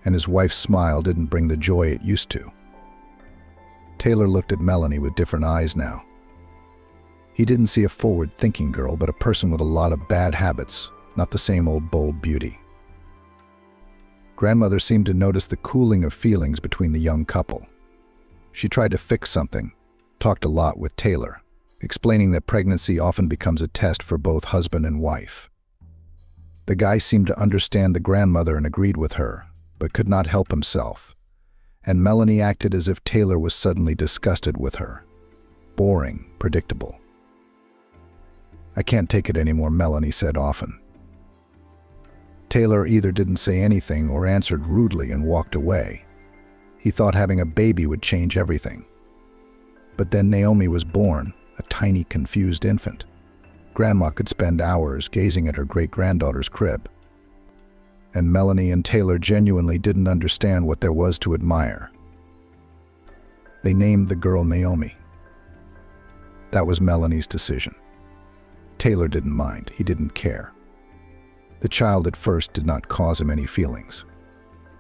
and his wife's smile didn't bring the joy it used to. Taylor looked at Melanie with different eyes now. He didn't see a forward-thinking girl, but a person with a lot of bad habits, not the same old bold beauty. Grandmother seemed to notice the cooling of feelings between the young couple. She tried to fix something, talked a lot with Taylor, explaining that pregnancy often becomes a test for both husband and wife. The guy seemed to understand the grandmother and agreed with her, but could not help himself, and Melanie acted as if Taylor was suddenly disgusted with her. Boring, predictable. I can't take it anymore, Melanie said often. Taylor either didn't say anything or answered rudely and walked away. He thought having a baby would change everything. But then Naomi was born, a tiny, confused infant. Grandma could spend hours gazing at her great-granddaughter's crib. and Melanie and Taylor genuinely didn't understand what there was to admire. They named the girl Naomi. That was Melanie's decision. Taylor didn't mind. He didn't care. The child at first did not cause him any feelings,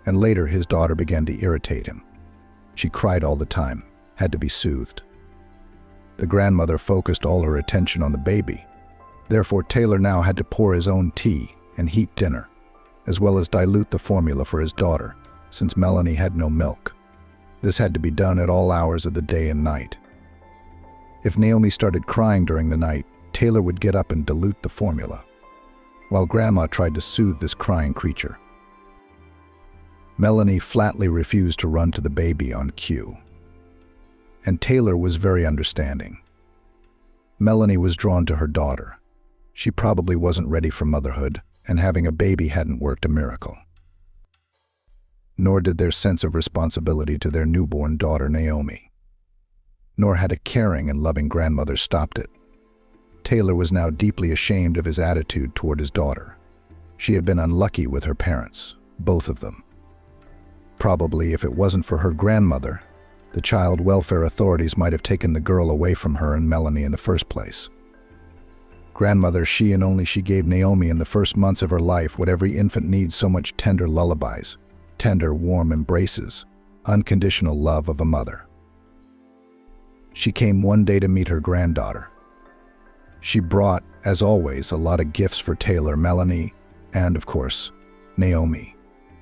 and later his daughter began to irritate him. She cried all the time, had to be soothed. The grandmother focused all her attention on the baby. Therefore, Taylor now had to pour his own tea and heat dinner, as well as dilute the formula for his daughter, since Melanie had no milk. This had to be done at all hours of the day and night. If Naomi started crying during the night, Taylor would get up and dilute the formula, while Grandma tried to soothe this crying creature. Melanie flatly refused to run to the baby on cue, and Taylor was very understanding. Melanie was drawn to her daughter. She probably wasn't ready for motherhood, and having a baby hadn't worked a miracle. Nor did their sense of responsibility to their newborn daughter Naomi. Nor had a caring and loving grandmother stopped it. Taylor was now deeply ashamed of his attitude toward his daughter. She had been unlucky with her parents, both of them. Probably if it wasn't for her grandmother, the child welfare authorities might have taken the girl away from her and Melanie in the first place. Grandmother, she and only she gave Naomi in the first months of her life what every infant needs so much: tender lullabies, tender, warm embraces, unconditional love of a mother. She came one day to meet her granddaughter. She brought, as always, a lot of gifts for Taylor, Melanie, and, of course, Naomi.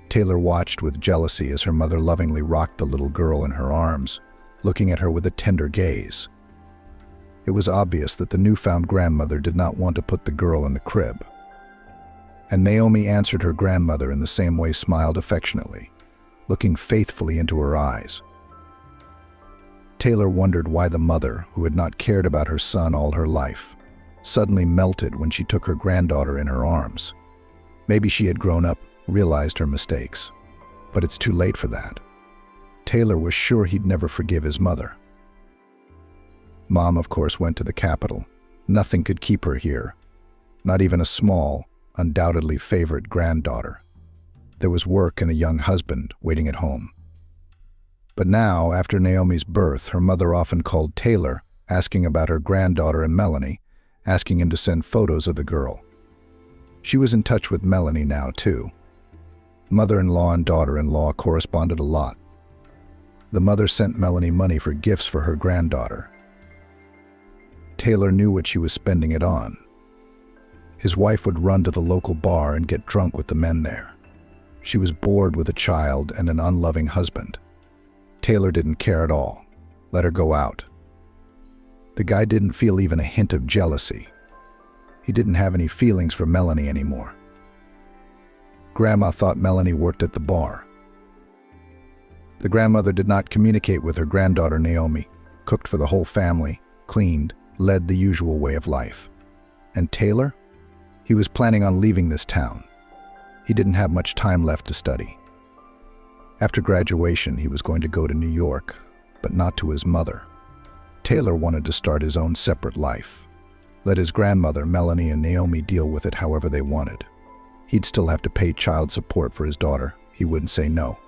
Taylor watched with jealousy as her mother lovingly rocked the little girl in her arms, looking at her with a tender gaze. It was obvious that the newfound grandmother did not want to put the girl in the crib. And Naomi answered her grandmother in the same way, smiled affectionately, looking faithfully into her eyes. Taylor wondered why the mother, who had not cared about her son all her life, suddenly melted when she took her granddaughter in her arms. Maybe she had grown up, realized her mistakes. But it's too late for that. Taylor was sure he'd never forgive his mother. Mom, of course, went to the capital. Nothing could keep her here. Not even a small, undoubtedly favorite granddaughter. There was work and a young husband waiting at home. But now, after Naomi's birth, her mother often called Taylor, asking about her granddaughter and Melanie, asking him to send photos of the girl. She was in touch with Melanie now, too. Mother-in-law and daughter-in-law corresponded a lot. The mother sent Melanie money for gifts for her granddaughter. Taylor knew what she was spending it on. His wife would run to the local bar and get drunk with the men there. She was bored with a child and an unloving husband. Taylor didn't care at all. Let her go out. The guy didn't feel even a hint of jealousy. He didn't have any feelings for Melanie anymore. Grandma thought Melanie worked at the bar. The grandmother did not communicate with her granddaughter Naomi, cooked for the whole family, cleaned, led the usual way of life. And Taylor? He was planning on leaving this town. He didn't have much time left to study. After graduation, he was going to go to New York, but not to his mother. Taylor wanted to start his own separate life. Let his grandmother, Melanie, and Naomi deal with it however they wanted. He'd still have to pay child support for his daughter. He wouldn't say no.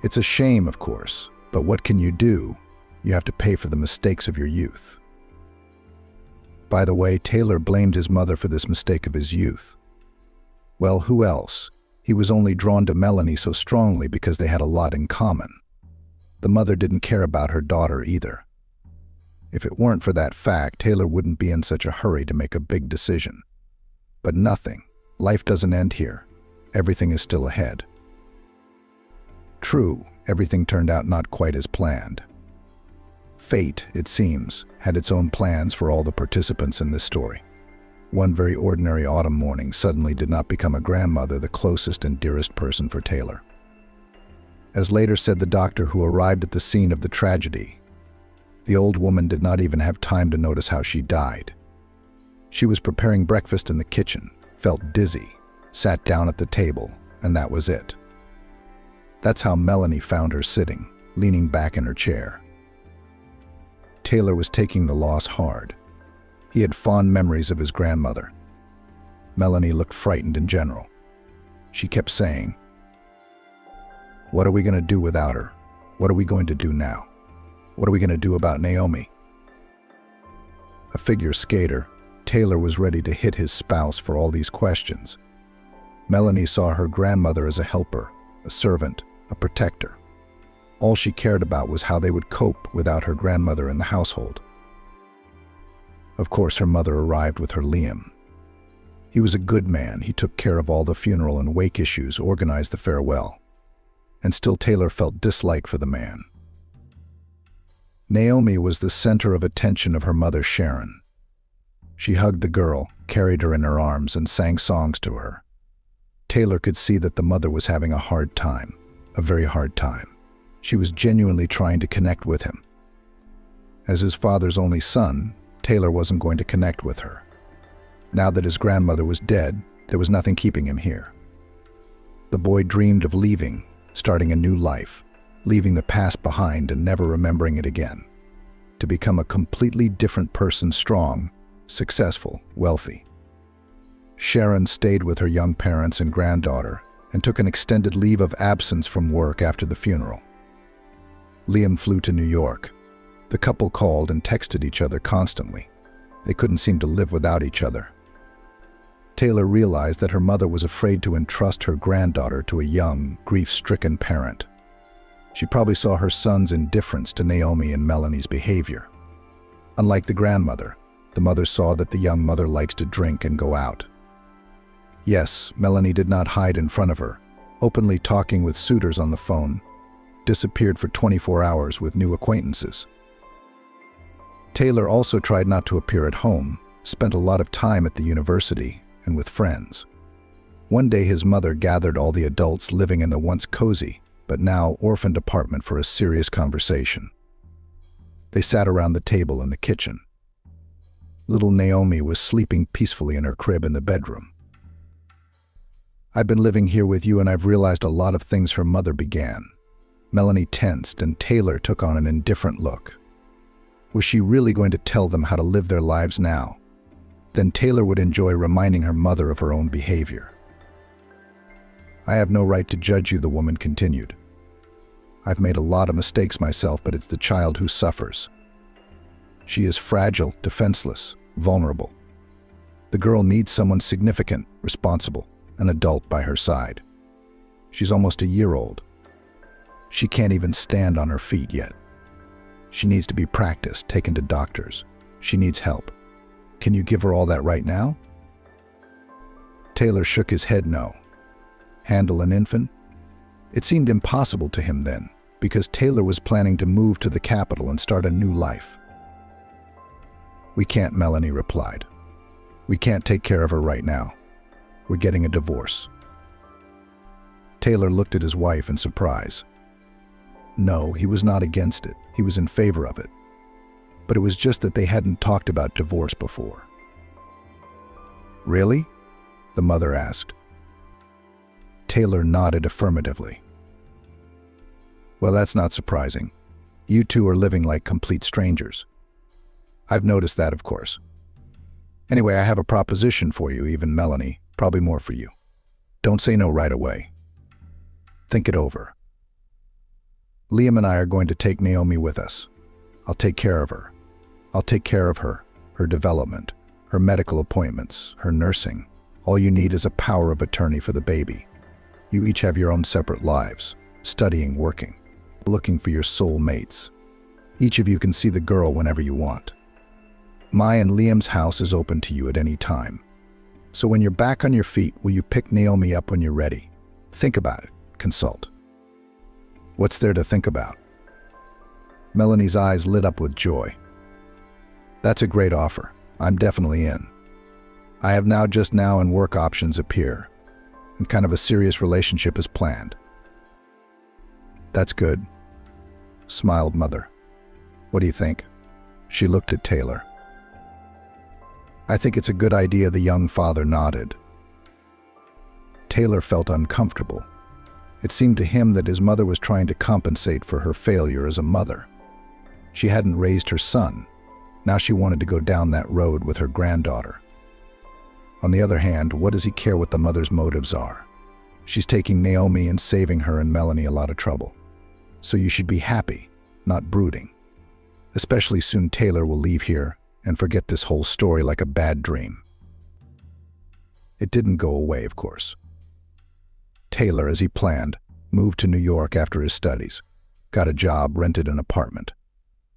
It's a shame, of course, but what can you do? You have to pay for the mistakes of your youth. By the way, Taylor blamed his mother for this mistake of his youth. Well, who else? He was only drawn to Melanie so strongly because they had a lot in common. The mother didn't care about her daughter either. If it weren't for that fact, Taylor wouldn't be in such a hurry to make a big decision. But nothing. Life doesn't end here. Everything is still ahead. True, everything turned out not quite as planned. Fate, it seems, had its own plans for all the participants in this story. One very ordinary autumn morning suddenly did not become a grandmother the closest and dearest person for Taylor. As later said the doctor who arrived at the scene of the tragedy, the old woman did not even have time to notice how she died. She was preparing breakfast in the kitchen, felt dizzy, sat down at the table, and that was it. That's how Melanie found her sitting, leaning back in her chair. Taylor was taking the loss hard. He had fond memories of his grandmother. Melanie looked frightened in general. She kept saying, "What are we going to do without her? What are we going to do now? What are we going to do about Naomi?" A figure skater, Taylor was ready to hit his spouse for all these questions. Melanie saw her grandmother as a helper, a servant, a protector. All she cared about was how they would cope without her grandmother in the household. Of course, her mother arrived with her Liam. He was a good man. He took care of all the funeral and wake issues, organized the farewell. And still Taylor felt dislike for the man. Naomi was the center of attention of her mother, Sharon. She hugged the girl, carried her in her arms, and sang songs to her. Taylor could see that the mother was having a hard time, a very hard time. She was genuinely trying to connect with him. As his father's only son, Taylor wasn't going to connect with her. Now that his grandmother was dead, there was nothing keeping him here. The boy dreamed of leaving, starting a new life, leaving the past behind and never remembering it again, to become a completely different person, strong, successful, wealthy. Sharon stayed with her young parents and granddaughter and took an extended leave of absence from work after the funeral. Liam flew to New York. The couple called and texted each other constantly. They couldn't seem to live without each other. Taylor realized that her mother was afraid to entrust her granddaughter to a young, grief-stricken parent. She probably saw her son's indifference to Naomi and Melanie's behavior. Unlike the grandmother, the mother saw that the young mother likes to drink and go out. Yes, Melanie did not hide in front of her, openly talking with suitors on the phone, disappeared for 24 hours with new acquaintances. Taylor also tried not to appear at home, spent a lot of time at the university and with friends. One day his mother gathered all the adults living in the once cozy, but now orphaned apartment for a serious conversation. They sat around the table in the kitchen. Little Naomi was sleeping peacefully in her crib in the bedroom. "I've been living here with you and I've realized a lot of things," her mother began. Melanie tensed and Taylor took on an indifferent look. Was she really going to tell them how to live their lives now? Then Taylor would enjoy reminding her mother of her own behavior. "I have no right to judge you," the woman continued. "I've made a lot of mistakes myself, but it's the child who suffers. She is fragile, defenseless, vulnerable. The girl needs someone significant, responsible, an adult by her side. She's almost a year old. She can't even stand on her feet yet. She needs to be practiced, taken to doctors. She needs help. Can you give her all that right now?" Taylor shook his head no. Handle an infant? It seemed impossible to him then, because Taylor was planning to move to the capital and start a new life. "We can't," Melanie replied. "We can't take care of her right now. We're getting a divorce." Taylor looked at his wife in surprise. No, he was not against it. He was in favor of it. But it was just that they hadn't talked about divorce before. "Really?" the mother asked. Taylor nodded affirmatively. "Well, that's not surprising. You two are living like complete strangers. I've noticed that, of course. Anyway, I have a proposition for you, even Melanie, probably more for you. Don't say no right away. Think it over. Liam and I are going to take Naomi with us. I'll take care of her. I'll take care of her, her development, her medical appointments, her nursing. All you need is a power of attorney for the baby. You each have your own separate lives, studying, working, looking for your soul mates. Each of you can see the girl whenever you want. My and Liam's house is open to you at any time. So when you're back on your feet, will you pick Naomi up when you're ready? Think about it. Consult." "What's there to think about?" Melanie's eyes lit up with joy. "That's a great offer. I'm definitely in. I have just now and work options appear, and kind of a serious relationship is planned." "That's good," smiled Mother. "What do you think?" She looked at Taylor. "I think it's a good idea," the young father nodded. Taylor felt uncomfortable. It seemed to him that his mother was trying to compensate for her failure as a mother. She hadn't raised her son. Now she wanted to go down that road with her granddaughter. On the other hand, what does he care what the mother's motives are? She's taking Naomi and saving her and Melanie a lot of trouble. So you should be happy, not brooding. Especially soon Taylor will leave here and forget this whole story like a bad dream. It didn't go away, of course. Taylor, as he planned, moved to New York after his studies, got a job, rented an apartment.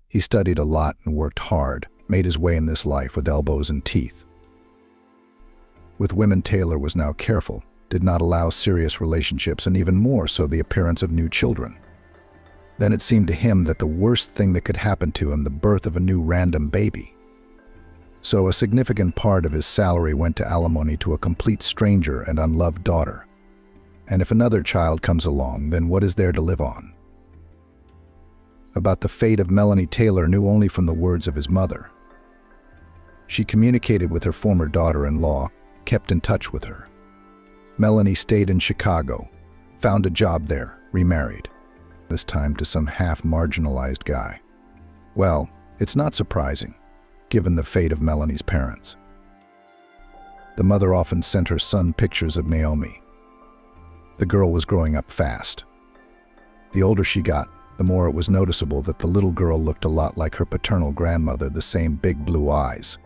He studied a lot and worked hard, made his way in this life with elbows and teeth. With women, Taylor was now careful, did not allow serious relationships, and even more so the appearance of new children. Then it seemed to him that the worst thing that could happen to him, the birth of a new random baby. So a significant part of his salary went to alimony to a complete stranger and unloved daughter. And if another child comes along, then what is there to live on? About the fate of Melanie, Taylor knew only from the words of his mother. She communicated with her former daughter-in-law, kept in touch with her. Melanie stayed in Chicago, found a job there, remarried, this time to some half-marginalized guy. Well, it's not surprising, given the fate of Melanie's parents. The mother often sent her son pictures of Naomi. The girl was growing up fast. The older she got, the more it was noticeable that the little girl looked a lot like her paternal grandmother, the same big blue eyes,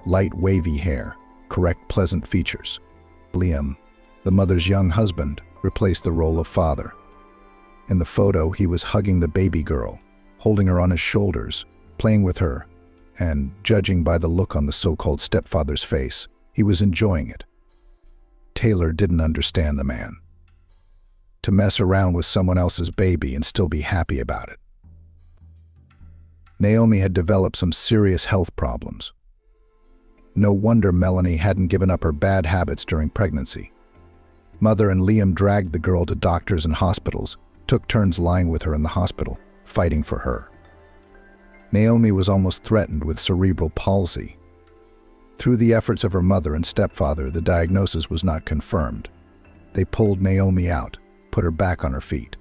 light wavy hair, correct pleasant features. Liam, the mother's young husband, replaced the role of father. In the photo, he was hugging the baby girl, holding her on his shoulders, playing with her, and, judging by the look on the so-called stepfather's face, he was enjoying it. Taylor didn't understand the man. To mess around with someone else's baby and still be happy about it. Naomi had developed some serious health problems. No wonder Melanie hadn't given up her bad habits during pregnancy. Mother and Liam dragged the girl to doctors and hospitals, took turns lying with her in the hospital, fighting for her. Naomi was almost threatened with cerebral palsy. Through the efforts of her mother and stepfather, the diagnosis was not confirmed. They pulled Naomi out, put her back on her feet.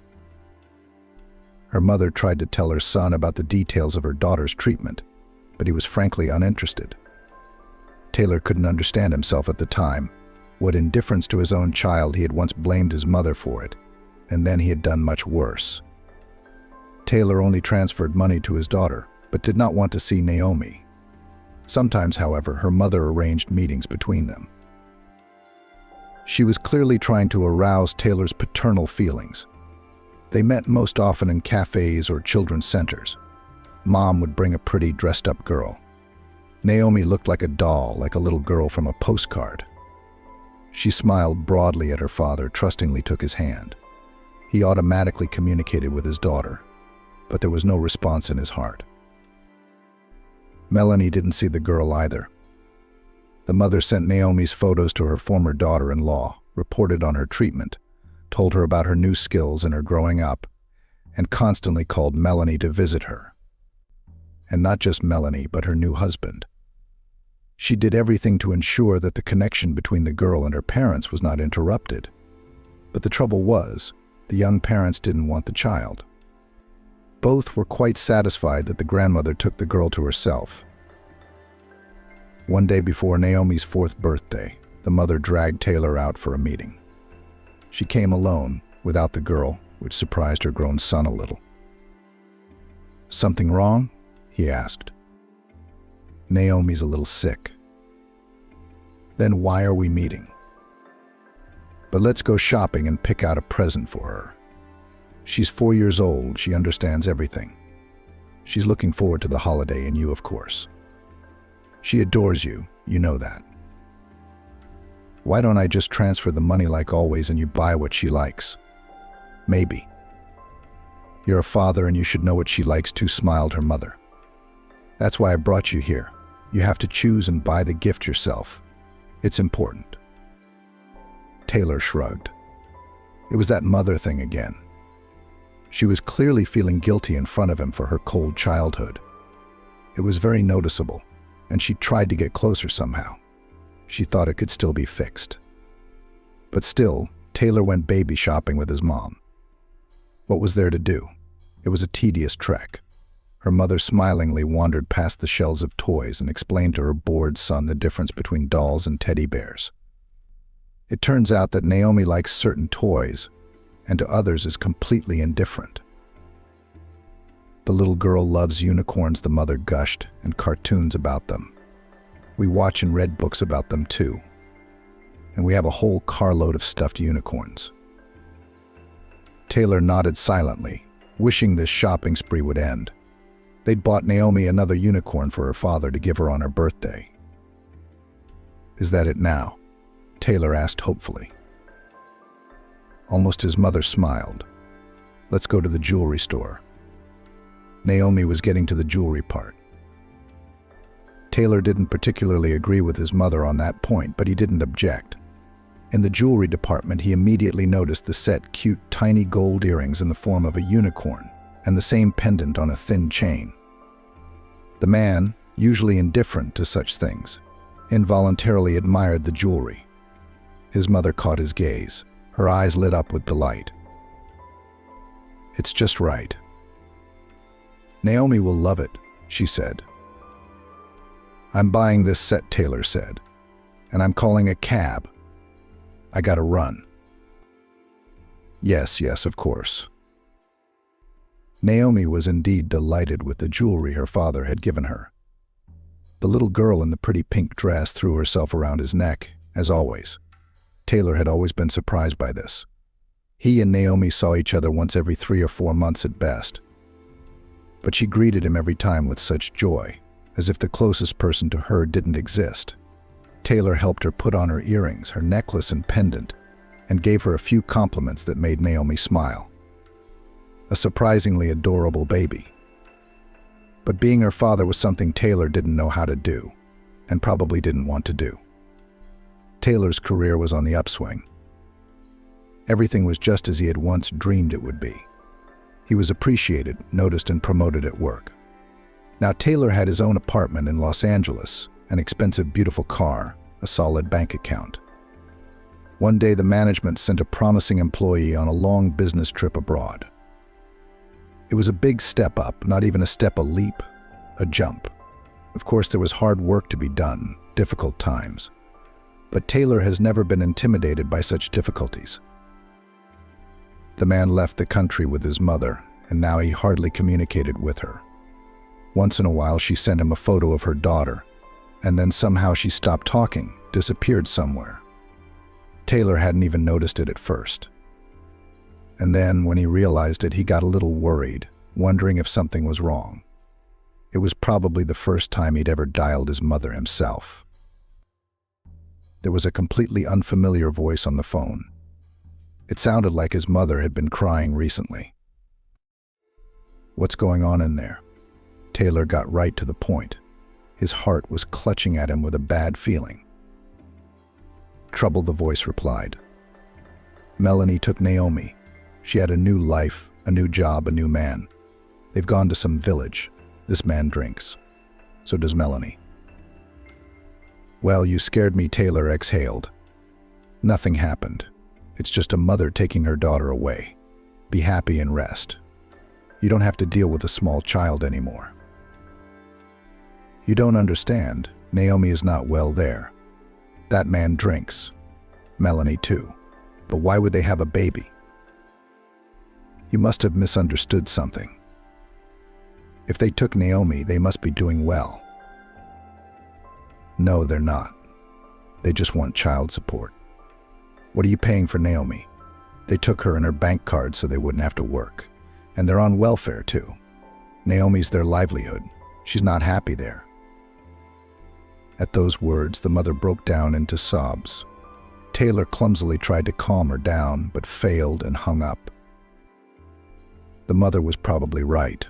Her mother tried to tell her son about the details of her daughter's treatment, but he was frankly uninterested. Taylor couldn't understand himself at the time, what indifference to his own child he had once blamed his mother for it, and then he had done much worse. Taylor only transferred money to his daughter, but did not want to see Naomi. Sometimes, however, her mother arranged meetings between them. She was clearly trying to arouse Taylor's paternal feelings. They met most often in cafes or children's centers. Mom would bring a pretty dressed-up girl. Naomi looked like a doll, like a little girl from a postcard. She smiled broadly at her father, trustingly took his hand. He automatically communicated with his daughter, but there was no response in his heart. Melanie didn't see the girl either. The mother sent Naomi's photos to her former daughter-in-law, reported on her treatment, told her about her new skills and her growing up, and constantly called Melanie to visit her. And not just Melanie, but her new husband. She did everything to ensure that the connection between the girl and her parents was not interrupted. But the trouble was, the young parents didn't want the child. Both were quite satisfied that the grandmother took the girl to herself. One day before Naomi's 4th birthday, the mother dragged Taylor out for a meeting. She came alone, without the girl, which surprised her grown son a little. "Something wrong?" he asked. "Naomi's a little sick." "Then why are we meeting?" "But let's go shopping and pick out a present for her. She's 4 years old, she understands everything. She's looking forward to the holiday, and you, of course. She adores you, you know that. Why don't I just transfer the money like always and you buy what she likes?" "Maybe. You're a father and you should know what she likes too," smiled her mother. "That's why I brought you here. You have to choose and buy the gift yourself. It's important." Taylor shrugged. It was that mother thing again. She was clearly feeling guilty in front of him for her cold childhood. It was very noticeable, and she tried to get closer somehow. She thought it could still be fixed. But still, Taylor went baby shopping with his mom. What was there to do? It was a tedious trek. Her mother smilingly wandered past the shelves of toys and explained to her bored son the difference between dolls and teddy bears. It turns out that Naomi likes certain toys, and to others is completely indifferent. The little girl loves unicorns, the mother gushed, and cartoons about them. We watch and read books about them too. And we have a whole carload of stuffed unicorns. Taylor nodded silently, wishing this shopping spree would end. They'd bought Naomi another unicorn for her father to give her on her birthday. "Is that it now?" Taylor asked hopefully. Almost his mother smiled. "Let's go to the jewelry store." Naomi was getting to the jewelry part. Taylor didn't particularly agree with his mother on that point, but he didn't object. In the jewelry department, he immediately noticed the set cute tiny gold earrings in the form of a unicorn and the same pendant on a thin chain. The man, usually indifferent to such things, involuntarily admired the jewelry. His mother caught his gaze. Her eyes lit up with delight. "It's just right. Naomi will love it," she said. "I'm buying this set," Taylor said, "and I'm calling a cab. I gotta run." Yes, of course. Naomi was indeed delighted with the jewelry her father had given her. The little girl in the pretty pink dress threw herself around his neck, as always. Taylor had always been surprised by this. He and Naomi saw each other once every 3 or 4 months at best. But she greeted him every time with such joy, as if the closest person to her didn't exist. Taylor helped her put on her earrings, her necklace and pendant, and gave her a few compliments that made Naomi smile. A surprisingly adorable baby. But being her father was something Taylor didn't know how to do, and probably didn't want to do. Taylor's career was on the upswing. Everything was just as he had once dreamed it would be. He was appreciated, noticed, and promoted at work. Now Taylor had his own apartment in Los Angeles, an expensive, beautiful car, a solid bank account. One day the management sent a promising employee on a long business trip abroad. It was a big step up, not even a step, a leap, a jump. Of course, there was hard work to be done, difficult times. But Taylor has never been intimidated by such difficulties. The man left the country with his mother, and now he hardly communicated with her. Once in a while she sent him a photo of her daughter, and then somehow she stopped talking, disappeared somewhere. Taylor hadn't even noticed it at first. And then, when he realized it, he got a little worried, wondering if something was wrong. It was probably the first time he'd ever dialed his mother himself. There was a completely unfamiliar voice on the phone. It sounded like his mother had been crying recently. "What's going on in there?" Taylor got right to the point. His heart was clutching at him with a bad feeling. "Trouble," the voice replied. "Melanie took Naomi. She had a new life, a new job, a new man. They've gone to some village. This man drinks. So does Melanie." "Well, you scared me," Taylor exhaled. "Nothing happened. It's just a mother taking her daughter away. Be happy and rest. You don't have to deal with a small child anymore." "You don't understand. Naomi is not well there. That man drinks. Melanie too. But why would they have a baby?" "You must have misunderstood something. If they took Naomi, they must be doing well." "No, they're not. They just want child support. What are you paying for Naomi? They took her and her bank card so they wouldn't have to work. And they're on welfare too. Naomi's their livelihood. She's not happy there." At those words, the mother broke down into sobs. Taylor clumsily tried to calm her down, but failed and hung up. The mother was probably right.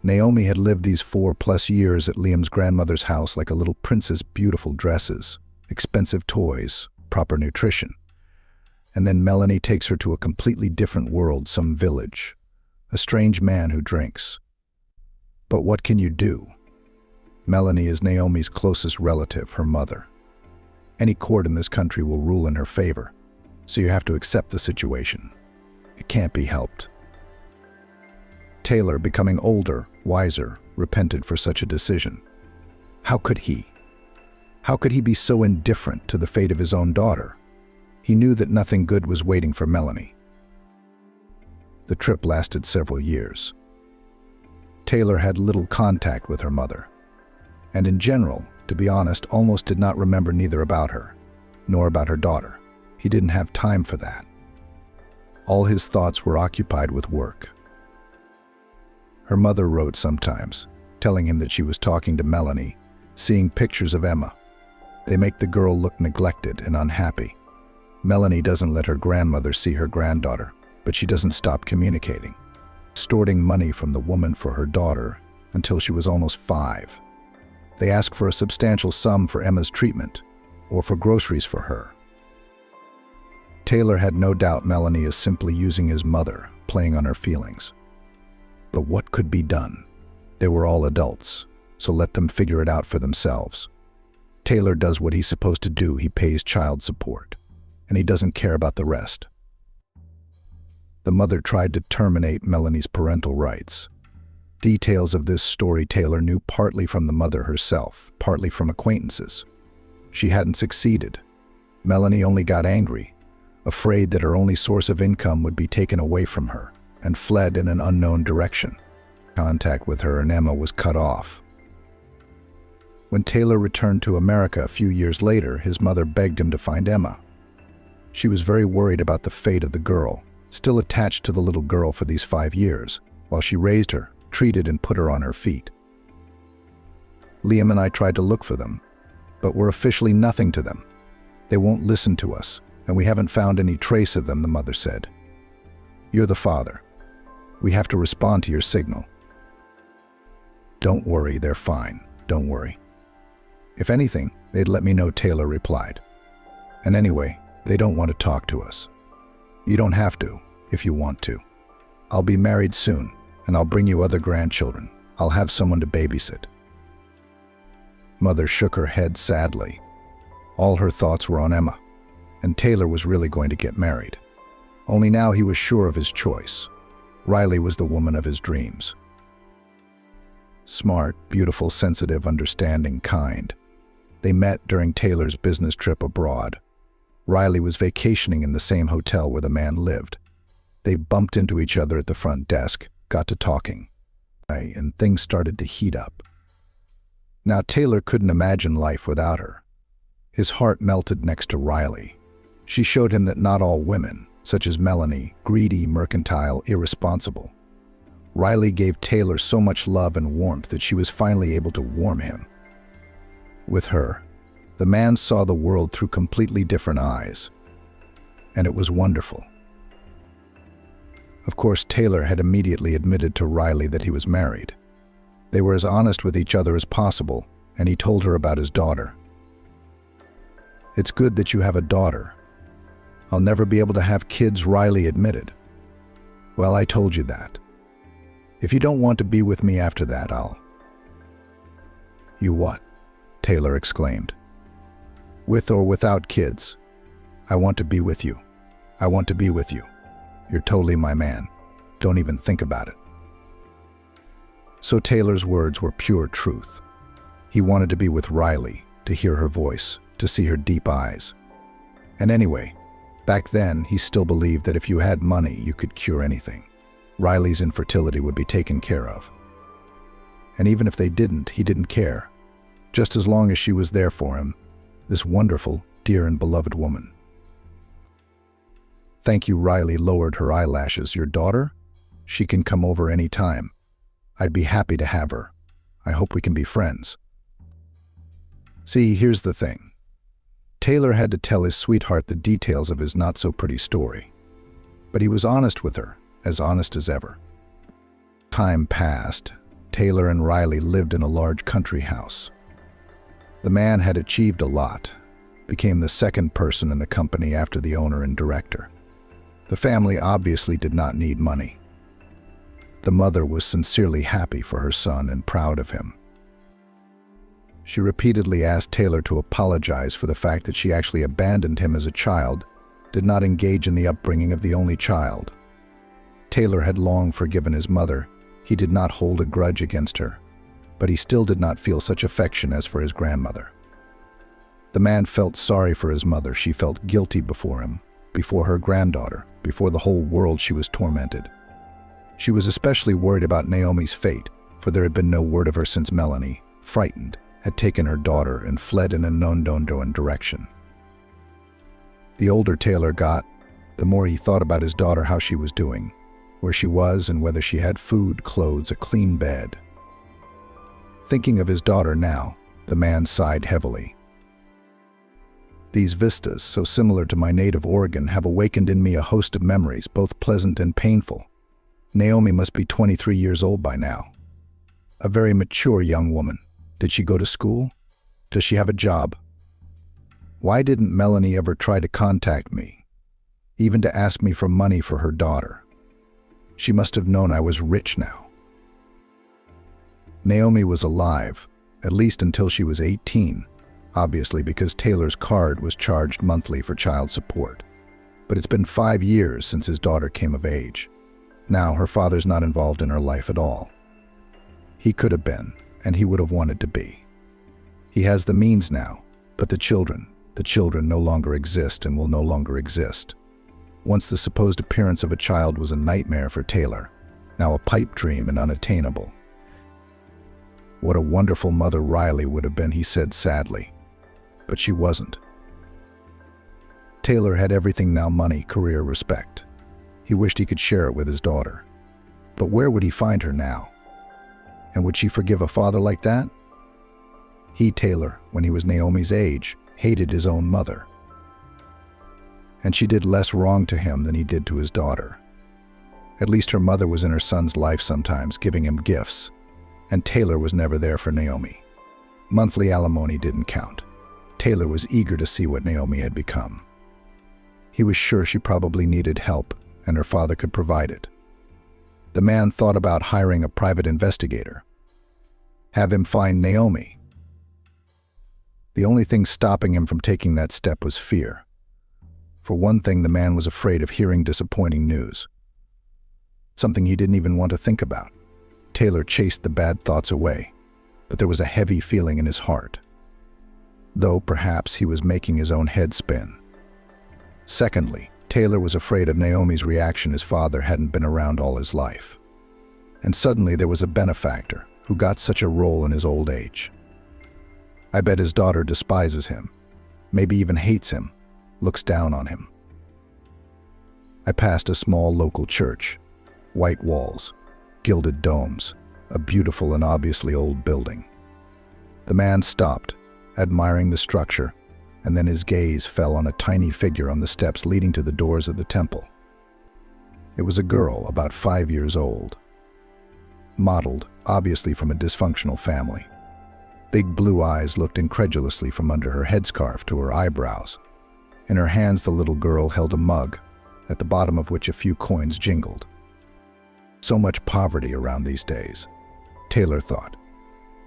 Naomi had lived these 4+ years at Liam's grandmother's house like a little princess, beautiful dresses, expensive toys, proper nutrition. And then Melanie takes her to a completely different world, some village, a strange man who drinks. But what can you do? Melanie is Naomi's closest relative, her mother. Any court in this country will rule in her favor, so you have to accept the situation. It can't be helped. Taylor, becoming older, wiser, repented for such a decision. How could he? How could he be so indifferent to the fate of his own daughter, He knew that nothing good was waiting for Melanie. The trip lasted several years. Taylor had little contact with her mother, and in general, to be honest, almost did not remember neither about her, nor about her daughter. He didn't have time for that. All his thoughts were occupied with work. Her mother wrote sometimes, telling him that she was talking to Melanie, seeing pictures of Emma. They make the girl look neglected and unhappy. Melanie doesn't let her grandmother see her granddaughter, but she doesn't stop communicating, extorting money from the woman for her daughter until she was almost 5. They ask for a substantial sum for Emma's treatment or for groceries for her. Taylor had no doubt Melanie is simply using his mother, playing on her feelings. But what could be done? They were all adults, so let them figure it out for themselves. Taylor does what he's supposed to do. He pays child support, and he doesn't care about the rest. The mother tried to terminate Melanie's parental rights. Details of this story Taylor knew partly from the mother herself, partly from acquaintances. She hadn't succeeded. Melanie only got angry, afraid that her only source of income would be taken away from her, and fled in an unknown direction. Contact with her and Emma was cut off. When Taylor returned to America a few years later, his mother begged him to find Emma. She was very worried about the fate of the girl, still attached to the little girl for these 5 years, while she raised her, treated and put her on her feet. Liam and I tried to look for them, but we're officially nothing to them. They won't listen to us, and we haven't found any trace of them, the mother said. You're the father. We have to respond to your signal. Don't worry, they're fine. Don't worry. If anything, they'd let me know, Taylor replied. And anyway, they don't want to talk to us. You don't have to, if you want to. I'll be married soon, and I'll bring you other grandchildren. I'll have someone to babysit. Mother shook her head sadly. All her thoughts were on Emma, and Taylor was really going to get married. Only now he was sure of his choice. Riley was the woman of his dreams. Smart, beautiful, sensitive, understanding, kind. They met during Taylor's business trip abroad. Riley was vacationing in the same hotel where the man lived. They bumped into each other at the front desk, got to talking, and things started to heat up. Now Taylor couldn't imagine life without her. His heart melted next to Riley. She showed him that not all women, such as Melanie, greedy, mercantile, irresponsible. Riley gave Taylor so much love and warmth that she was finally able to warm him. With her, the man saw the world through completely different eyes, and it was wonderful. Of course, Taylor had immediately admitted to Riley that he was married. They were as honest with each other as possible, and he told her about his daughter. It's good that you have a daughter. I'll never be able to have kids, Riley admitted. Well, I told you that. If you don't want to be with me after that, I'll... You what? Taylor exclaimed. With or without kids, I want to be with you. I want to be with you. You're totally my man. Don't even think about it. So Taylor's words were pure truth. He wanted to be with Riley, to hear her voice, to see her deep eyes. And anyway, back then he still believed that if you had money, you could cure anything. Riley's infertility would be taken care of. And even if they didn't, he didn't care. Just as long as she was there for him, this wonderful, dear and beloved woman. Thank you, Riley lowered her eyelashes. Your daughter? She can come over any time. I'd be happy to have her. I hope we can be friends. See, here's the thing. Taylor had to tell his sweetheart the details of his not-so-pretty story. But he was honest with her, as honest as ever. Time passed. Taylor and Riley lived in a large country house. The man had achieved a lot, became the second person in the company after the owner and director. The family obviously did not need money. The mother was sincerely happy for her son and proud of him. She repeatedly asked Taylor to apologize for the fact that she actually abandoned him as a child, did not engage in the upbringing of the only child. Taylor had long forgiven his mother. He did not hold a grudge against her, but he still did not feel such affection as for his grandmother. The man felt sorry for his mother. She felt guilty before him, before her granddaughter, before the whole world. She was tormented. She was especially worried about Naomi's fate, for there had been no word of her since Melanie, frightened, had taken her daughter and fled in a unknown direction. The older Taylor got, the more he thought about his daughter, how she was doing, where she was, and whether she had food, clothes, a clean bed. Thinking of his daughter now, the man sighed heavily. These vistas, so similar to my native Oregon, have awakened in me a host of memories, both pleasant and painful. Naomi must be 23 years old by now. A very mature young woman. Did she go to school? Does she have a job? Why didn't Melanie ever try to contact me, even to ask me for money for her daughter? She must have known I was rich now. Naomi was alive, at least until she was 18, obviously because Taylor's card was charged monthly for child support. But it's been 5 years since his daughter came of age. Now her father's not involved in her life at all. He could have been, and he would have wanted to be. He has the means now, but the children no longer exist and will no longer exist. Once the supposed appearance of a child was a nightmare for Taylor, now a pipe dream and unattainable. What a wonderful mother Riley would have been, he said sadly. But she wasn't. Taylor had everything now: money, career, respect. He wished he could share it with his daughter. But where would he find her now? And would she forgive a father like that? He, Taylor, when he was Naomi's age, hated his own mother. And she did less wrong to him than he did to his daughter. At least her mother was in her son's life sometimes, giving him gifts. And Taylor was never there for Naomi. Monthly alimony didn't count. Taylor was eager to see what Naomi had become. He was sure she probably needed help, and her father could provide it. The man thought about hiring a private investigator. Have him find Naomi. The only thing stopping him from taking that step was fear. For one thing, the man was afraid of hearing disappointing news. Something he didn't even want to think about. Taylor chased the bad thoughts away, but there was a heavy feeling in his heart. Though perhaps he was making his own head spin. Secondly, Taylor was afraid of Naomi's reaction. His father hadn't been around all his life. And suddenly there was a benefactor who got such a role in his old age. I bet his daughter despises him, maybe even hates him, looks down on him. I passed a small local church, white walls, gilded domes, a beautiful and obviously old building. The man stopped, admiring the structure, and then his gaze fell on a tiny figure on the steps leading to the doors of the temple. It was a girl about 5 years old, modeled, obviously from a dysfunctional family. Big blue eyes looked incredulously from under her headscarf to her eyebrows. In her hands, the little girl held a mug, at the bottom of which a few coins jingled. So much poverty around these days, Taylor thought.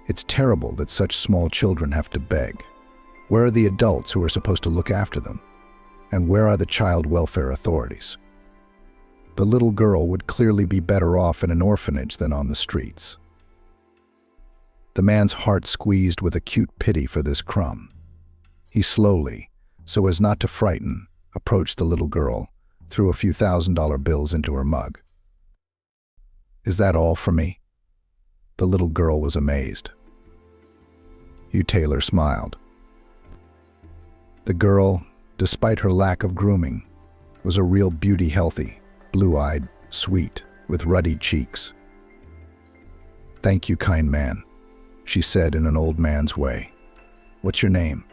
It's terrible that such small children have to beg. Where are the adults who are supposed to look after them? And where are the child welfare authorities? The little girl would clearly be better off in an orphanage than on the streets. The man's heart squeezed with acute pity for this crumb. He slowly, so as not to frighten, approached the little girl, threw a few $1,000 bills into her mug. Is that all for me? The little girl was amazed. Hugh Taylor smiled. The girl, despite her lack of grooming, was a real beauty, healthy, blue-eyed, sweet, with ruddy cheeks. Thank you, kind man, she said in an old man's way. What's your name?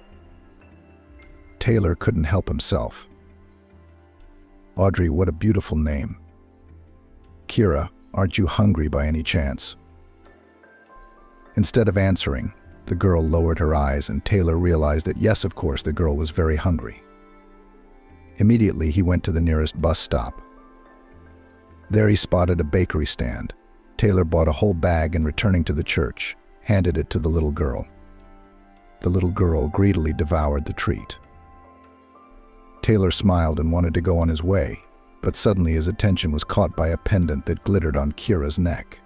Taylor couldn't help himself. Audrey, what a beautiful name. Kira, aren't you hungry by any chance? Instead of answering, the girl lowered her eyes, and Taylor realized that yes, of course, the girl was very hungry. Immediately, he went to the nearest bus stop. There he spotted a bakery stand. Taylor bought a whole bag and, returning to the church, handed it to the little girl. The little girl greedily devoured the treat. Taylor smiled and wanted to go on his way, but suddenly his attention was caught by a pendant that glittered on Kira's neck.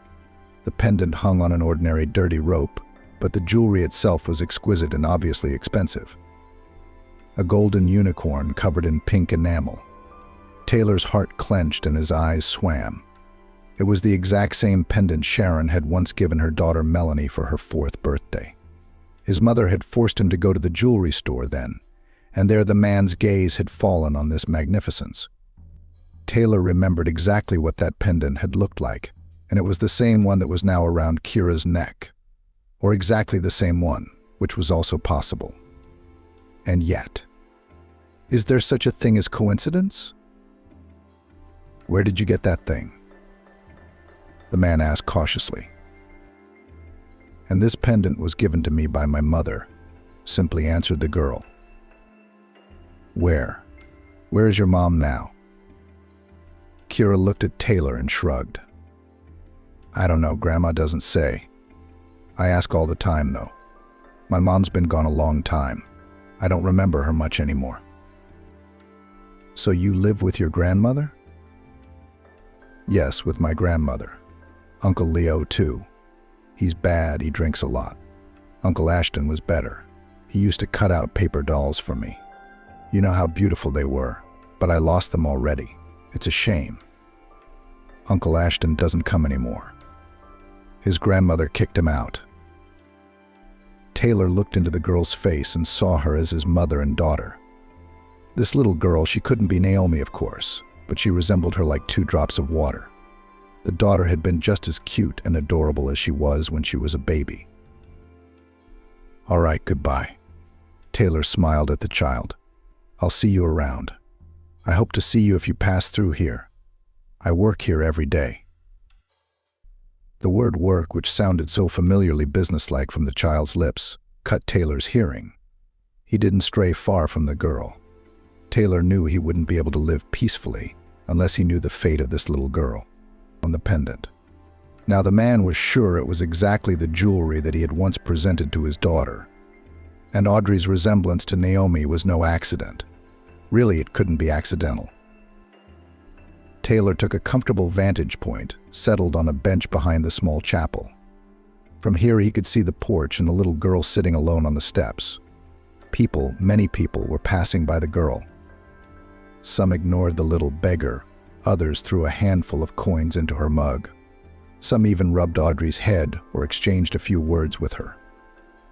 The pendant hung on an ordinary dirty rope, but the jewelry itself was exquisite and obviously expensive. a golden unicorn covered in pink enamel. Taylor's heart clenched and his eyes swam. It was the exact same pendant Sharon had once given her daughter Melanie for her 4th birthday. His mother had forced him to go to the jewelry store then, and there the man's gaze had fallen on this magnificence. Taylor remembered exactly what that pendant had looked like, and it was the same one that was now around Kira's neck. Or exactly the same one, which was also possible. And yet, is there such a thing as coincidence? Where did you get that thing? The man asked cautiously. And this pendant was given to me by my mother, simply answered the girl. Where? Where is your mom now? Kira looked at Taylor and shrugged. I don't know, Grandma doesn't say. I ask all the time, though. My mom's been gone a long time. I don't remember her much anymore. So you live with your grandmother? Yes, with my grandmother. Uncle Leo, too. He's bad, he drinks a lot. Uncle Ashton was better. He used to cut out paper dolls for me. You know how beautiful they were, but I lost them already. It's a shame. Uncle Ashton doesn't come anymore. His grandmother kicked him out. Taylor looked into the girl's face and saw her as his mother and daughter. This little girl, she couldn't be Naomi, of course, but she resembled her like 2 drops of water. The daughter had been just as cute and adorable as she was when she was a baby. All right, goodbye. Taylor smiled at the child. I'll see you around. I hope to see you if you pass through here. I work here every day. The word work, which sounded so familiarly businesslike from the child's lips, cut Taylor's hearing. He didn't stray far from the girl. Taylor knew he wouldn't be able to live peacefully unless he knew the fate of this little girl on the pendant. Now the man was sure it was exactly the jewelry that he had once presented to his daughter. And Audrey's resemblance to Naomi was no accident. Really, it couldn't be accidental. Taylor took a comfortable vantage point, settled on a bench behind the small chapel. From here he could see the porch and the little girl sitting alone on the steps. People, many people, were passing by the girl. Some ignored the little beggar, others threw a handful of coins into her mug. Some even rubbed Audrey's head or exchanged a few words with her.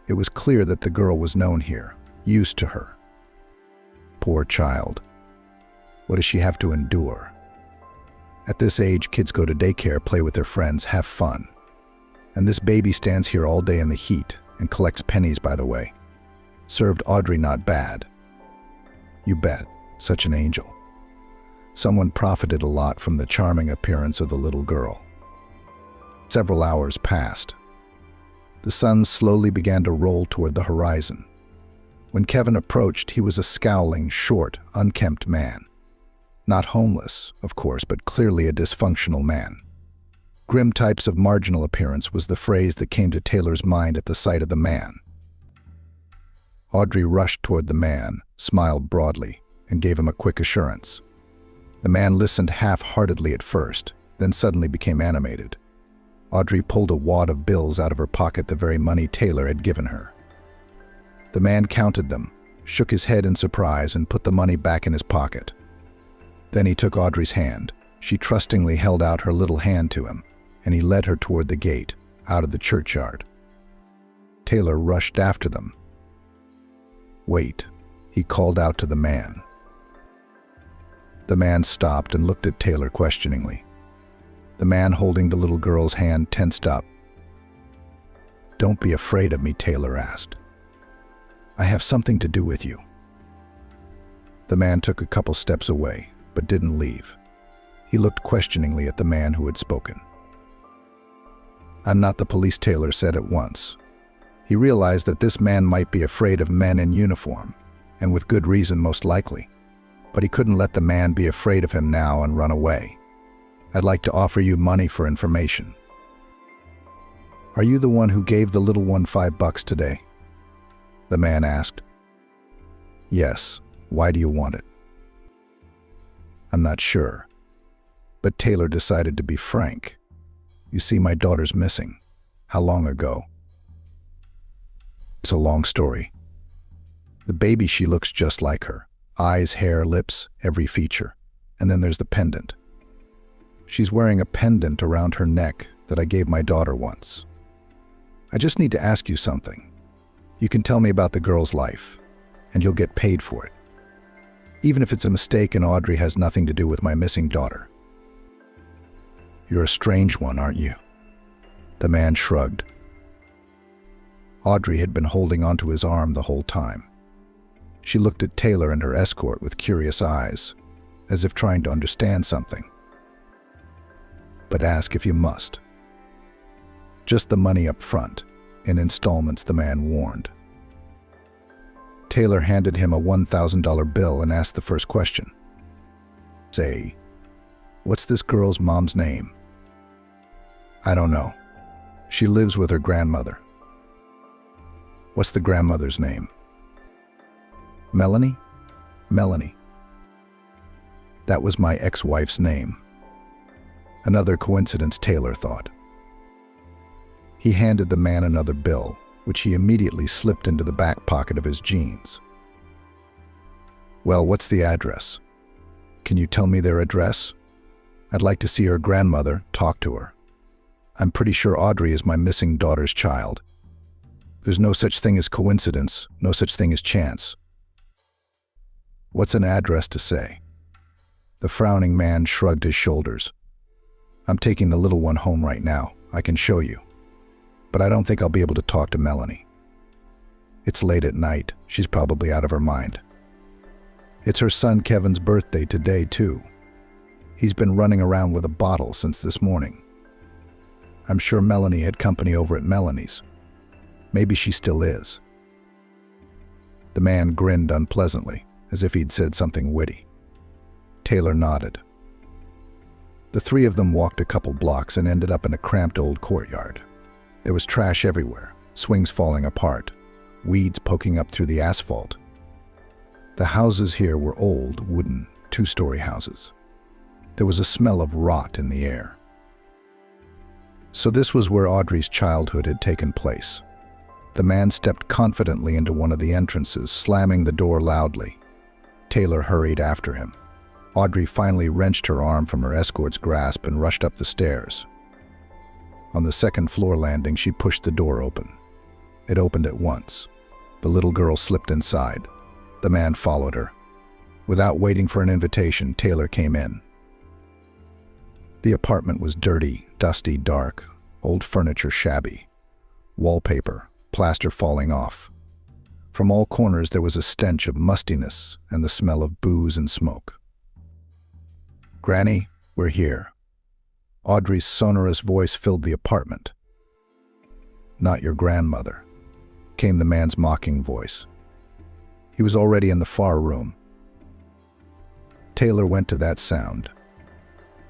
It was clear that the girl was known here, used to her. Poor child. What does she have to endure? At this age, kids go to daycare, play with their friends, have fun. And this baby stands here all day in the heat and collects pennies, by the way. Served Audrey not bad. You bet, such an angel. Someone profited a lot from the charming appearance of the little girl. Several hours passed. The sun slowly began to roll toward the horizon. When Kevin approached, he was a scowling, short, unkempt man. Not homeless, of course, but clearly a dysfunctional man. Grim types of marginal appearance was the phrase that came to Taylor's mind at the sight of the man. Audrey rushed toward the man, smiled broadly, and gave him a quick assurance. The man listened half-heartedly at first, then suddenly became animated. Audrey pulled a wad of bills out of her pocket, the very money Taylor had given her. The man counted them, shook his head in surprise, and put the money back in his pocket. Then he took Audrey's hand. She trustingly held out her little hand to him, and he led her toward the gate, out of the churchyard. Taylor rushed after them. Wait, he called out to the man. The man stopped and looked at Taylor questioningly. The man holding the little girl's hand tensed up. Don't be afraid of me, Taylor asked. I have something to do with you. The man took a couple steps away, but didn't leave. He looked questioningly at the man who had spoken. I'm not the police, Taylor said at once. He realized that this man might be afraid of men in uniform, and with good reason most likely. But he couldn't let the man be afraid of him now and run away. I'd like to offer you money for information. Are you the one who gave the little one $5 today? The man asked. Yes. Why do you want it? I'm not sure. But Taylor decided to be frank. You see, my daughter's missing. How long ago? It's a long story. The baby, she looks just like her. Eyes, hair, lips, every feature. And then there's the pendant. She's wearing a pendant around her neck that I gave my daughter once. I just need to ask you something. You can tell me about the girl's life, and you'll get paid for it. Even if it's a mistake and Audrey has nothing to do with my missing daughter. You're a strange one, aren't you? The man shrugged. Audrey had been holding onto his arm the whole time. She looked at Taylor and her escort with curious eyes, as if trying to understand something. But ask if you must. Just the money up front, in installments, the man warned. Taylor handed him a $1,000 bill and asked the first question. Say, what's this girl's mom's name? I don't know. She lives with her grandmother. What's the grandmother's name? Melanie? Melanie. That was my ex-wife's name. Another coincidence, Taylor thought. He handed the man another bill, which he immediately slipped into the back pocket of his jeans. Well, what's the address? Can you tell me their address? I'd like to see her grandmother, talk to her. I'm pretty sure Audrey is my missing daughter's child. There's no such thing as coincidence, no such thing as chance. What's an address to say? The frowning man shrugged his shoulders. I'm taking the little one home right now. I can show you. But I don't think I'll be able to talk to Melanie. It's late at night. She's probably out of her mind. It's her son Kevin's birthday today, too. He's been running around with a bottle since this morning. I'm sure Melanie had company over at Melanie's. Maybe she still is. The man grinned unpleasantly, as if he'd said something witty. Taylor nodded. The three of them walked a couple blocks and ended up in a cramped old courtyard. There was trash everywhere, swings falling apart, weeds poking up through the asphalt. The houses here were old, wooden, two-story houses. There was a smell of rot in the air. So this was where Audrey's childhood had taken place. The man stepped confidently into one of the entrances, slamming the door loudly. Taylor hurried after him. Audrey finally wrenched her arm from her escort's grasp and rushed up the stairs. On the second floor landing, she pushed the door open. It opened at once. The little girl slipped inside. The man followed her. Without waiting for an invitation, Taylor came in. The apartment was dirty, dusty, dark, old furniture shabby, wallpaper, plaster falling off. From all corners there was a stench of mustiness and the smell of booze and smoke. Granny, we're here. Audrey's sonorous voice filled the apartment. Not your grandmother, came the man's mocking voice. He was already in the far room. Taylor went to that sound.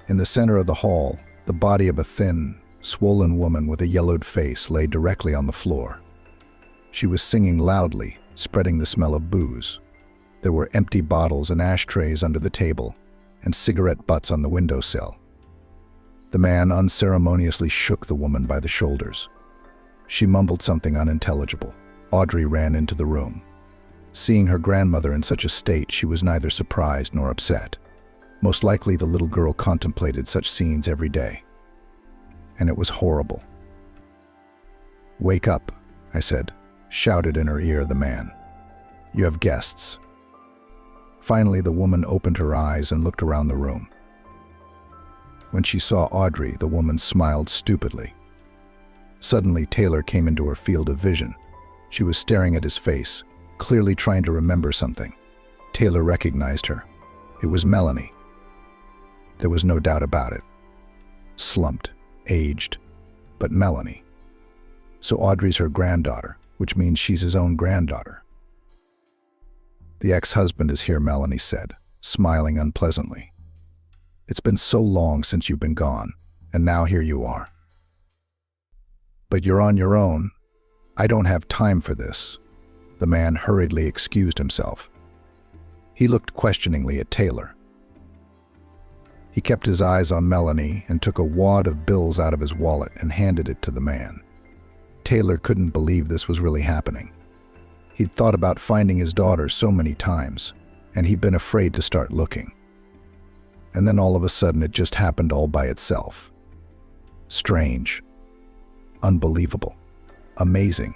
In the center of the hall, the body of a thin, swollen woman with a yellowed face lay directly on the floor. She was singing loudly, spreading the smell of booze. There were empty bottles and ashtrays under the table, and cigarette butts on the windowsill. The man unceremoniously shook the woman by the shoulders. She mumbled something unintelligible. Audrey ran into the room. Seeing her grandmother in such a state, she was neither surprised nor upset. Most likely the little girl contemplated such scenes every day. And it was horrible. "Wake up," I said, shouted in her ear the man. "You have guests." Finally, the woman opened her eyes and looked around the room. When she saw Audrey, the woman smiled stupidly. Suddenly, Taylor came into her field of vision. She was staring at his face, clearly trying to remember something. Taylor recognized her. It was Melanie. There was no doubt about it. Slumped, aged, but Melanie. So Audrey's her granddaughter, which means she's his own granddaughter. "The ex-husband is here," Melanie said, smiling unpleasantly. "It's been so long since you've been gone, and now here you are." "But you're on your own. I don't have time for this." The man hurriedly excused himself. He looked questioningly at Taylor. He kept his eyes on Melanie and took a wad of bills out of his wallet and handed it to the man. Taylor couldn't believe this was really happening. He'd thought about finding his daughter so many times, and he'd been afraid to start looking. And then all of a sudden it just happened all by itself. Strange. Unbelievable. Amazing.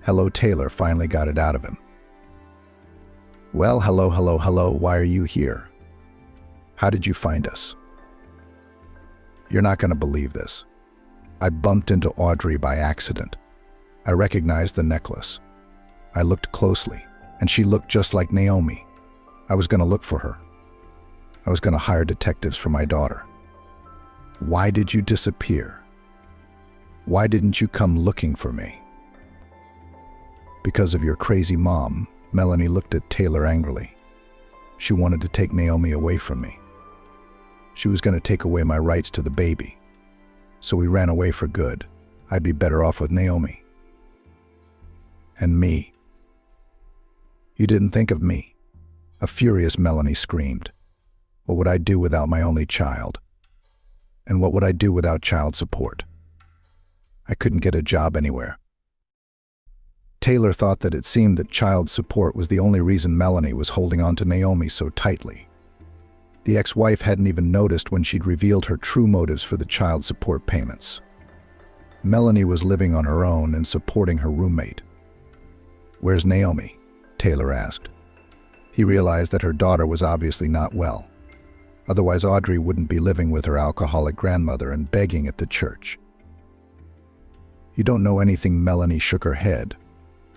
Hello, Taylor finally got it out of him. Well, hello, why are you here? How did you find us? You're not going to believe this. I bumped into Audrey by accident. I recognized the necklace. I looked closely, and she looked just like Naomi. I was going to look for her. I was going to hire detectives for my daughter. Why did you disappear? Why didn't you come looking for me? Because of your crazy mom, Melanie looked at Taylor angrily. She wanted to take Naomi away from me. She was going to take away my rights to the baby. So we ran away for good. I'd be better off with Naomi. And me. You didn't think of me. A furious Melanie screamed. What would I do without my only child? And what would I do without child support? I couldn't get a job anywhere. Taylor thought that it seemed that child support was the only reason Melanie was holding on to Naomi so tightly. The ex-wife hadn't even noticed when she'd revealed her true motives for the child support payments. Melanie was living on her own and supporting her roommate. Where's Naomi? Taylor asked. He realized that her daughter was obviously not well. Otherwise, Audrey wouldn't be living with her alcoholic grandmother and begging at the church. You don't know anything. Melanie shook her head.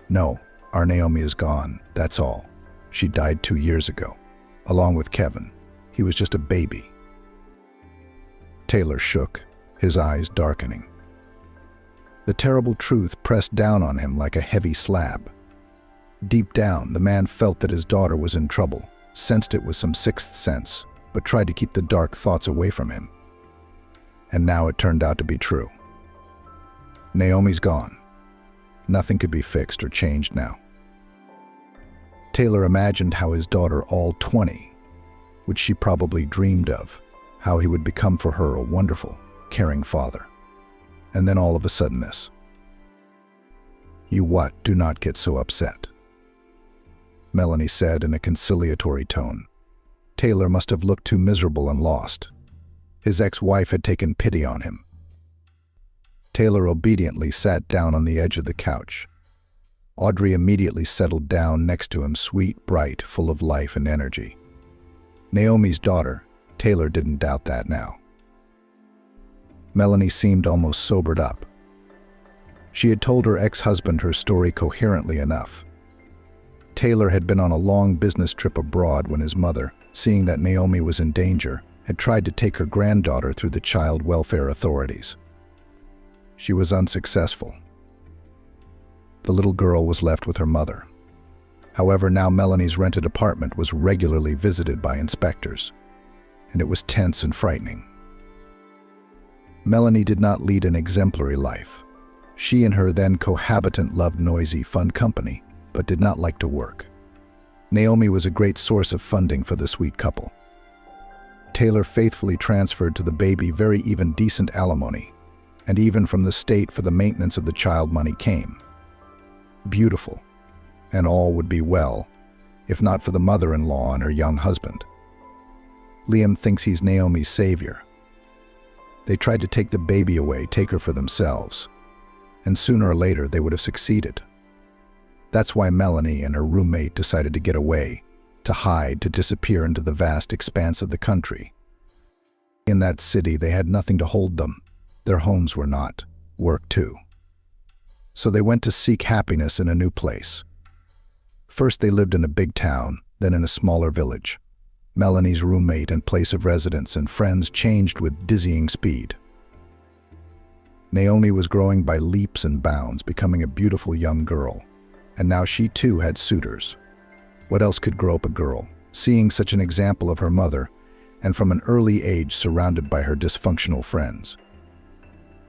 No, our Naomi is gone, that's all. She died 2 years ago, along with Kevin. He was just a baby. Taylor shook, his eyes darkening. The terrible truth pressed down on him like a heavy slab. Deep down, the man felt that his daughter was in trouble, sensed it with some sixth sense, but tried to keep the dark thoughts away from him. And now it turned out to be true. Naomi's gone. Nothing could be fixed or changed now. Taylor imagined how his daughter, all 20, which she probably dreamed of, how he would become for her a wonderful, caring father. And then all of a sudden this. You what? Do not get so upset, Melanie said in a conciliatory tone. Taylor must have looked too miserable and lost. His ex-wife had taken pity on him. Taylor obediently sat down on the edge of the couch. Audrey immediately settled down next to him, sweet, bright, full of life and energy. Naomi's daughter, Taylor didn't doubt that now. Melanie seemed almost sobered up. She had told her ex-husband her story coherently enough. Taylor had been on a long business trip abroad when his mother, seeing that Naomi was in danger, had tried to take her granddaughter through the child welfare authorities. She was unsuccessful. The little girl was left with her mother. However, now Melanie's rented apartment was regularly visited by inspectors, and it was tense and frightening. Melanie did not lead an exemplary life. She and her then cohabitant loved noisy, fun company, but did not like to work. Naomi was a great source of funding for the sweet couple. Taylor faithfully transferred to the baby very even decent alimony, and even from the state for the maintenance of the child money came. Beautiful, and all would be well, if not for the mother-in-law and her young husband. Liam thinks he's Naomi's savior. They tried to take the baby away, take her for themselves, and sooner or later they would have succeeded. That's why Melanie and her roommate decided to get away, to hide, to disappear into the vast expanse of the country. In that city, they had nothing to hold them. Their homes were not. Work too. So they went to seek happiness in a new place. First they lived in a big town, then in a smaller village. Melanie's roommate and place of residence and friends changed with dizzying speed. Naomi was growing by leaps and bounds, becoming a beautiful young girl. And now she too had suitors. What else could grow up a girl, seeing such an example of her mother, and from an early age surrounded by her dysfunctional friends?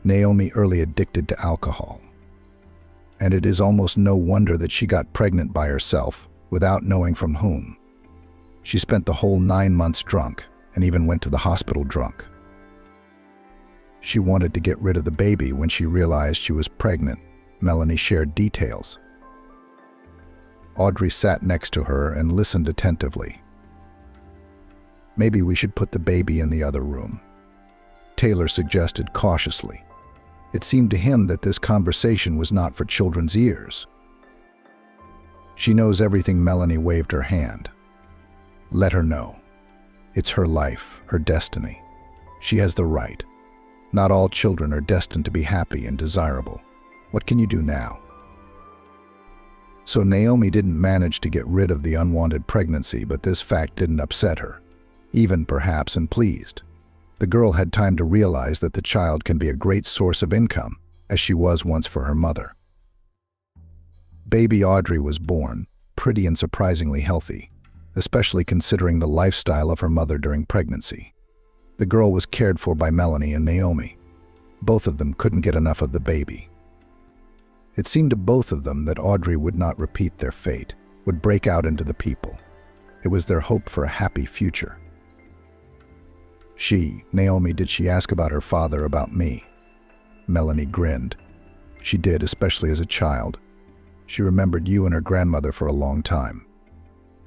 Naomi early addicted to alcohol. And it is almost no wonder that she got pregnant by herself, without knowing from whom. She spent the whole 9 months drunk, and even went to the hospital drunk. She wanted to get rid of the baby when she realized she was pregnant. Melanie shared details. Audrey sat next to her and listened attentively. "Maybe we should put the baby in the other room," Taylor suggested cautiously. It seemed to him that this conversation was not for children's ears. "She knows everything." Melanie waved her hand. "Let her know. It's her life, her destiny. She has the right. Not all children are destined to be happy and desirable. What can you do now?" So Naomi didn't manage to get rid of the unwanted pregnancy, but this fact didn't upset her, even perhaps and pleased. The girl had time to realize that the child can be a great source of income, as she was once for her mother. Baby Audrey was born, pretty and surprisingly healthy, especially considering the lifestyle of her mother during pregnancy. The girl was cared for by Melanie and Naomi. Both of them couldn't get enough of the baby. It seemed to both of them that Audrey would not repeat their fate, would break out into the people. It was their hope for a happy future. Naomi, did she ask about her father, about me?" Melanie grinned. "She did, especially as a child. She remembered you and her grandmother for a long time.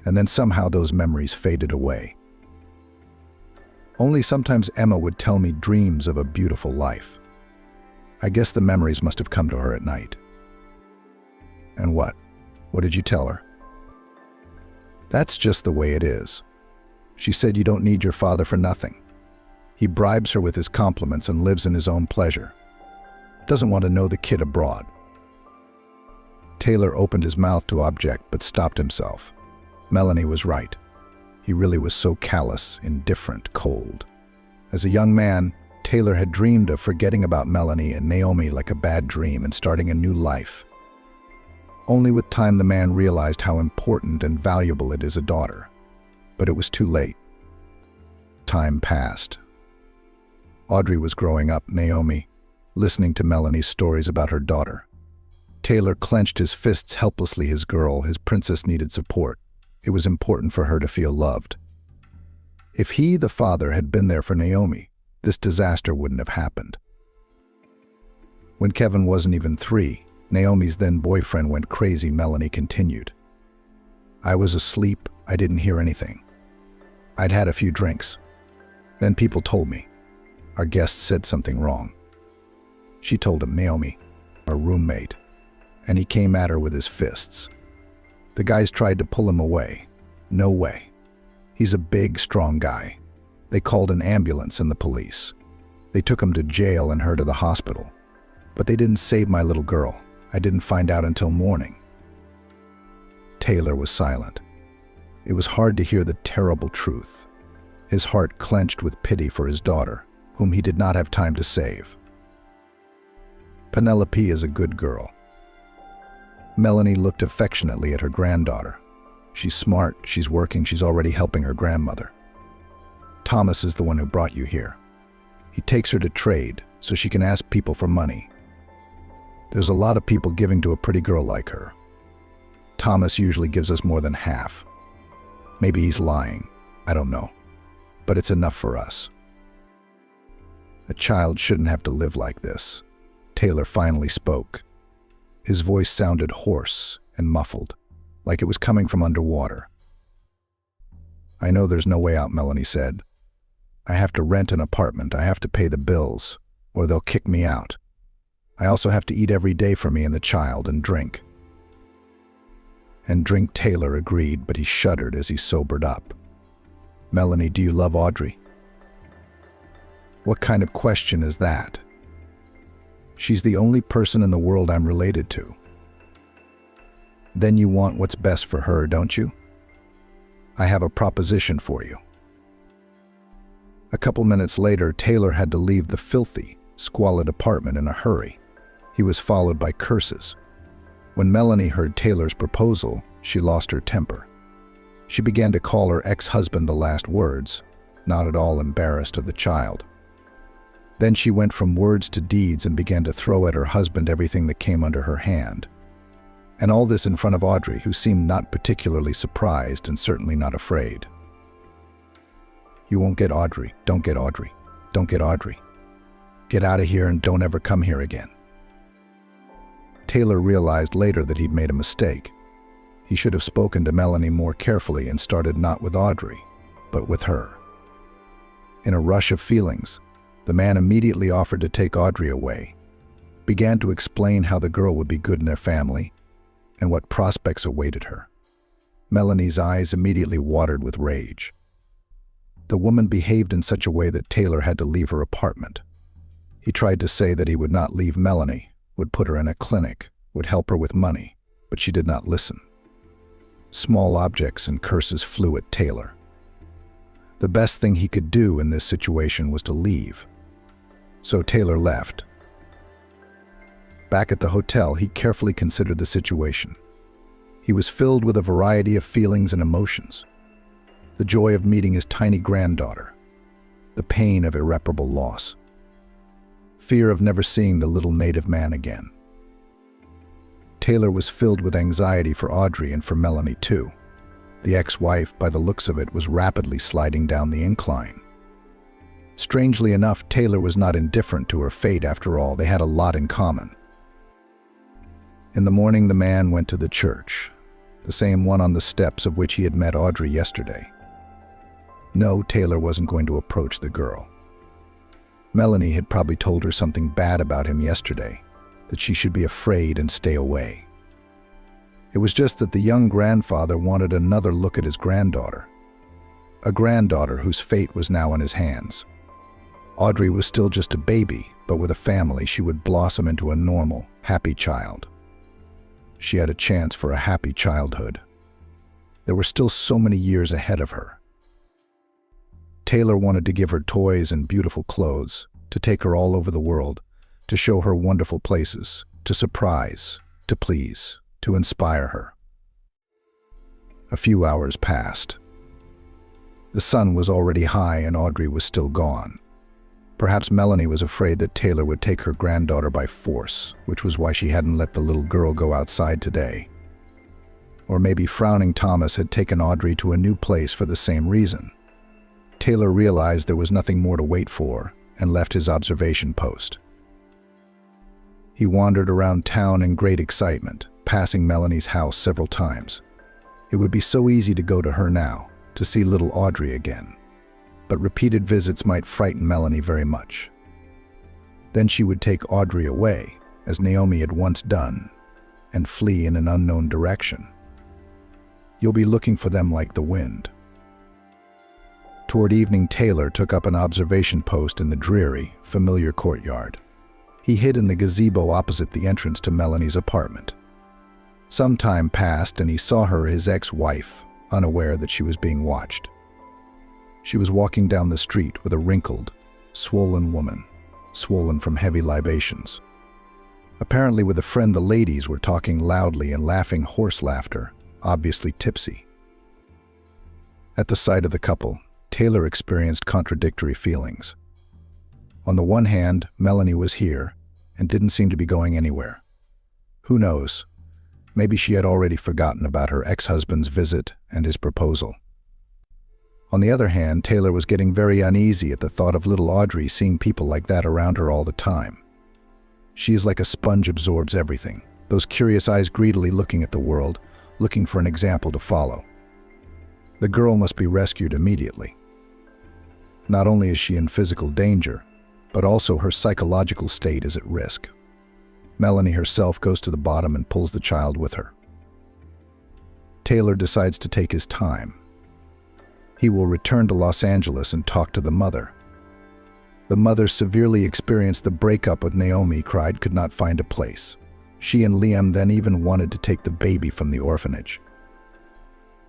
And then somehow those memories faded away. Only sometimes Emma would tell me dreams of a beautiful life. I guess the memories must have come to her at night." "And what? What did you tell her?" "That's just the way it is. She said you don't need your father for nothing. He bribes her with his compliments and lives in his own pleasure. Doesn't want to know the kid abroad." Taylor opened his mouth to object, but stopped himself. Melanie was right. He really was so callous, indifferent, cold. As a young man, Taylor had dreamed of forgetting about Melanie and Naomi like a bad dream and starting a new life. Only with time the man realized how important and valuable it is a daughter. But it was too late. Time passed. Audrey was growing up, Naomi, listening to Melanie's stories about her daughter. Taylor clenched his fists helplessly. His girl, his princess, needed support. It was important for her to feel loved. If he, the father, had been there for Naomi, this disaster wouldn't have happened. When Kevin wasn't even 3, Naomi's then boyfriend went crazy. Melanie continued. "I was asleep. I didn't hear anything. I'd had a few drinks. Then people told me. Our guest said something wrong. She told him, Naomi, our roommate, and he came at her with his fists. The guys tried to pull him away. No way. He's a big, strong guy. They called an ambulance and the police. They took him to jail and her to the hospital. But they didn't save my little girl. I didn't find out until morning." Taylor was silent. It was hard to hear the terrible truth. His heart clenched with pity for his daughter, whom he did not have time to save. Penelope is a good girl. Melanie looked affectionately at her granddaughter. She's smart, she's working, she's already helping her grandmother. Thomas is the one who brought you here. He takes her to trade so she can ask people for money. There's a lot of people giving to a pretty girl like her. Thomas usually gives us more than half. Maybe he's lying, I don't know. But it's enough for us. A child shouldn't have to live like this. Taylor finally spoke. His voice sounded hoarse and muffled, like it was coming from underwater. "I know there's no way out," Melanie said. "I have to rent an apartment, I have to pay the bills, or they'll kick me out. I also have to eat every day for me and the child, and drink." "And drink," Taylor agreed, but he shuddered as he sobered up. "Melanie, do you love Audrey?" "What kind of question is that? She's the only person in the world I'm related to." "Then you want what's best for her, don't you? I have a proposition for you." A couple minutes later, Taylor had to leave the filthy, squalid apartment in a hurry. He was followed by curses. When Melanie heard Taylor's proposal, she lost her temper. She began to call her ex-husband the last words, not at all embarrassed of the child. Then she went from words to deeds and began to throw at her husband everything that came under her hand. And all this in front of Audrey, who seemed not particularly surprised and certainly not afraid. "You won't get Audrey. Don't get Audrey. Don't get Audrey. Get out of here and don't ever come here again." Taylor realized later that he'd made a mistake. He should have spoken to Melanie more carefully and started not with Audrey, but with her. In a rush of feelings, the man immediately offered to take Audrey away, began to explain how the girl would be good in their family and what prospects awaited her. Melanie's eyes immediately watered with rage. The woman behaved in such a way that Taylor had to leave her apartment. He tried to say that he would not leave Melanie, would put her in a clinic, would help her with money, but she did not listen. Small objects and curses flew at Taylor. The best thing he could do in this situation was to leave. So Taylor left. Back at the hotel, he carefully considered the situation. He was filled with a variety of feelings and emotions. The joy of meeting his tiny granddaughter, the pain of irreparable loss, fear of never seeing the little native man again. Taylor was filled with anxiety for Audrey and for Melanie too. The ex-wife, by the looks of it, was rapidly sliding down the incline. Strangely enough, Taylor was not indifferent to her fate. After all, they had a lot in common. In the morning, the man went to the church, the same one on the steps of which he had met Audrey yesterday. No, Taylor wasn't going to approach the girl. Melanie had probably told her something bad about him yesterday, that she should be afraid and stay away. It was just that the young grandfather wanted another look at his granddaughter, a granddaughter whose fate was now in his hands. Audrey was still just a baby, but with a family she would blossom into a normal, happy child. She had a chance for a happy childhood. There were still so many years ahead of her. Taylor wanted to give her toys and beautiful clothes, to take her all over the world, to show her wonderful places, to surprise, to please, to inspire her. A few hours passed. The sun was already high and Audrey was still gone. Perhaps Melanie was afraid that Taylor would take her granddaughter by force, which was why she hadn't let the little girl go outside today. Or maybe frowning Thomas had taken Audrey to a new place for the same reason. Taylor realized there was nothing more to wait for and left his observation post. He wandered around town in great excitement, passing Melanie's house several times. It would be so easy to go to her now, to see little Audrey again. But repeated visits might frighten Melanie very much. Then she would take Audrey away, as Naomi had once done, and flee in an unknown direction. You'll be looking for them like the wind. Toward evening, Taylor took up an observation post in the dreary, familiar courtyard. He hid in the gazebo opposite the entrance to Melanie's apartment. Some time passed and he saw her, his ex-wife, unaware that she was being watched. She was walking down the street with a wrinkled, swollen woman, swollen from heavy libations. Apparently with a friend, the ladies were talking loudly and laughing horse laughter, obviously tipsy. At the sight of the couple, Taylor experienced contradictory feelings. On the one hand, Melanie was here and didn't seem to be going anywhere. Who knows? Maybe she had already forgotten about her ex-husband's visit and his proposal. On the other hand, Taylor was getting very uneasy at the thought of little Audrey seeing people like that around her all the time. She is like a sponge, absorbs everything, those curious eyes greedily looking at the world, looking for an example to follow. The girl must be rescued immediately. Not only is she in physical danger, but also her psychological state is at risk. Melanie herself goes to the bottom and pulls the child with her. Taylor decides to take his time. He will return to Los Angeles and talk to the mother. The mother severely experienced the breakup with Naomi, cried, could not find a place. She and Liam then even wanted to take the baby from the orphanage.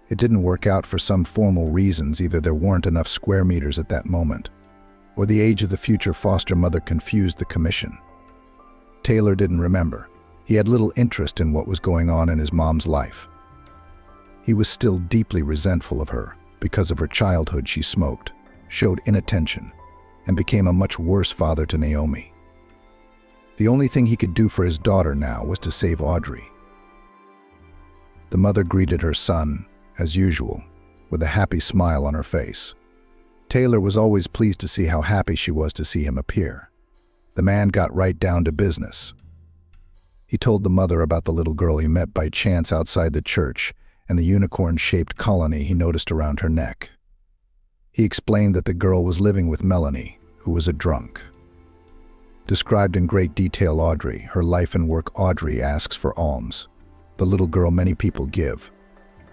It didn't work out for some formal reasons. Either there weren't enough square meters at that moment, or the age of the future foster mother confused the commission. Taylor didn't remember. He had little interest in what was going on in his mom's life. He was still deeply resentful of her. Because of her childhood, she smoked, showed inattention, and became a much worse father to Naomi. The only thing he could do for his daughter now was to save Audrey. The mother greeted her son, as usual, with a happy smile on her face. Taylor was always pleased to see how happy she was to see him appear. The man got right down to business. He told the mother about the little girl he met by chance outside the church and the unicorn-shaped colony he noticed around her neck. He explained that the girl was living with Melanie, who was a drunk. Described in great detail Audrey, her life and work. Audrey asks for alms, the little girl many people give.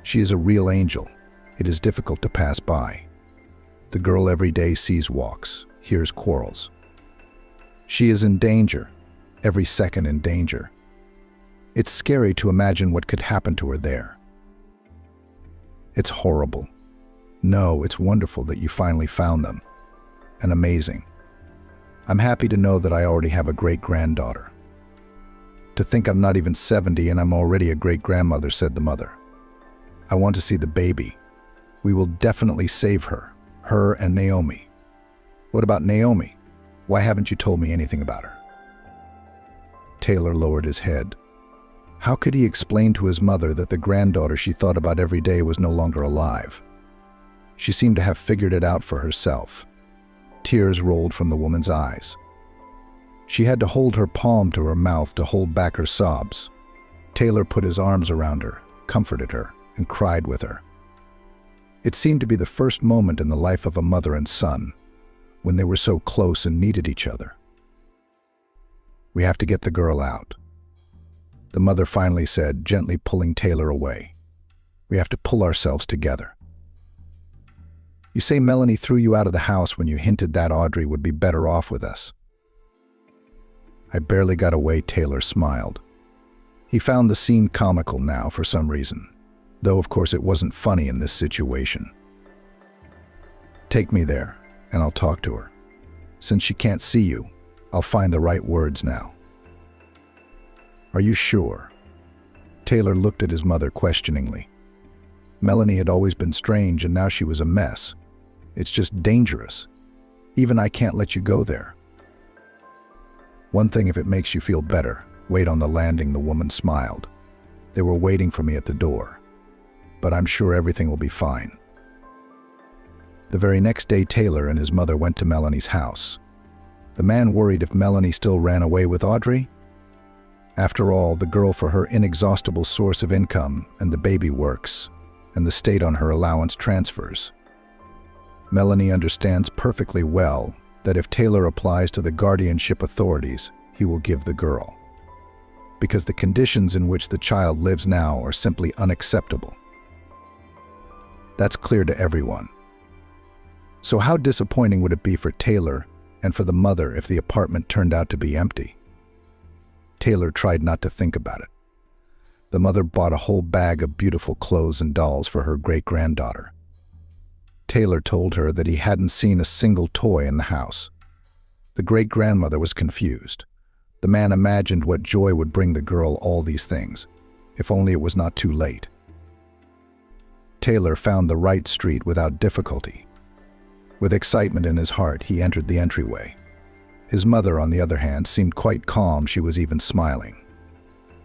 She is a real angel. It is difficult to pass by. The girl every day sees walks, hears quarrels. She is in danger, every second in danger. It's scary to imagine what could happen to her there. It's horrible. No, it's wonderful that you finally found them. And amazing. I'm happy to know that I already have a great-granddaughter. To think I'm not even 70 and I'm already a great-grandmother, said the mother. I want to see the baby. We will definitely save her and Naomi. What about Naomi? Why haven't you told me anything about her? Taylor lowered his head. How could he explain to his mother that the granddaughter she thought about every day was no longer alive? She seemed to have figured it out for herself. Tears rolled from the woman's eyes. She had to hold her palm to her mouth to hold back her sobs. Taylor put his arms around her, comforted her, and cried with her. It seemed to be the first moment in the life of a mother and son, when they were so close and needed each other. We have to get the girl out, the mother finally said, gently pulling Taylor away. We have to pull ourselves together. You say Melanie threw you out of the house when you hinted that Audrey would be better off with us. I barely got away, Taylor smiled. He found the scene comical now for some reason, though of course it wasn't funny in this situation. Take me there, and I'll talk to her. Since she can't see you, I'll find the right words now. Are you sure? Taylor looked at his mother questioningly. Melanie had always been strange, and now she was a mess. It's just dangerous. Even I can't let you go there. One thing, if it makes you feel better, wait on the landing, the woman smiled. They were waiting for me at the door. But I'm sure everything will be fine. The very next day, Taylor and his mother went to Melanie's house. The man worried if Melanie still ran away with Audrey. After all, the girl, for her inexhaustible source of income, and the baby works, and the state on her allowance transfers. Melanie understands perfectly well that if Taylor applies to the guardianship authorities, he will give the girl. Because the conditions in which the child lives now are simply unacceptable. That's clear to everyone. So how disappointing would it be for Taylor and for the mother if the apartment turned out to be empty? Taylor tried not to think about it. The mother bought a whole bag of beautiful clothes and dolls for her great-granddaughter. Taylor told her that he hadn't seen a single toy in the house. The great-grandmother was confused. The man imagined what joy would bring the girl all these things, if only it was not too late. Taylor found the right street without difficulty. With excitement in his heart, he entered the entryway. His mother, on the other hand, seemed quite calm. She was even smiling.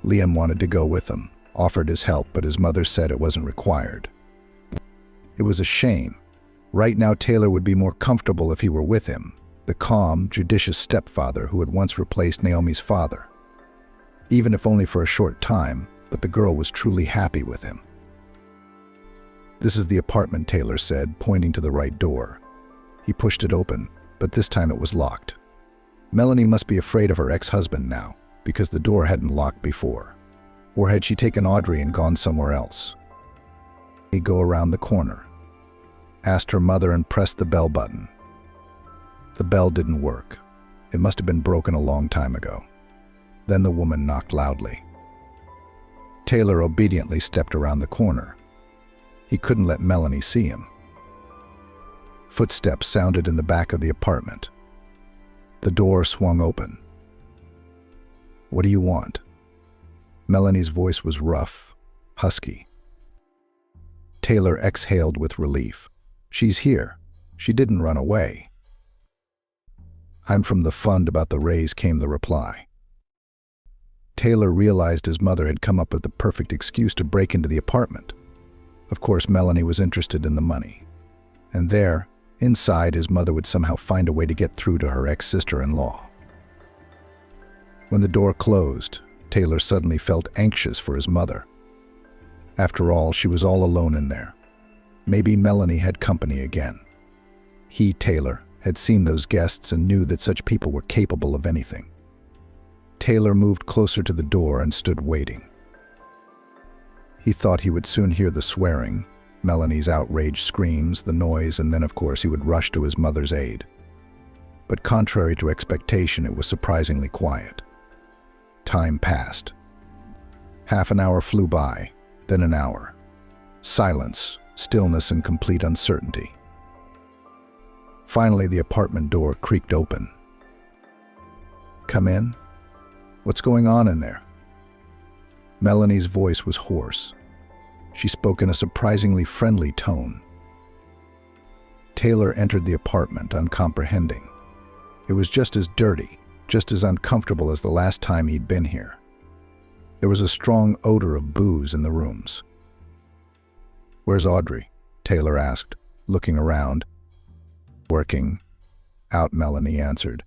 Liam wanted to go with them, offered his help, but his mother said it wasn't required. It was a shame. Right now, Taylor would be more comfortable if he were with him, the calm, judicious stepfather who had once replaced Naomi's father. Even if only for a short time, but the girl was truly happy with him. This is the apartment, Taylor said, pointing to the right door. He pushed it open, but this time it was locked. Melanie must be afraid of her ex-husband now, because the door hadn't locked before. Or had she taken Audrey and gone somewhere else? He'd go around the corner, asked her mother, and pressed the bell button. The bell didn't work. It must have been broken a long time ago. Then the woman knocked loudly. Taylor obediently stepped around the corner. He couldn't let Melanie see him. Footsteps sounded in the back of the apartment. The door swung open. What do you want? Melanie's voice was rough, husky. Taylor exhaled with relief. She's here. She didn't run away. I'm from the fund about the raise, came the reply. Taylor realized his mother had come up with the perfect excuse to break into the apartment. Of course, Melanie was interested in the money. And there, inside, his mother would somehow find a way to get through to her ex-sister-in-law. When the door closed, Taylor suddenly felt anxious for his mother. After all, she was all alone in there. Maybe Melanie had company again. He, Taylor, had seen those guests and knew that such people were capable of anything. Taylor moved closer to the door and stood waiting. He thought he would soon hear the swearing, Melanie's outraged screams, the noise, and then, of course, he would rush to his mother's aid. But contrary to expectation, it was surprisingly quiet. Time passed. Half an hour flew by, then an hour. Silence, stillness, and complete uncertainty. Finally, the apartment door creaked open. "Come in? What's going on in there?" Melanie's voice was hoarse. She spoke in a surprisingly friendly tone. Taylor entered the apartment, uncomprehending. It was just as dirty, just as uncomfortable as the last time he'd been here. There was a strong odor of booze in the rooms. "Where's Audrey?" Taylor asked, looking around. "Working. Out," Melanie answered.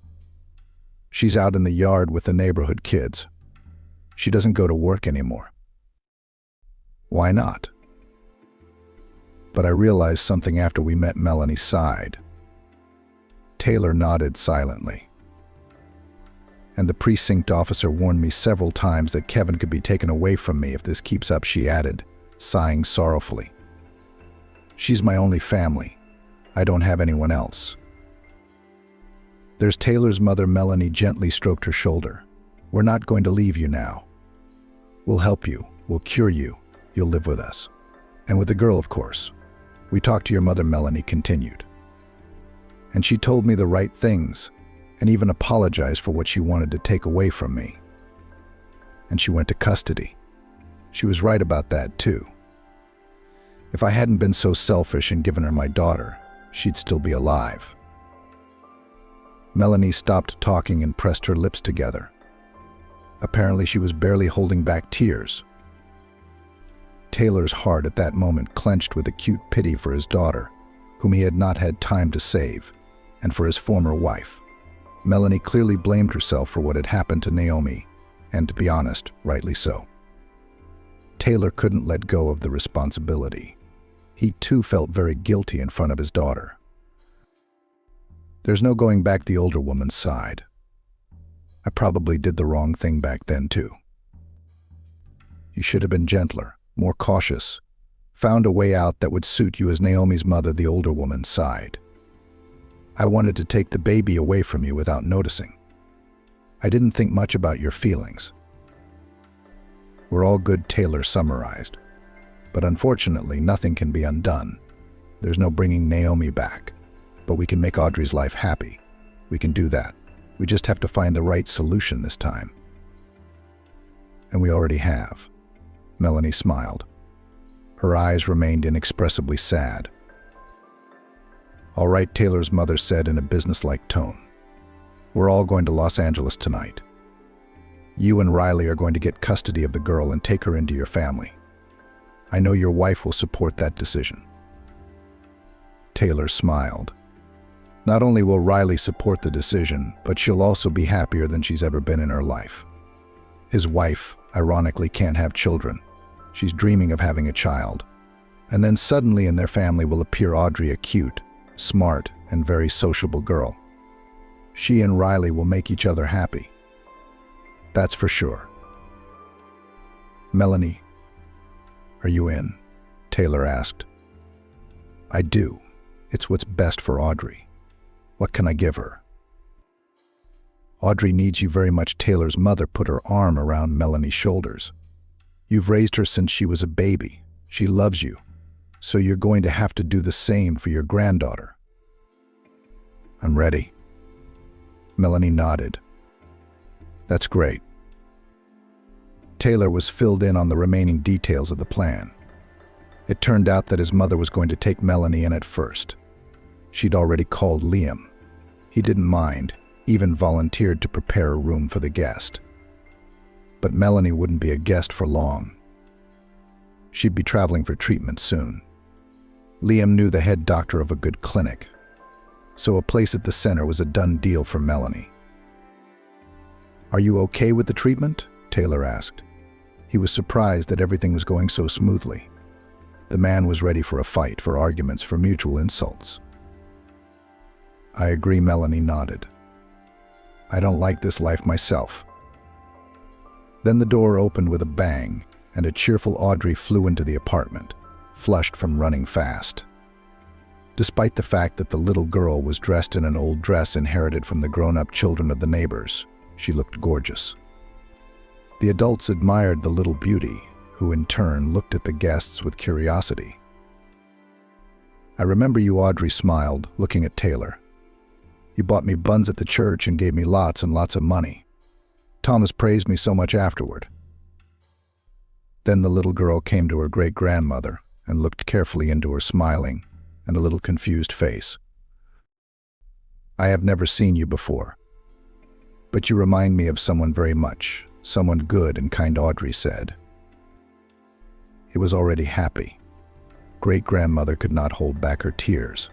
"She's out in the yard with the neighborhood kids. She doesn't go to work anymore." "Why not?" But I realized something after we met Melanie's side. Taylor nodded silently. "And the precinct officer warned me several times that Kevin could be taken away from me if this keeps up," she added, sighing sorrowfully. "She's my only family. I don't have anyone else." There's Taylor's mother. Melanie gently stroked her shoulder. "We're not going to leave you now. We'll help you. We'll cure you. You'll live with us. And with the girl, of course. We talked to your mother," Melanie continued. "And she told me the right things, and even apologized for what she wanted to take away from me. And she went to custody. She was right about that, too. If I hadn't been so selfish and given her my daughter, she'd still be alive." Melanie stopped talking and pressed her lips together. Apparently, she was barely holding back tears. Taylor's heart at that moment clenched with acute pity for his daughter, whom he had not had time to save, and for his former wife. Melanie clearly blamed herself for what had happened to Naomi, and to be honest, rightly so. Taylor couldn't let go of the responsibility. He too felt very guilty in front of his daughter. "There's no going back," the older woman sighed. "I probably did the wrong thing back then too. You should have been gentler, more cautious, found a way out that would suit you as Naomi's mother," the older woman sighed. "I wanted to take the baby away from you without noticing. I didn't think much about your feelings." "We're all good," Taylor summarized. "But unfortunately, nothing can be undone. There's no bringing Naomi back. But we can make Audrey's life happy. We can do that. We just have to find the right solution this time." "And we already have." Melanie smiled. Her eyes remained inexpressibly sad. "All right," Taylor's mother said in a businesslike tone. "We're all going to Los Angeles tonight. You and Riley are going to get custody of the girl and take her into your family. I know your wife will support that decision." Taylor smiled. Not only will Riley support the decision, but she'll also be happier than she's ever been in her life. His wife, ironically, can't have children. She's dreaming of having a child. And then suddenly in their family will appear Audrey, a cute, smart, and very sociable girl. She and Riley will make each other happy. That's for sure. "Melanie, are you in?" Taylor asked. "I do. It's what's best for Audrey. What can I give her?" "Audrey needs you very much." Taylor's mother put her arm around Melanie's shoulders. "You've raised her since she was a baby. She loves you. So you're going to have to do the same for your granddaughter." "I'm ready." Melanie nodded. "That's great." Taylor was filled in on the remaining details of the plan. It turned out that his mother was going to take Melanie in at first. She'd already called Liam. He didn't mind, even volunteered to prepare a room for the guest. But Melanie wouldn't be a guest for long. She'd be traveling for treatment soon. Liam knew the head doctor of a good clinic, so a place at the center was a done deal for Melanie. "Are you okay with the treatment?" Taylor asked. He was surprised that everything was going so smoothly. The man was ready for a fight, for arguments, for mutual insults. "I agree," Melanie nodded. "I don't like this life myself." Then the door opened with a bang, and a cheerful Audrey flew into the apartment, flushed from running fast. Despite the fact that the little girl was dressed in an old dress inherited from the grown-up children of the neighbors, she looked gorgeous. The adults admired the little beauty, who in turn looked at the guests with curiosity. "I remember you," Audrey smiled, looking at Taylor. "You bought me buns at the church and gave me lots and lots of money. Thomas praised me so much afterward." Then the little girl came to her great-grandmother and looked carefully into her smiling and a little confused face. "I have never seen you before, but you remind me of someone very much, someone good and kind," Audrey said. It was already happy. Great-grandmother could not hold back her tears.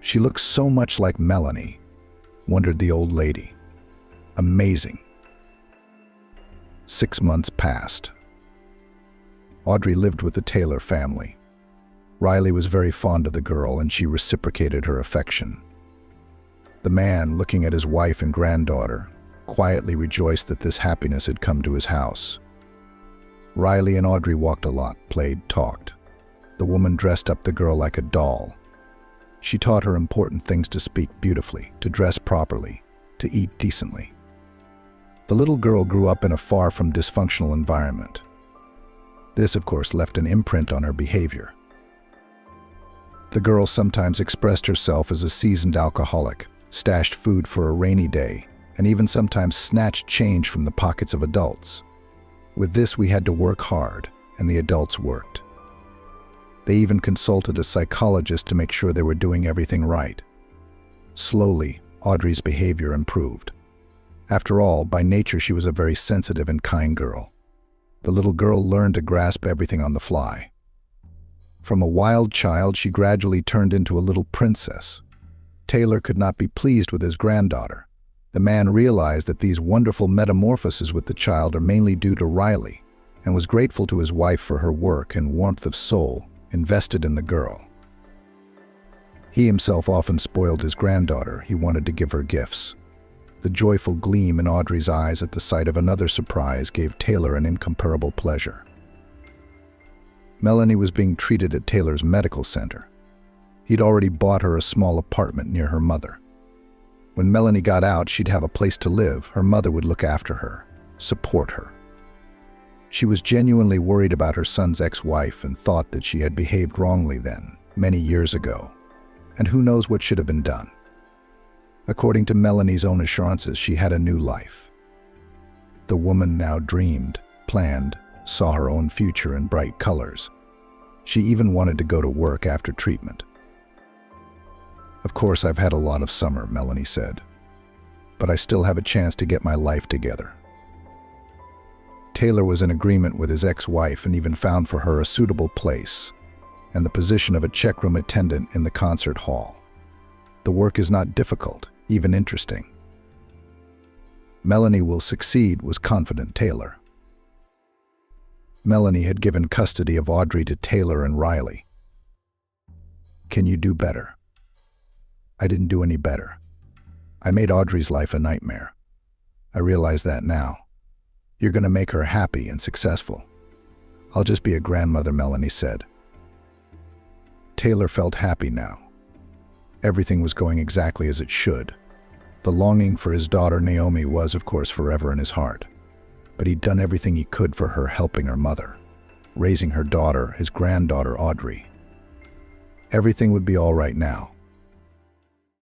"She looks so much like Melanie," wondered the old lady. "Amazing." 6 months passed. Audrey lived with the Taylor family. Riley was very fond of the girl, and she reciprocated her affection. The man, looking at his wife and granddaughter, quietly rejoiced that this happiness had come to his house. Riley and Audrey walked a lot, played, talked. The woman dressed up the girl like a doll. She taught her important things: to speak beautifully, to dress properly, to eat decently. The little girl grew up in a far from dysfunctional environment. This, of course, left an imprint on her behavior. The girl sometimes expressed herself as a seasoned alcoholic, stashed food for a rainy day, and even sometimes snatched change from the pockets of adults. With this, we had to work hard, and the adults worked. They even consulted a psychologist to make sure they were doing everything right. Slowly, Audrey's behavior improved. After all, by nature she was a very sensitive and kind girl. The little girl learned to grasp everything on the fly. From a wild child, she gradually turned into a little princess. Taylor could not be pleased with his granddaughter. The man realized that these wonderful metamorphoses with the child are mainly due to Riley, and was grateful to his wife for her work and warmth of soul invested in the girl. He himself often spoiled his granddaughter. He wanted to give her gifts. The joyful gleam in Audrey's eyes at the sight of another surprise gave Taylor an incomparable pleasure. Melanie was being treated at Taylor's medical center. He'd already bought her a small apartment near her mother. When Melanie got out, she'd have a place to live. Her mother would look after her, support her. She was genuinely worried about her son's ex-wife and thought that she had behaved wrongly then, many years ago. And who knows what should have been done. According to Melanie's own assurances, she had a new life. The woman now dreamed, planned, saw her own future in bright colors. She even wanted to go to work after treatment. "Of course, I've had a lot of summer," Melanie said, "but I still have a chance to get my life together." Taylor was in agreement with his ex-wife and even found for her a suitable place and the position of a checkroom attendant in the concert hall. The work is not difficult, even interesting. "Melanie will succeed," was confident Taylor. Melanie had given custody of Audrey to Taylor and Riley. "Can you do better?" "I didn't do any better. I made Audrey's life a nightmare. I realize that now. You're going to make her happy and successful. I'll just be a grandmother," Melanie said. Taylor felt happy now. Everything was going exactly as it should. The longing for his daughter Naomi was, of course, forever in his heart. But he'd done everything he could for her, helping her mother, raising her daughter, his granddaughter Audrey. Everything would be all right now.